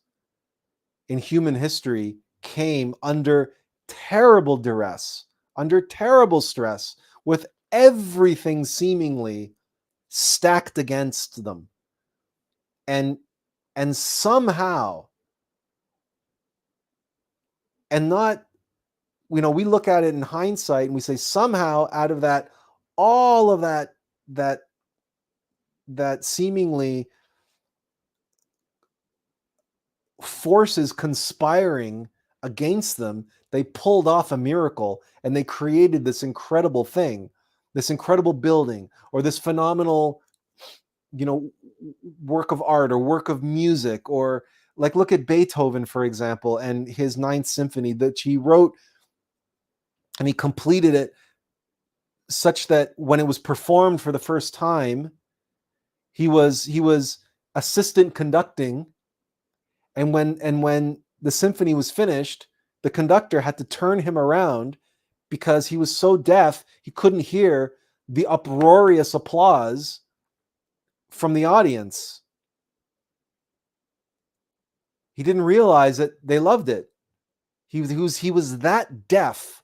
in human history came under terrible duress, under terrible stress, with everything seemingly stacked against them. And somehow, and not, we look at it in hindsight and we say somehow out of that, all of that seemingly forces conspiring against them, they pulled off a miracle and they created this incredible thing, this incredible building, or this phenomenal, work of art or work of music. Or like, look at Beethoven, for example, and his Ninth Symphony that he wrote, and he completed it such that when it was performed for the first time, he was assistant conducting, and when the symphony was finished, the conductor had to turn him around because he was so deaf he couldn't hear the uproarious applause from the audience. He didn't realize that they loved it. He was that deaf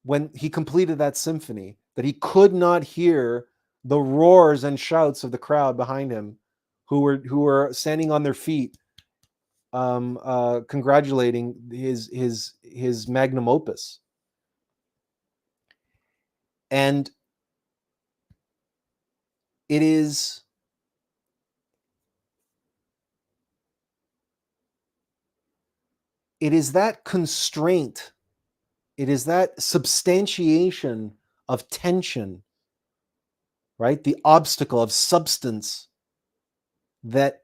when he completed that symphony that he could not hear the roars and shouts of the crowd behind him, who were standing on their feet, congratulating his magnum opus. And it is that constraint, it is that substantiation of tension, right? The obstacle of substance that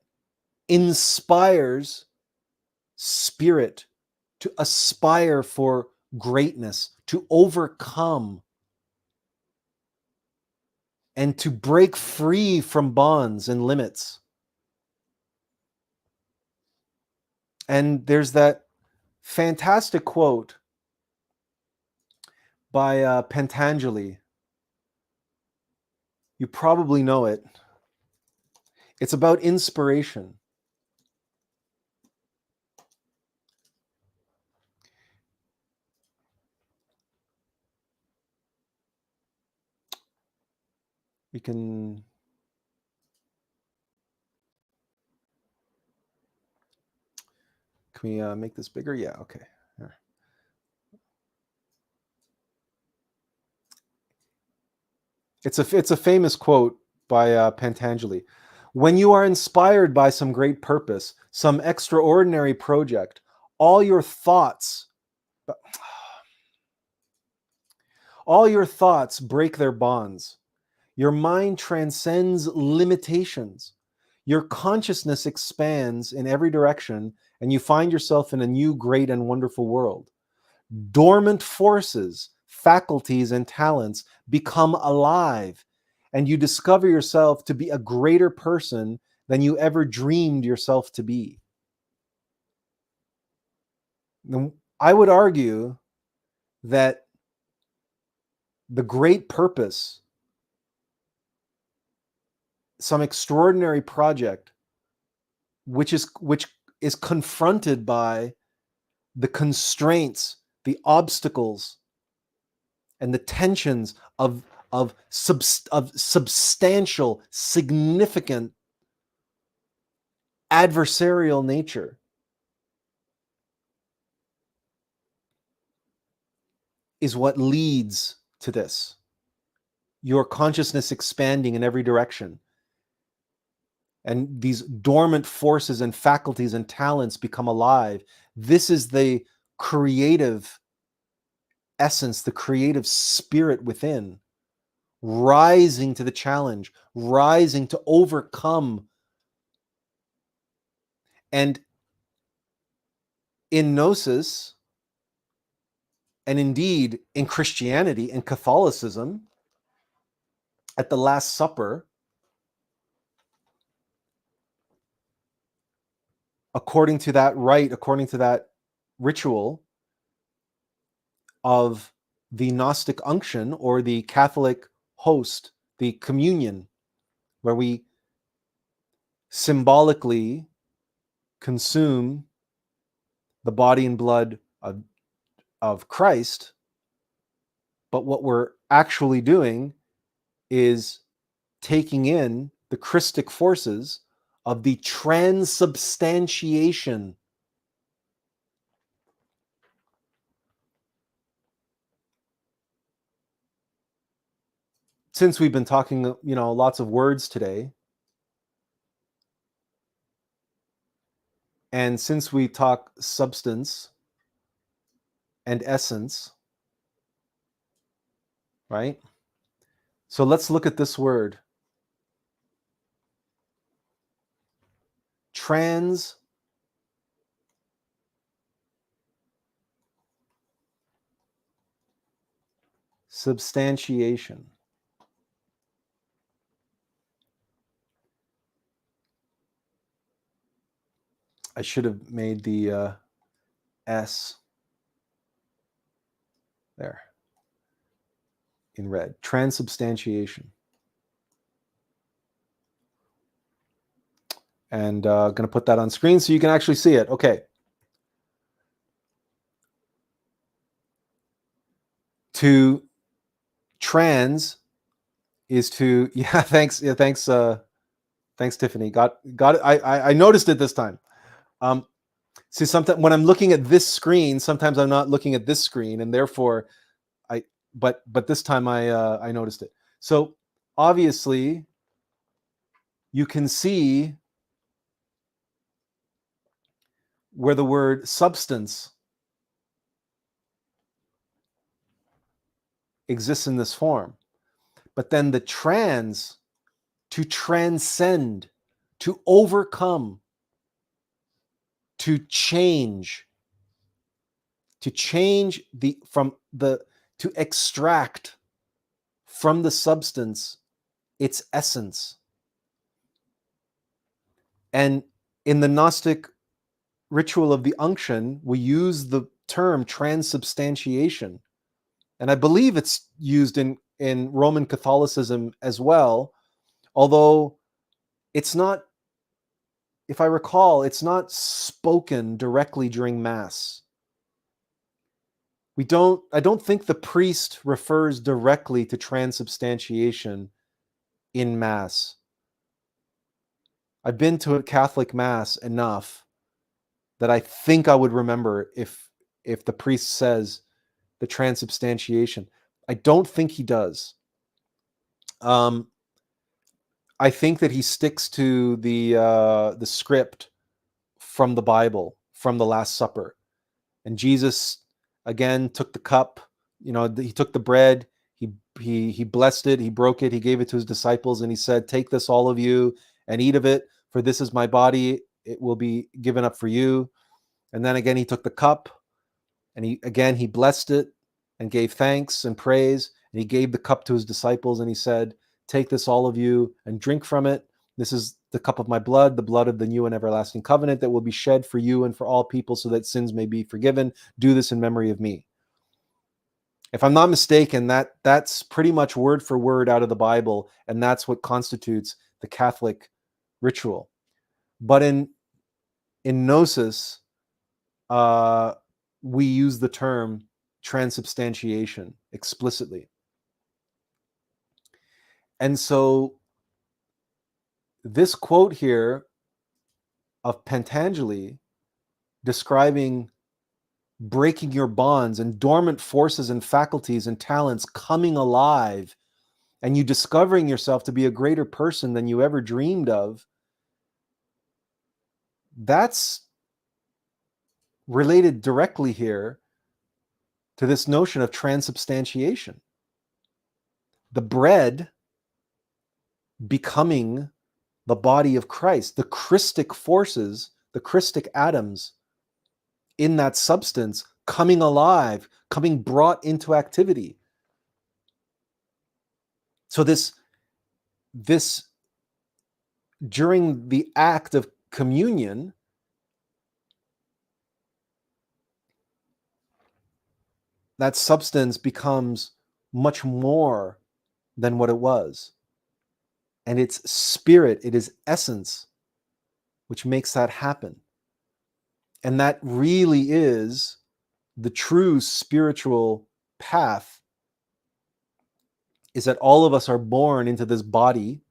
inspires spirit to aspire for greatness, to overcome, and to break free from bonds and limits. And there's that fantastic quote by Patanjali. You probably know it. It's about inspiration. Can we make this bigger? Yeah, okay. Here. It's a famous quote by Patanjali. When you are inspired by some great purpose, some extraordinary project, all your thoughts break their bonds. Your mind transcends limitations. Your consciousness expands in every direction, and you find yourself in a new, great, and wonderful world. Dormant forces faculties, and talents become alive, and you discover yourself to be a greater person than you ever dreamed yourself to be. I would argue that the great purpose, some extraordinary project, which is confronted by the constraints, the obstacles, and the tensions of substantial, significant adversarial nature, is what leads to this. Your consciousness expanding in every direction. And these dormant forces and faculties and talents become alive. This is the creative essence, the creative spirit within, rising to the challenge, rising to overcome. And in Gnosis, and indeed in Christianity and Catholicism, at the Last Supper, according to that rite, according to that ritual of the Gnostic unction or the Catholic host, the communion, where we symbolically consume the body and blood of Christ, but what we're actually doing is taking in the Christic forces of the transubstantiation. Since we've been talking, lots of words today, and since we talk substance and essence, right? So let's look at this word. Transubstantiation. I should have made the S there in red. Transubstantiation. And going to put that on screen so you can actually see it. Okay. To trans is to, yeah, thanks. Yeah, thanks. Thanks, Tiffany. Got it. I noticed it this time. See, sometimes when I'm looking at this screen, sometimes I'm not looking at this screen, and therefore but this time I noticed it. So obviously you can see where the word substance exists in this form. But then the trans, to transcend, to overcome, to change to extract from the substance its essence. And in the Gnostic ritual of the unction, we use the term transubstantiation. And I believe it's used in Roman Catholicism as well, although it's not, if I recall, it's not spoken directly during Mass. I don't think the priest refers directly to transubstantiation in Mass. I've been to a Catholic Mass enough that I think I would remember if the priest says the transubstantiation. I don't think he does. I think that he sticks to the script from the Bible, from the Last Supper. And Jesus, again, took the cup, he took the bread, he blessed it, he broke it, he gave it to his disciples, and he said, "Take this, all of you, and eat of it, for this is my body, it will be given up for you." And then again, he took the cup, and he blessed it, and gave thanks and praise. And he gave the cup to his disciples and he said, "Take this, all of you, and drink from it. This is the cup of my blood, the blood of the new and everlasting covenant that will be shed for you and for all people so that sins may be forgiven. Do this in memory of me." If I'm not mistaken, that's pretty much word for word out of the Bible, and that's what constitutes the Catholic ritual. But in Gnosis, we use the term transubstantiation explicitly. And so this quote here of Pentangeli describing breaking your bonds and dormant forces and faculties and talents coming alive and you discovering yourself to be a greater person than you ever dreamed of, that's related directly here to this notion of transubstantiation. The bread becoming the body of Christ, the Christic forces, the Christic atoms in that substance coming alive, coming brought into activity. So this during the act of communion, that substance becomes much more than what it was. And it's spirit, it is essence, which makes that happen. And that really is the true spiritual path, is that all of us are born into this body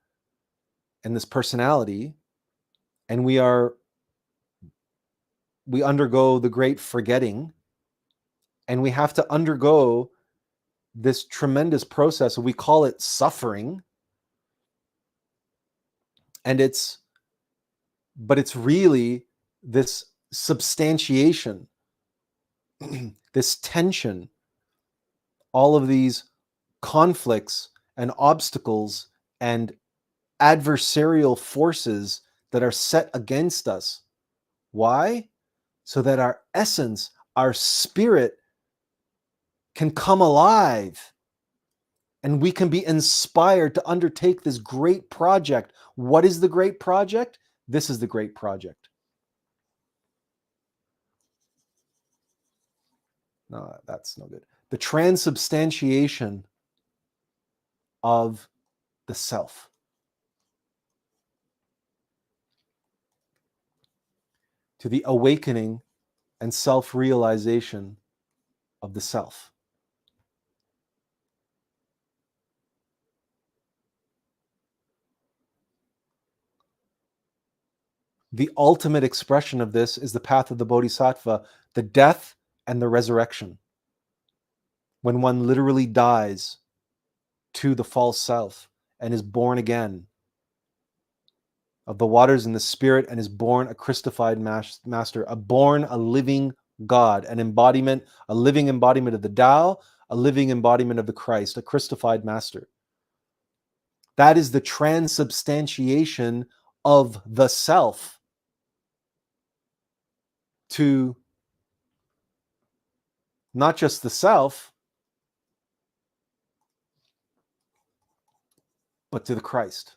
and this personality, and we undergo the great forgetting, and we have to undergo this tremendous process. We call it suffering, and it's really this substantiation, this tension, all of these conflicts and obstacles and adversarial forces that are set against us. Why? So that our essence, our spirit can come alive and we can be inspired to undertake this great project. What is the great project? This is the great project. No, that's no good. The transubstantiation of the self. To the awakening and self-realization of the self. The ultimate expression of this is the path of the Bodhisattva, the death and the resurrection. When one literally dies to the false self and is born again of the waters and the spirit and is born a Christified master, a living God, an embodiment, a living embodiment of the Tao, a living embodiment of the Christ, a Christified master. That is the transubstantiation of the self to not just the self, but to the Christ.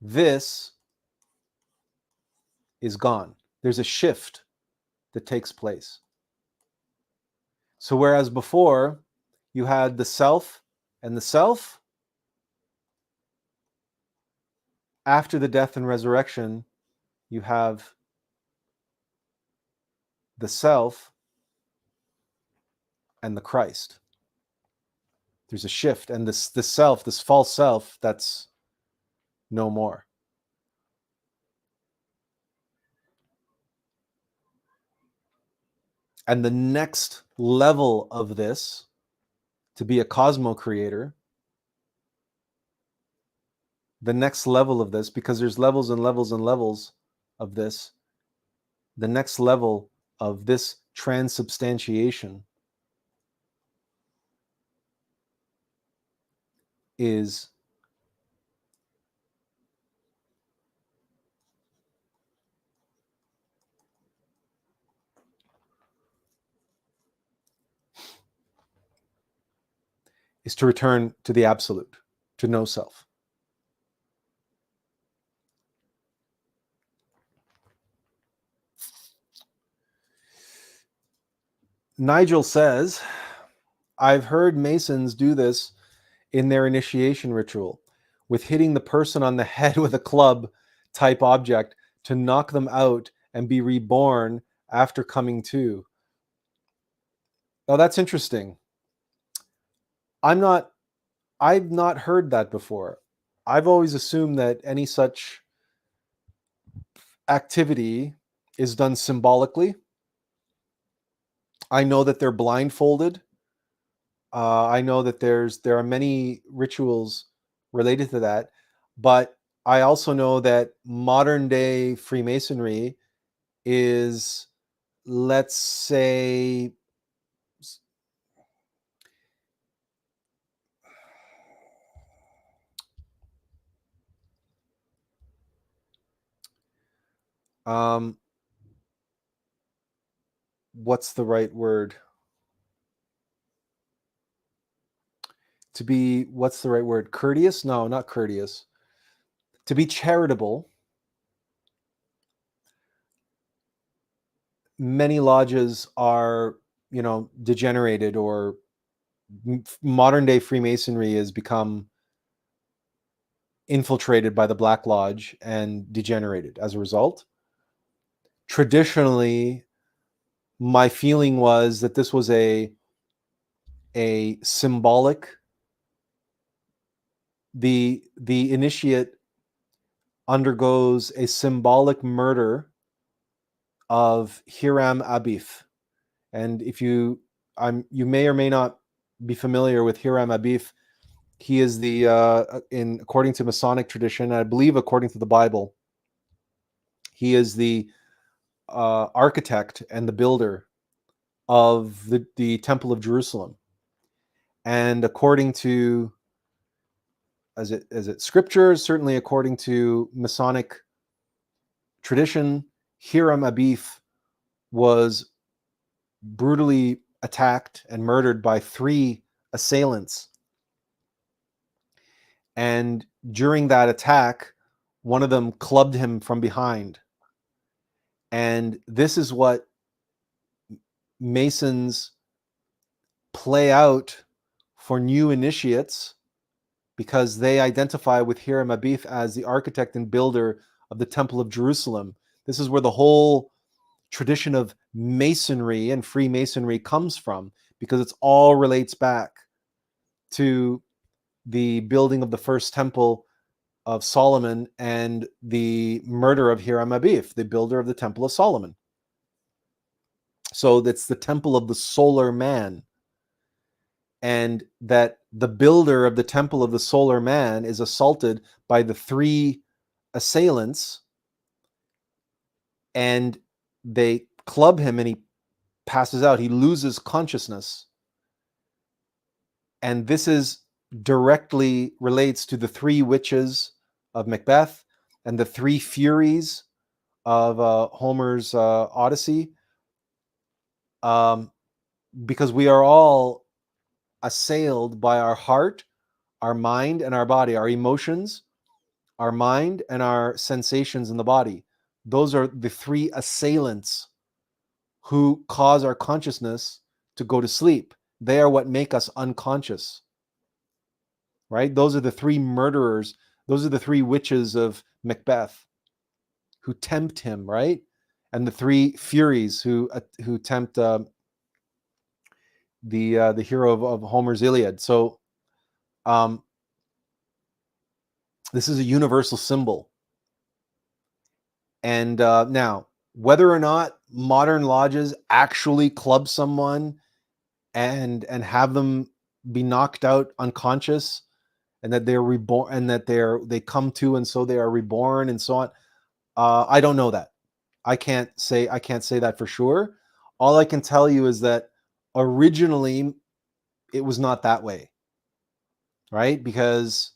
This is gone. There's a shift that takes place. So whereas before you had the self and the self, after the death and resurrection, you have the self and the Christ. There's a shift, and this self, this false self, that's no more. And the next level of this, to be a cosmo creator, the next level of this, because there's levels and levels and levels of this, the next level of this transubstantiation is is to return to the absolute, to no self. Nigel says, I've heard Masons do this in their initiation ritual with hitting the person on the head with a club type object to knock them out and be reborn after coming to. Oh, that's interesting. I've not heard that before. I've always assumed that any such activity is done symbolically. I know that they're blindfolded. I know that there are many rituals related to that, but I also know that modern day Freemasonry is, let's say, what's the right word? To be, what's the right word? Courteous? No, not courteous. To be charitable. Many lodges are, degenerated, or modern day Freemasonry has become infiltrated by the Black Lodge and degenerated as a result. Traditionally, my feeling was that this was a symbolic, the initiate undergoes a symbolic murder of Hiram Abif. And if you may or may not be familiar with Hiram Abif, he is the according to Masonic tradition, I believe according to the Bible, he is the architect and the builder of the Temple of Jerusalem. And according to, as it scripture, certainly according to Masonic tradition, Hiram Abif was brutally attacked and murdered by 3 assailants. And during that attack, one of them clubbed him from behind. And this is what Masons play out for new initiates, because they identify with Hiram Abif as the architect and builder of the Temple of Jerusalem. This is where the whole tradition of Masonry and Freemasonry comes from, because it all relates back to the building of the first temple of Solomon and the murder of Hiram Abif, the builder of the Temple of Solomon. So that's the temple of the solar man. And that the builder of the temple of the solar man is assaulted by the 3 assailants, and they club him and he passes out. He loses consciousness. And this is directly relates to the 3 witches of Macbeth and the 3 furies of Homer's Odyssey, because we are all assailed by our heart, our mind, and our body, our emotions, our mind, and our sensations in the body. Those are the 3 assailants who cause our consciousness to go to sleep. They are what make us unconscious, right? Those are the 3 murderers. Those are the 3 witches of Macbeth who tempt him, right? And the 3 furies who tempt the hero of Homer's Iliad. So this is a universal symbol. And now, whether or not modern lodges actually club someone and have them be knocked out unconscious, and that they're reborn, and that they come to, and so they are reborn, and so on, I don't know that. I can't say that for sure. All I can tell you is that originally it was not that way, right? Because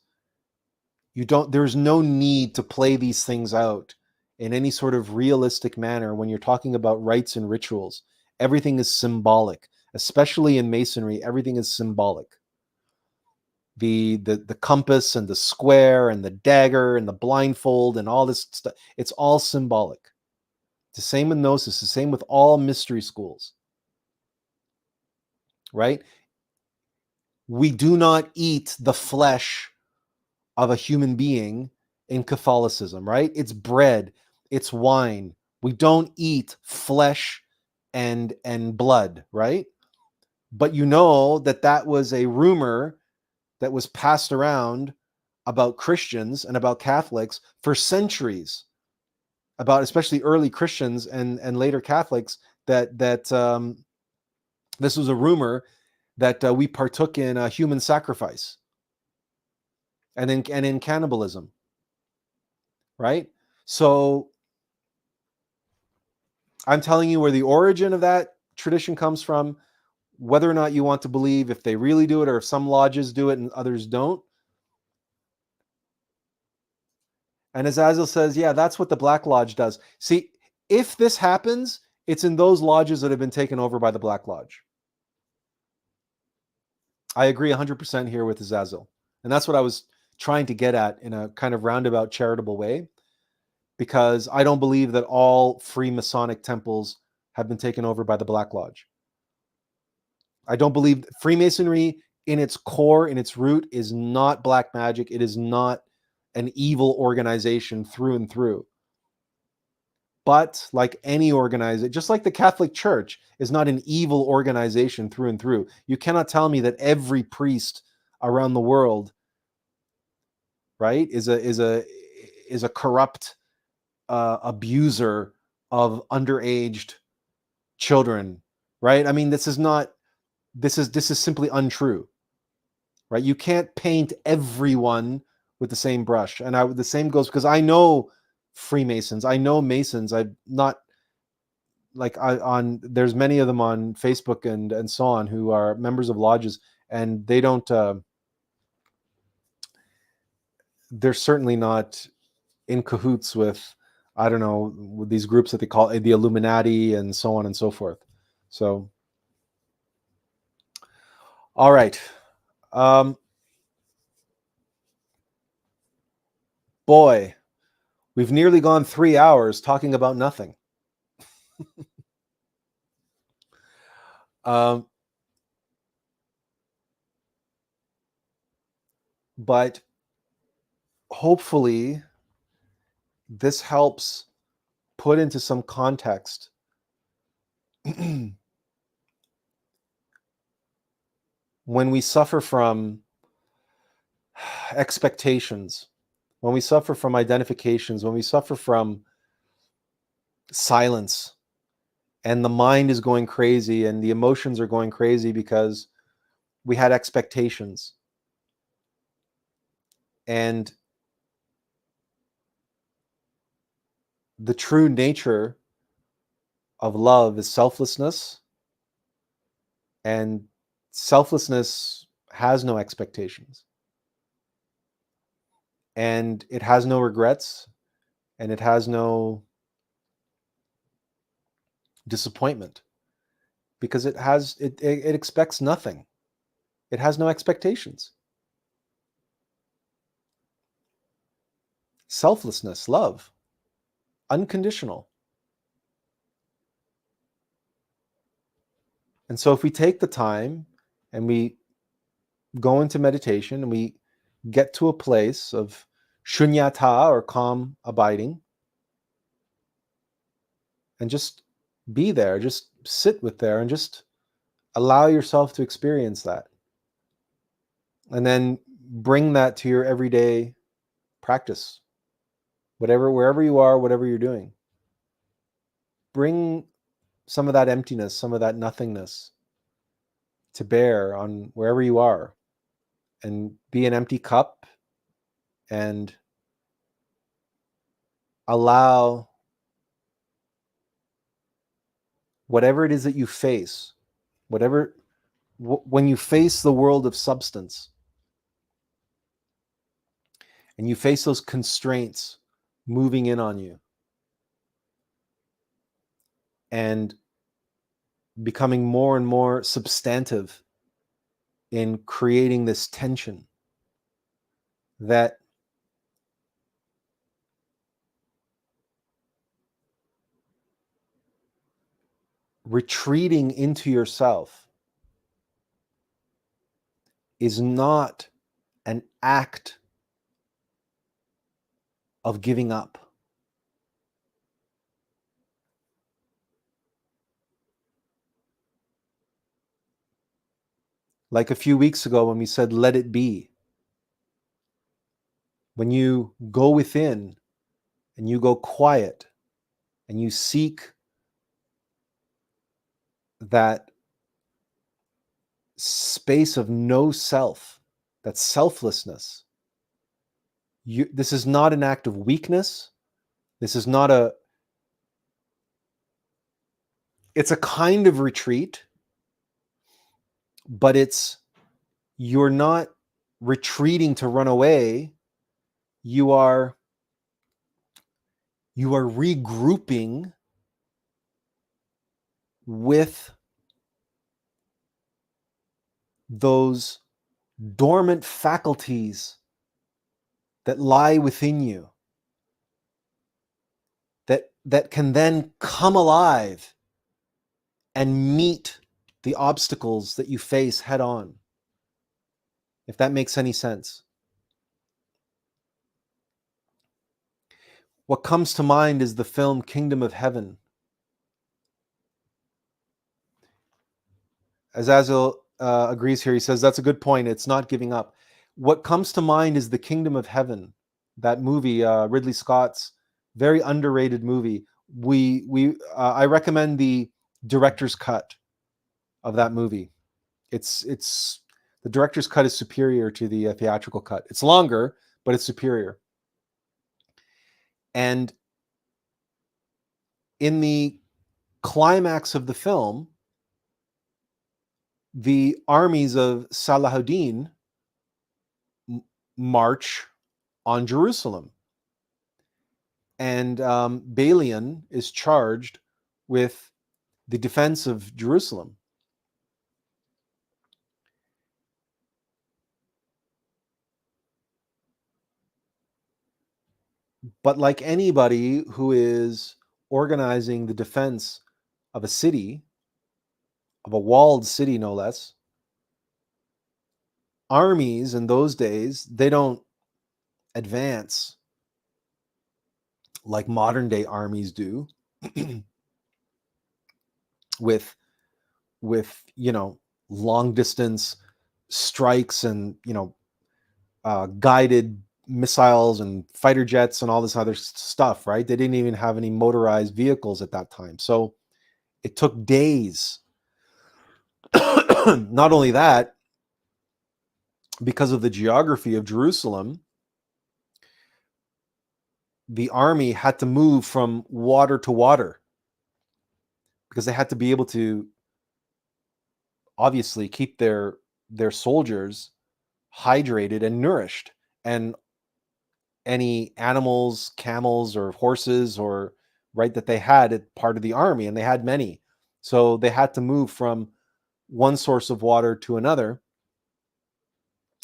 there's no need to play these things out in any sort of realistic manner when you're talking about rites and rituals. Everything is symbolic, especially in Masonry. Everything is symbolic. the compass and the square and the dagger and the blindfold and all this stuff. It's all symbolic. It's the same with Gnosis, the same with all mystery schools, right? We do not eat the flesh of a human being in Catholicism, right? It's bread, it's wine. We don't eat flesh and blood, right? But you know that was a rumor that was passed around about Christians and about Catholics for centuries, about especially early Christians and later Catholics, that this was a rumor that we partook in a human sacrifice and in cannibalism, right? So I'm telling you where the origin of that tradition comes from, whether or not you want to believe if they really do it or if some lodges do it and others don't. And as Azazel says, yeah, that's what the Black Lodge does. See, if this happens, it's in those lodges that have been taken over by the Black Lodge. I agree 100% here with Azazel. And that's what I was trying to get at in a kind of roundabout charitable way, because I don't believe that all Freemasonic temples have been taken over by the Black Lodge. I don't believe Freemasonry in its core, in its root, is not black magic. It is not an evil organization through and through. But like any organization, just like the Catholic Church is not an evil organization through and through. You cannot tell me that every priest around the world, right, is a corrupt abuser of underaged children, right? I mean, this is simply untrue, right? You can't paint everyone with the same brush. And the same goes, because I know Freemasons, I know Masons. I'm not like there's many of them on Facebook and so on who are members of lodges, and they don't they're certainly not in cahoots with, I don't know, with these groups that they call the Illuminati and so on and so forth. So all right, boy, we've nearly gone 3 hours talking about nothing. But hopefully this helps put into some context when we suffer from expectations, when we suffer from identifications, when we suffer from silence, and the mind is going crazy and the emotions are going crazy because we had expectations. And the true nature of love is selflessness, and selflessness has no expectations, and it has no regrets, and it has no disappointment, because it expects nothing. It has no expectations. Selflessness, love, unconditional. And so if we take the time and we go into meditation and we get to a place of shunyata, or calm abiding, and just be there, just sit with there and just allow yourself to experience that. And then bring that to your everyday practice, wherever you are, whatever you're doing. Bring some of that emptiness, some of that nothingness to bear on wherever you are, and be an empty cup, and allow whatever it is that you face, when you face the world of substance and you face those constraints moving in on you and becoming more and more substantive in creating this tension, that retreating into yourself is not an act of giving up. Like a few weeks ago when we said, let it be. When you go within and you go quiet and you seek that space of no self, that selflessness, this is not an act of weakness. This is not it's a kind of retreat, but you're not retreating to run away. You are regrouping with those dormant faculties that lie within you, that can then come alive and meet the obstacles that you face head on, if that makes any sense. What comes to mind is the film Kingdom of Heaven. As Azil agrees here, he says, that's a good point. It's not giving up. What comes to mind is the Kingdom of Heaven, that movie, Ridley Scott's very underrated movie. I recommend the director's cut of that movie. It's the director's cut is superior to the theatrical cut. It's longer, but it's superior. And in the climax of the film, the armies of Salahuddin march on Jerusalem. And Balian is charged with the defense of Jerusalem. But like anybody who is organizing the defense of a city, of a walled city no less, armies in those days, they don't advance like modern day armies do with long distance strikes and guided missiles and fighter jets and all this other stuff, right? They didn't even have any motorized vehicles at that time. So it took days. Not only that, because of the geography of Jerusalem, the army had to move from water to water because they had to be able to obviously keep their soldiers hydrated and nourished. And any animals, camels or horses or right that they had at part of the army, and they had many. So they had to move from one source of water to another.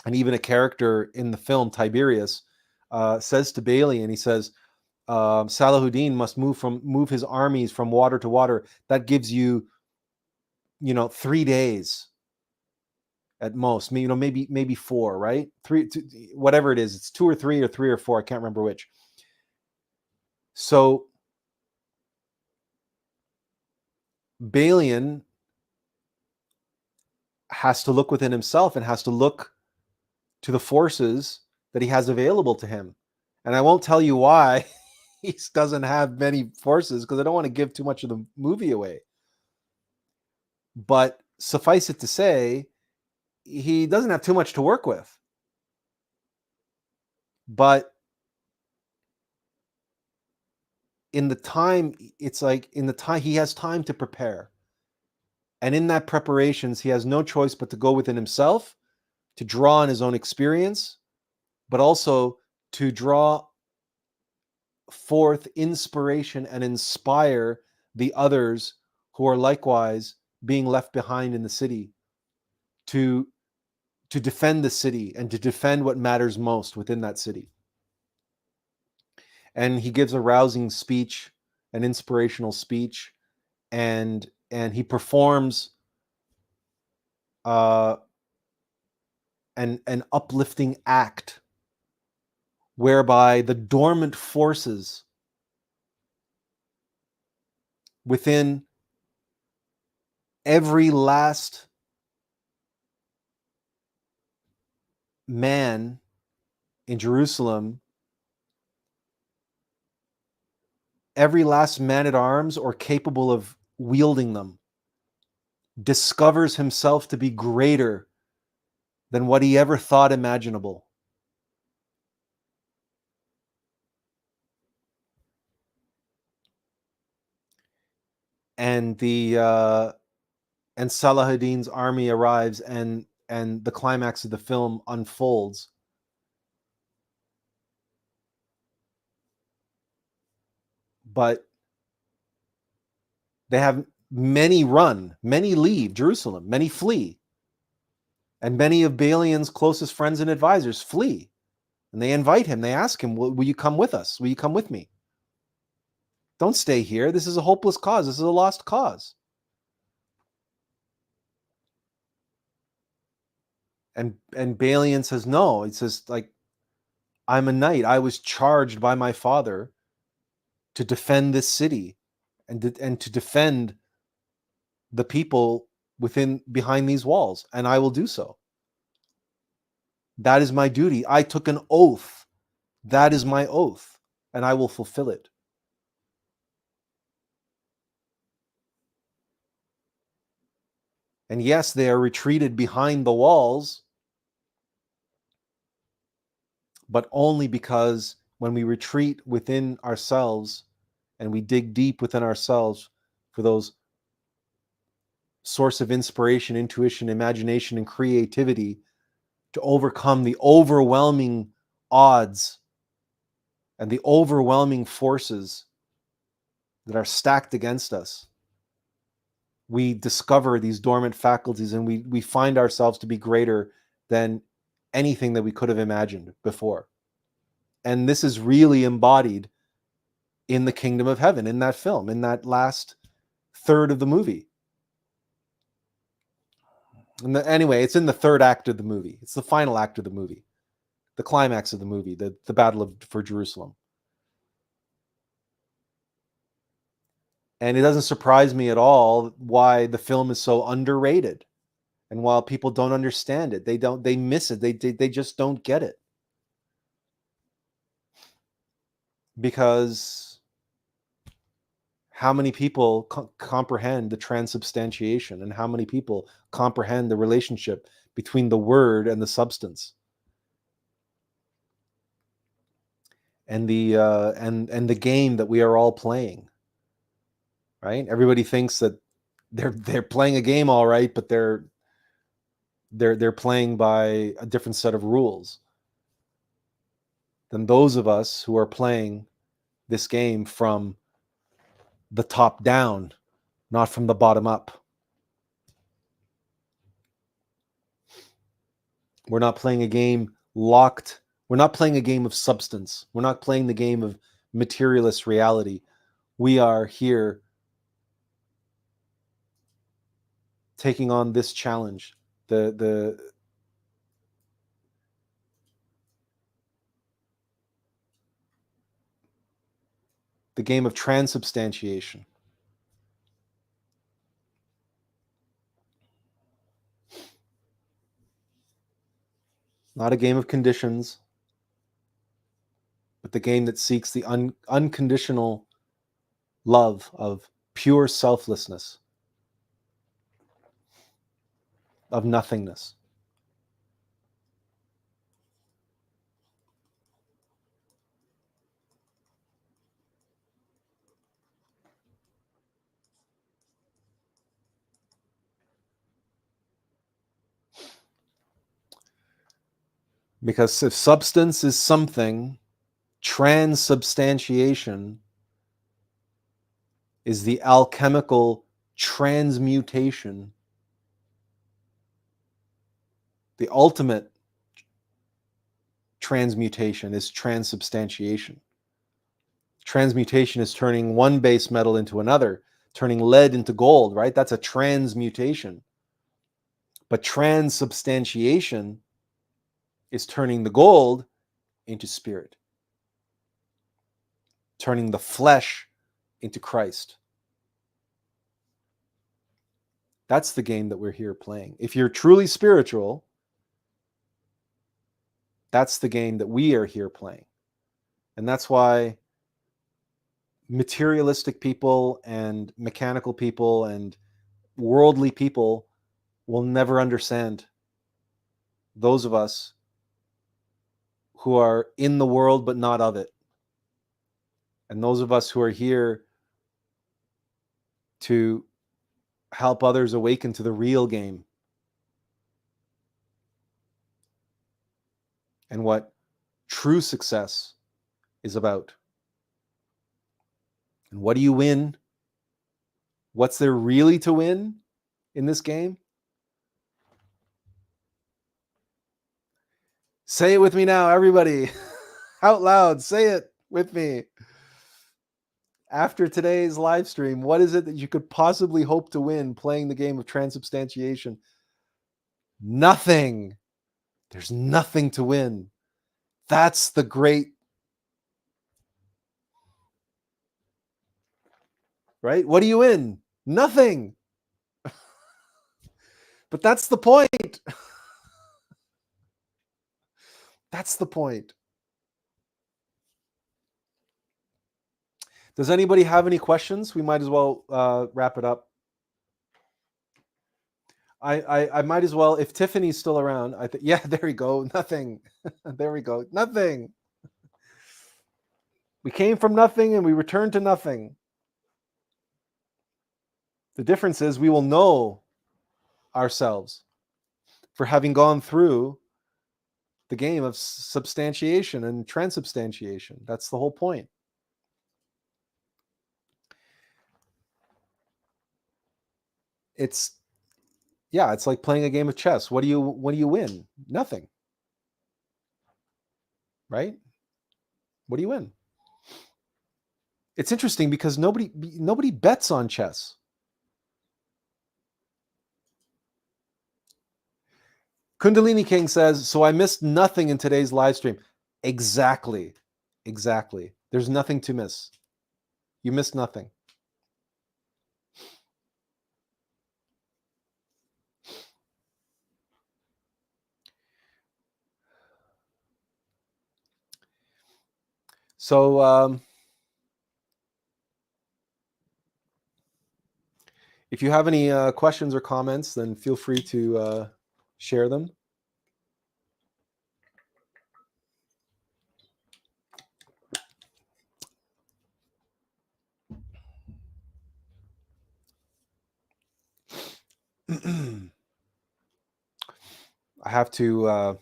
And even a character in the film, Tiberius, says to Balian, he says, Salahuddin must move his armies from water to water. That gives you, 3 days at most. Maybe 4, right? 3, whatever it is. It's 2 or 3 or 3 or 4. I can't remember which. So Balian has to look within himself and has to look to the forces that he has available to him. And I won't tell you why he doesn't have many forces because I don't want to give too much of the movie away. But suffice it to say, he doesn't have too much to work with. But in the time, he has time to prepare. And in that preparations, he has no choice but to go within himself, to draw on his own experience, but also to draw forth inspiration and inspire the others who are likewise being left behind in the city to to defend the city and to defend what matters most within that city. And he gives a rousing speech, an inspirational speech, and he performs an uplifting act whereby the dormant forces within every last man in Jerusalem, every last man at arms or capable of wielding them, discovers himself to be greater than what he ever thought imaginable. And and Salahuddin's army arrives, and the climax of the film unfolds. But they have many run, many leave Jerusalem, many flee. And many of Balian's closest friends and advisors flee. And they invite him, they ask him, will you come with us? Will you come with me? Don't stay here. This is a hopeless cause. This is a lost cause. And Balian says, no. He says, like, I'm a knight. I was charged by my father to defend this city and to defend the people behind these walls, and I will do so. That is my duty. I took an oath. That is my oath, and I will fulfill it. And yes, they are retreated behind the walls, but only because when we retreat within ourselves and we dig deep within ourselves for those source of inspiration, intuition, imagination, and creativity to overcome the overwhelming odds and the overwhelming forces that are stacked against us, we discover these dormant faculties, and we find ourselves to be greater than anything that we could have imagined before. And this is really embodied in the kingdom of heaven, in that film, in that last third of the movie. And anyway, it's in the third act of the movie. It's the final act of the movie, the climax of the movie, the battle for Jerusalem. And it doesn't surprise me at all why the film is so underrated, and while people don't understand it, they miss it, they just don't get it, because how many people comprehend the transubstantiation, and how many people comprehend the relationship between the word and the substance, and the game that we are all playing, right? Everybody thinks that they're playing a game all right, but they're playing by a different set of rules than those of us who are playing this game from the top down, not from the bottom up. We're not playing a game locked. We're not playing a game of substance. We're not playing the game of materialist reality. We are here taking on this challenge, the game of transubstantiation. Not a game of conditions, but the game that seeks the unconditional love of pure selflessness, of nothingness. Because if substance is something, transubstantiation is the alchemical transmutation, The ultimate transmutation is transubstantiation. Transmutation is turning one base metal into another, turning lead into gold, right? That's a transmutation. But transubstantiation is turning the gold into spirit, turning the flesh into Christ. That's the game that we're here playing. If you're truly spiritual, that's the game that we are here playing. And that's why materialistic people and mechanical people and worldly people will never understand those of us who are in the world but not of it. And those of us who are here to help others awaken to the real game and what true success is about. And what do you win? What's there really to win in this game? Say it with me now, everybody. Out loud, say it with me. After today's live stream, what is it that you could possibly hope to win playing the game of transubstantiation? Nothing. There's nothing to win. That's the great, right? What do you win? Nothing. But that's the point. That's the point. Does anybody have any questions? We might as well wrap it up. I might as well, if Tiffany's still around, yeah, there we go. Nothing. There we go. Nothing. We came from nothing and we returned to nothing. The difference is we will know ourselves for having gone through the game of substantiation and transubstantiation. That's the whole point. It's like playing a game of chess. What do you win? Nothing. Right? What do you win? It's interesting because nobody bets on chess. Kundalini King says, so I missed nothing in today's live stream. Exactly. There's nothing to miss. You missed nothing. So if you have any questions or comments, then feel free to share them. I have to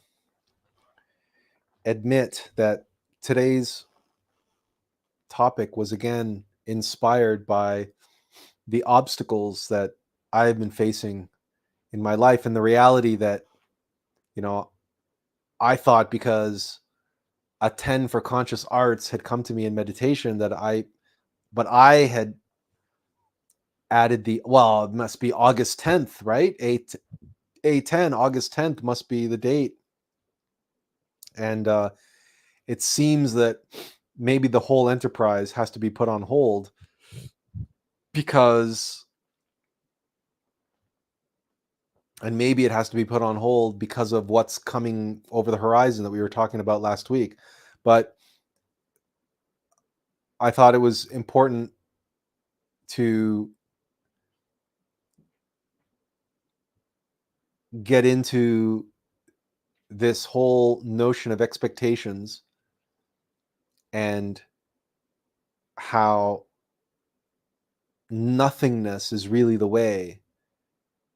admit that today's topic was again inspired by the obstacles that I've been facing in my life, and the reality that, I thought because a 10 for conscious arts had come to me in meditation but I had added it must be August 10th, right? A10, August 10th must be the date. And it seems that maybe the whole enterprise has to be put on hold because it has to be put on hold because of what's coming over the horizon that we were talking about last week. But I thought it was important to get into this whole notion of expectations and how nothingness is really the way,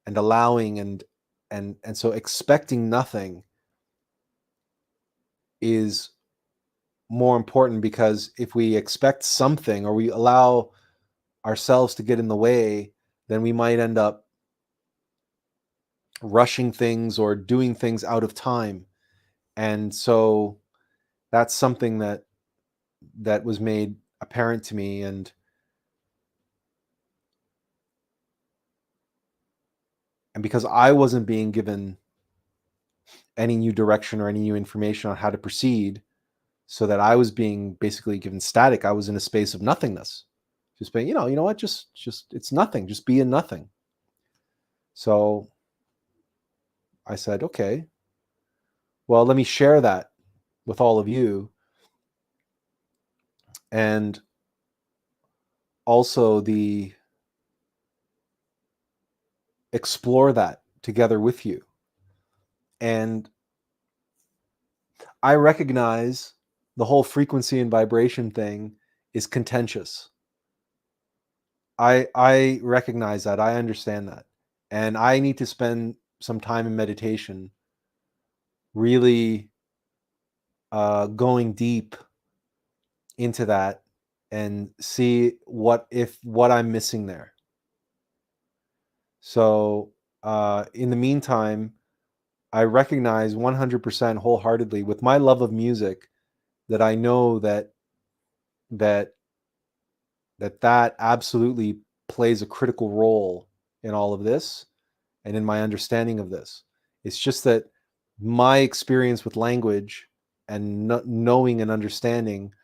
and allowing and so expecting nothing is more important, because if we expect something or we allow ourselves to get in the way, then we might end up rushing things or doing things out of time. And so that's something that was made apparent to me. And because I wasn't being given any new direction or any new information on how to proceed, so that I was being basically given static, I was in a space of nothingness. Just being, you know what, just it's nothing, just be in nothing. So I said, okay, well, let me share that with all of you. And also explore that together with you. And I recognize the whole frequency and vibration thing is contentious. I recognize that. I understand that. And I need to spend some time in meditation, really going deep into that and see what I'm missing there. So in the meantime, I recognize 100% wholeheartedly with my love of music that I know that that absolutely plays a critical role in all of this and in my understanding of this. It's just that my experience with language and knowing and understanding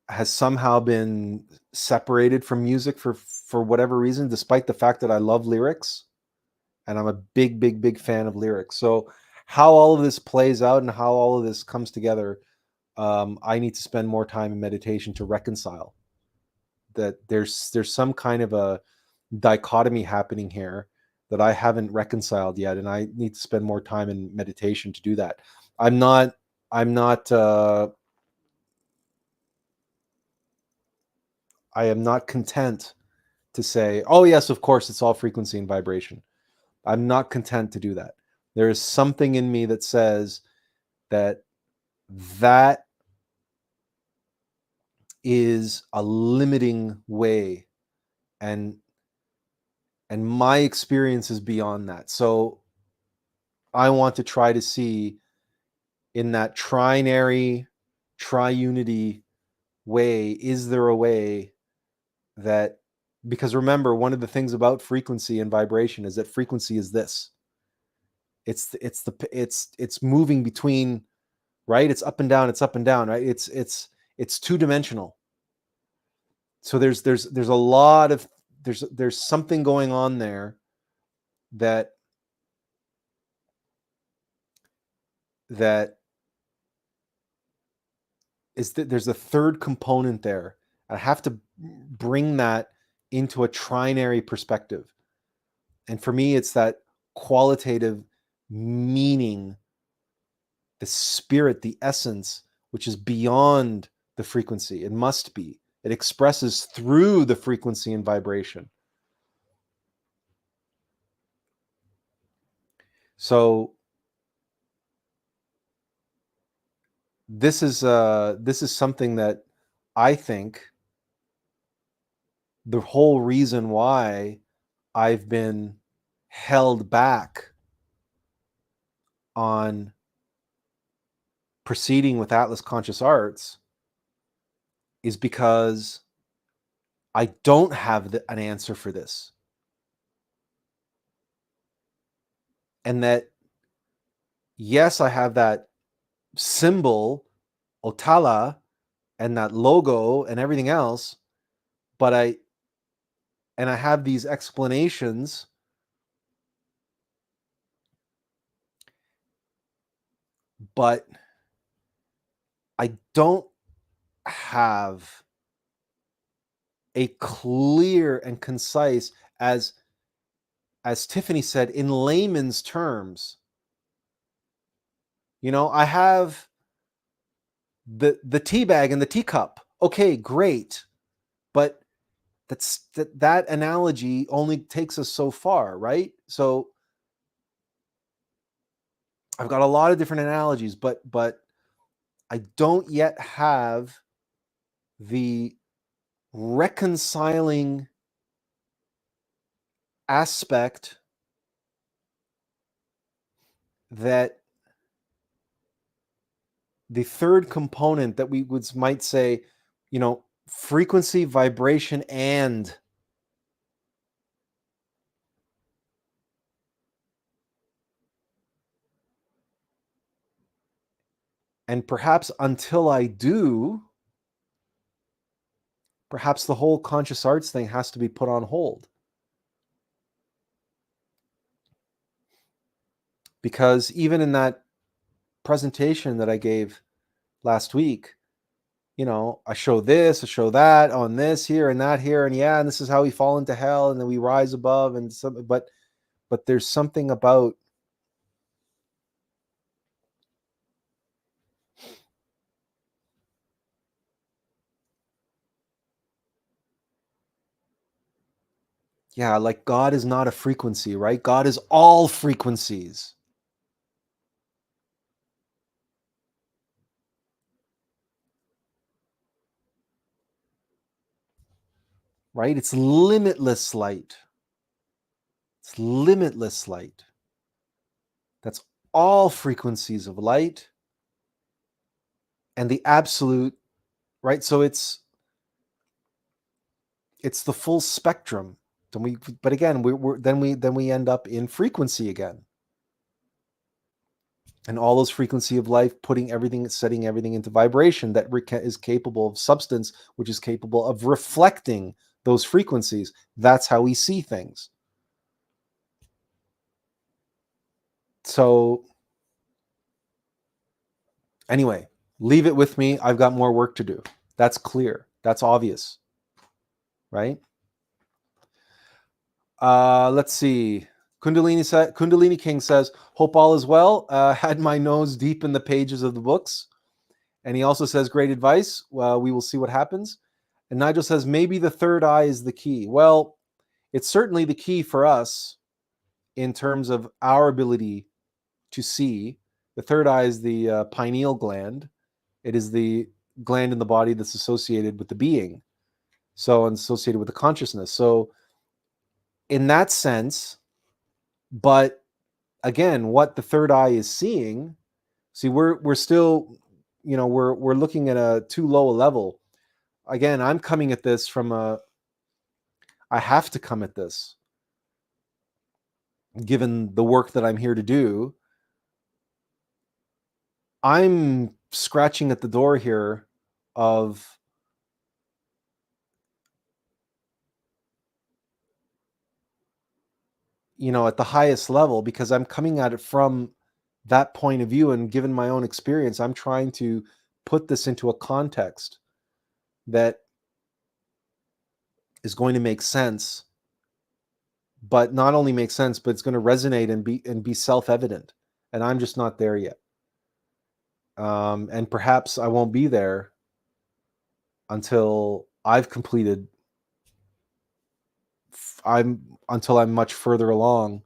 has somehow been separated from music for whatever reason, despite the fact that I love lyrics and I'm a big fan of lyrics. So how all of this plays out and how all of this comes together, I need to spend more time in meditation to reconcile that. There's some kind of a dichotomy happening here that I haven't reconciled yet, and I need to spend more time in meditation to do that. I'm not I am not content to say, oh yes, of course it's all frequency and vibration. I'm not content to do that. There is something in me that says that that is a limiting way, and my experience is beyond that. So I want to try to see in that trinary, triunity way, is there a way that, because remember, one of the things about frequency and vibration is that frequency is this. It's moving between, right? It's up and down, right? It's two-dimensional. So there's a lot of there's something going on there that is that there's a third component there. I have to bring that into a trinary perspective. And for me, it's that qualitative meaning, the spirit, the essence, which is beyond the frequency. It must be. It expresses through the frequency and vibration. So this is something that I think the whole reason why I've been held back on proceeding with Atlas Conscious Arts is because I don't have an answer for this. And that, yes, I have that symbol, Otala, and that logo and everything else, but I have these explanations, but I don't have a clear and concise, as Tiffany said, in layman's terms. I have the tea bag and the teacup. Okay, great. But that analogy only takes us so far, right? So I've got a lot of different analogies, but I don't yet have the reconciling aspect that the third component that we might say, frequency, vibration, and perhaps until I do, perhaps the whole conscious arts thing has to be put on hold. Because even in that presentation that I gave last week, I show this, I show that on this here and that here, and and this is how we fall into hell, and then we rise above, and some, but there's something about like God is not a frequency, right? God is all frequencies. Right? It's limitless light. It's limitless light. That's all frequencies of light and the absolute, right? So it's the full spectrum. But again, then we end up in frequency again. And all those frequency of life, setting everything into vibration that is capable of substance, which is capable of reflecting those frequencies. That's how we see things. So anyway, leave it with me. I've got more work to do. That's clear. That's obvious. Right? Let's see. Kundalini King says, hope all is well. Had my nose deep in the pages of the books. And he also says, great advice. Well, we will see what happens. And Nigel says, maybe the third eye is the key. Well, it's certainly the key for us in terms of our ability to see. The third eye is the pineal gland. It is the gland in the body that's associated with the being, and associated with the consciousness. So in that sense, but again, what the third eye is seeing, we're still, we're looking at a too low a level. Again, I'm coming at this I have to come at this, given the work that I'm here to do. I'm scratching at the door here of at the highest level, because I'm coming at it from that point of view, and given my own experience, I'm trying to put this into a context that is going to make sense, but not only make sense, but it's going to resonate and be self-evident. And I'm just not there yet. And perhaps I won't be there until I've completed. Until I'm much further along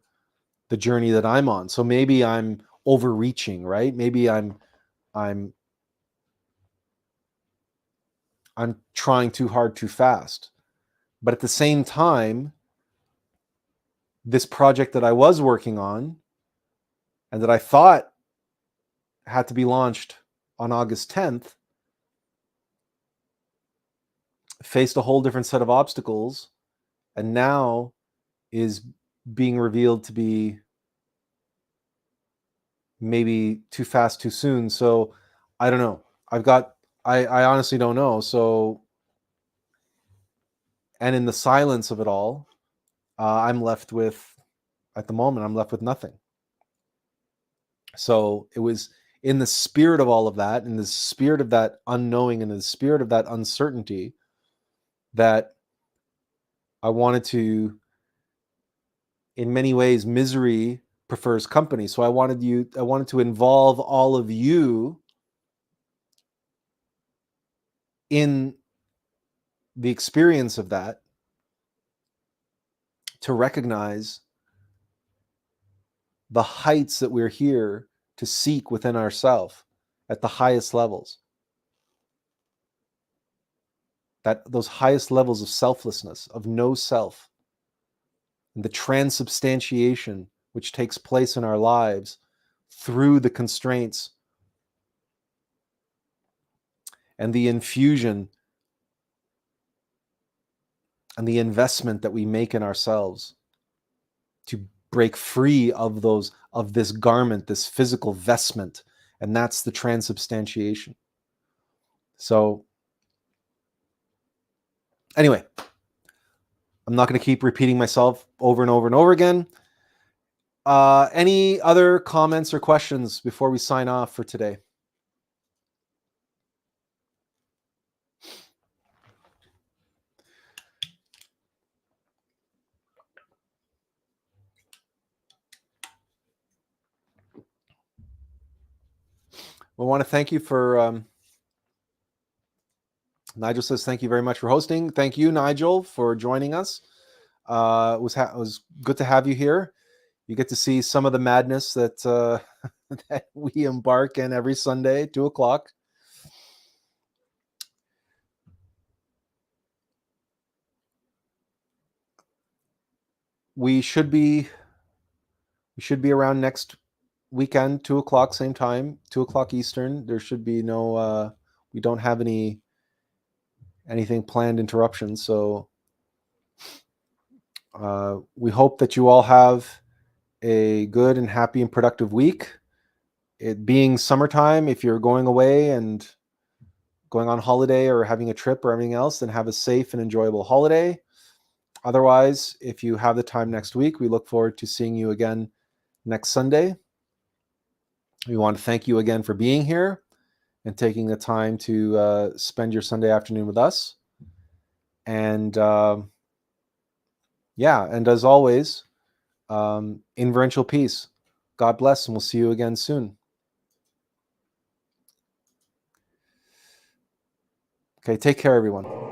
the journey that I'm on. So maybe I'm overreaching, right? Maybe I'm trying too hard, too fast. But at the same time, this project that I was working on and that I thought had to be launched on August 10th faced a whole different set of obstacles, and now is being revealed to be maybe too fast, too soon. So I don't know. I honestly don't know. So, and in the silence of it all, at the moment, I'm left with nothing. So it was in the spirit of all of that, in the spirit of that unknowing, and in the spirit of that uncertainty, that I wanted to, in many ways, misery prefers company. So I wanted to involve all of you in the experience of that, to recognize the heights that we're here to seek within ourselves at the highest levels. Those highest levels of selflessness, of no self, and the transubstantiation which takes place in our lives through the constraints and the infusion and the investment that we make in ourselves to break free of this garment, this physical vestment, and that's the transubstantiation. So anyway, I'm not going to keep repeating myself over and over and over again. Any other comments or questions before we sign off for today? We want to thank you for Nigel says thank you very much for hosting. Thank you, Nigel, for joining us. It was good to have you here. You get to see some of the madness that that we embark in every Sunday, 2:00. We should be around next weekend, 2:00, same time, 2:00 Eastern. There should be no we don't have anything planned interruptions. So we hope that you all have a good and happy and productive week. It being summertime, if you're going away and going on holiday or having a trip or everything else, then have a safe and enjoyable holiday. Otherwise, if you have the time next week, we look forward to seeing you again next Sunday. We want to thank you again for being here and taking the time to spend your Sunday afternoon with us. And and as always, inferential peace. God bless, and we'll see you again soon. Okay, take care, everyone.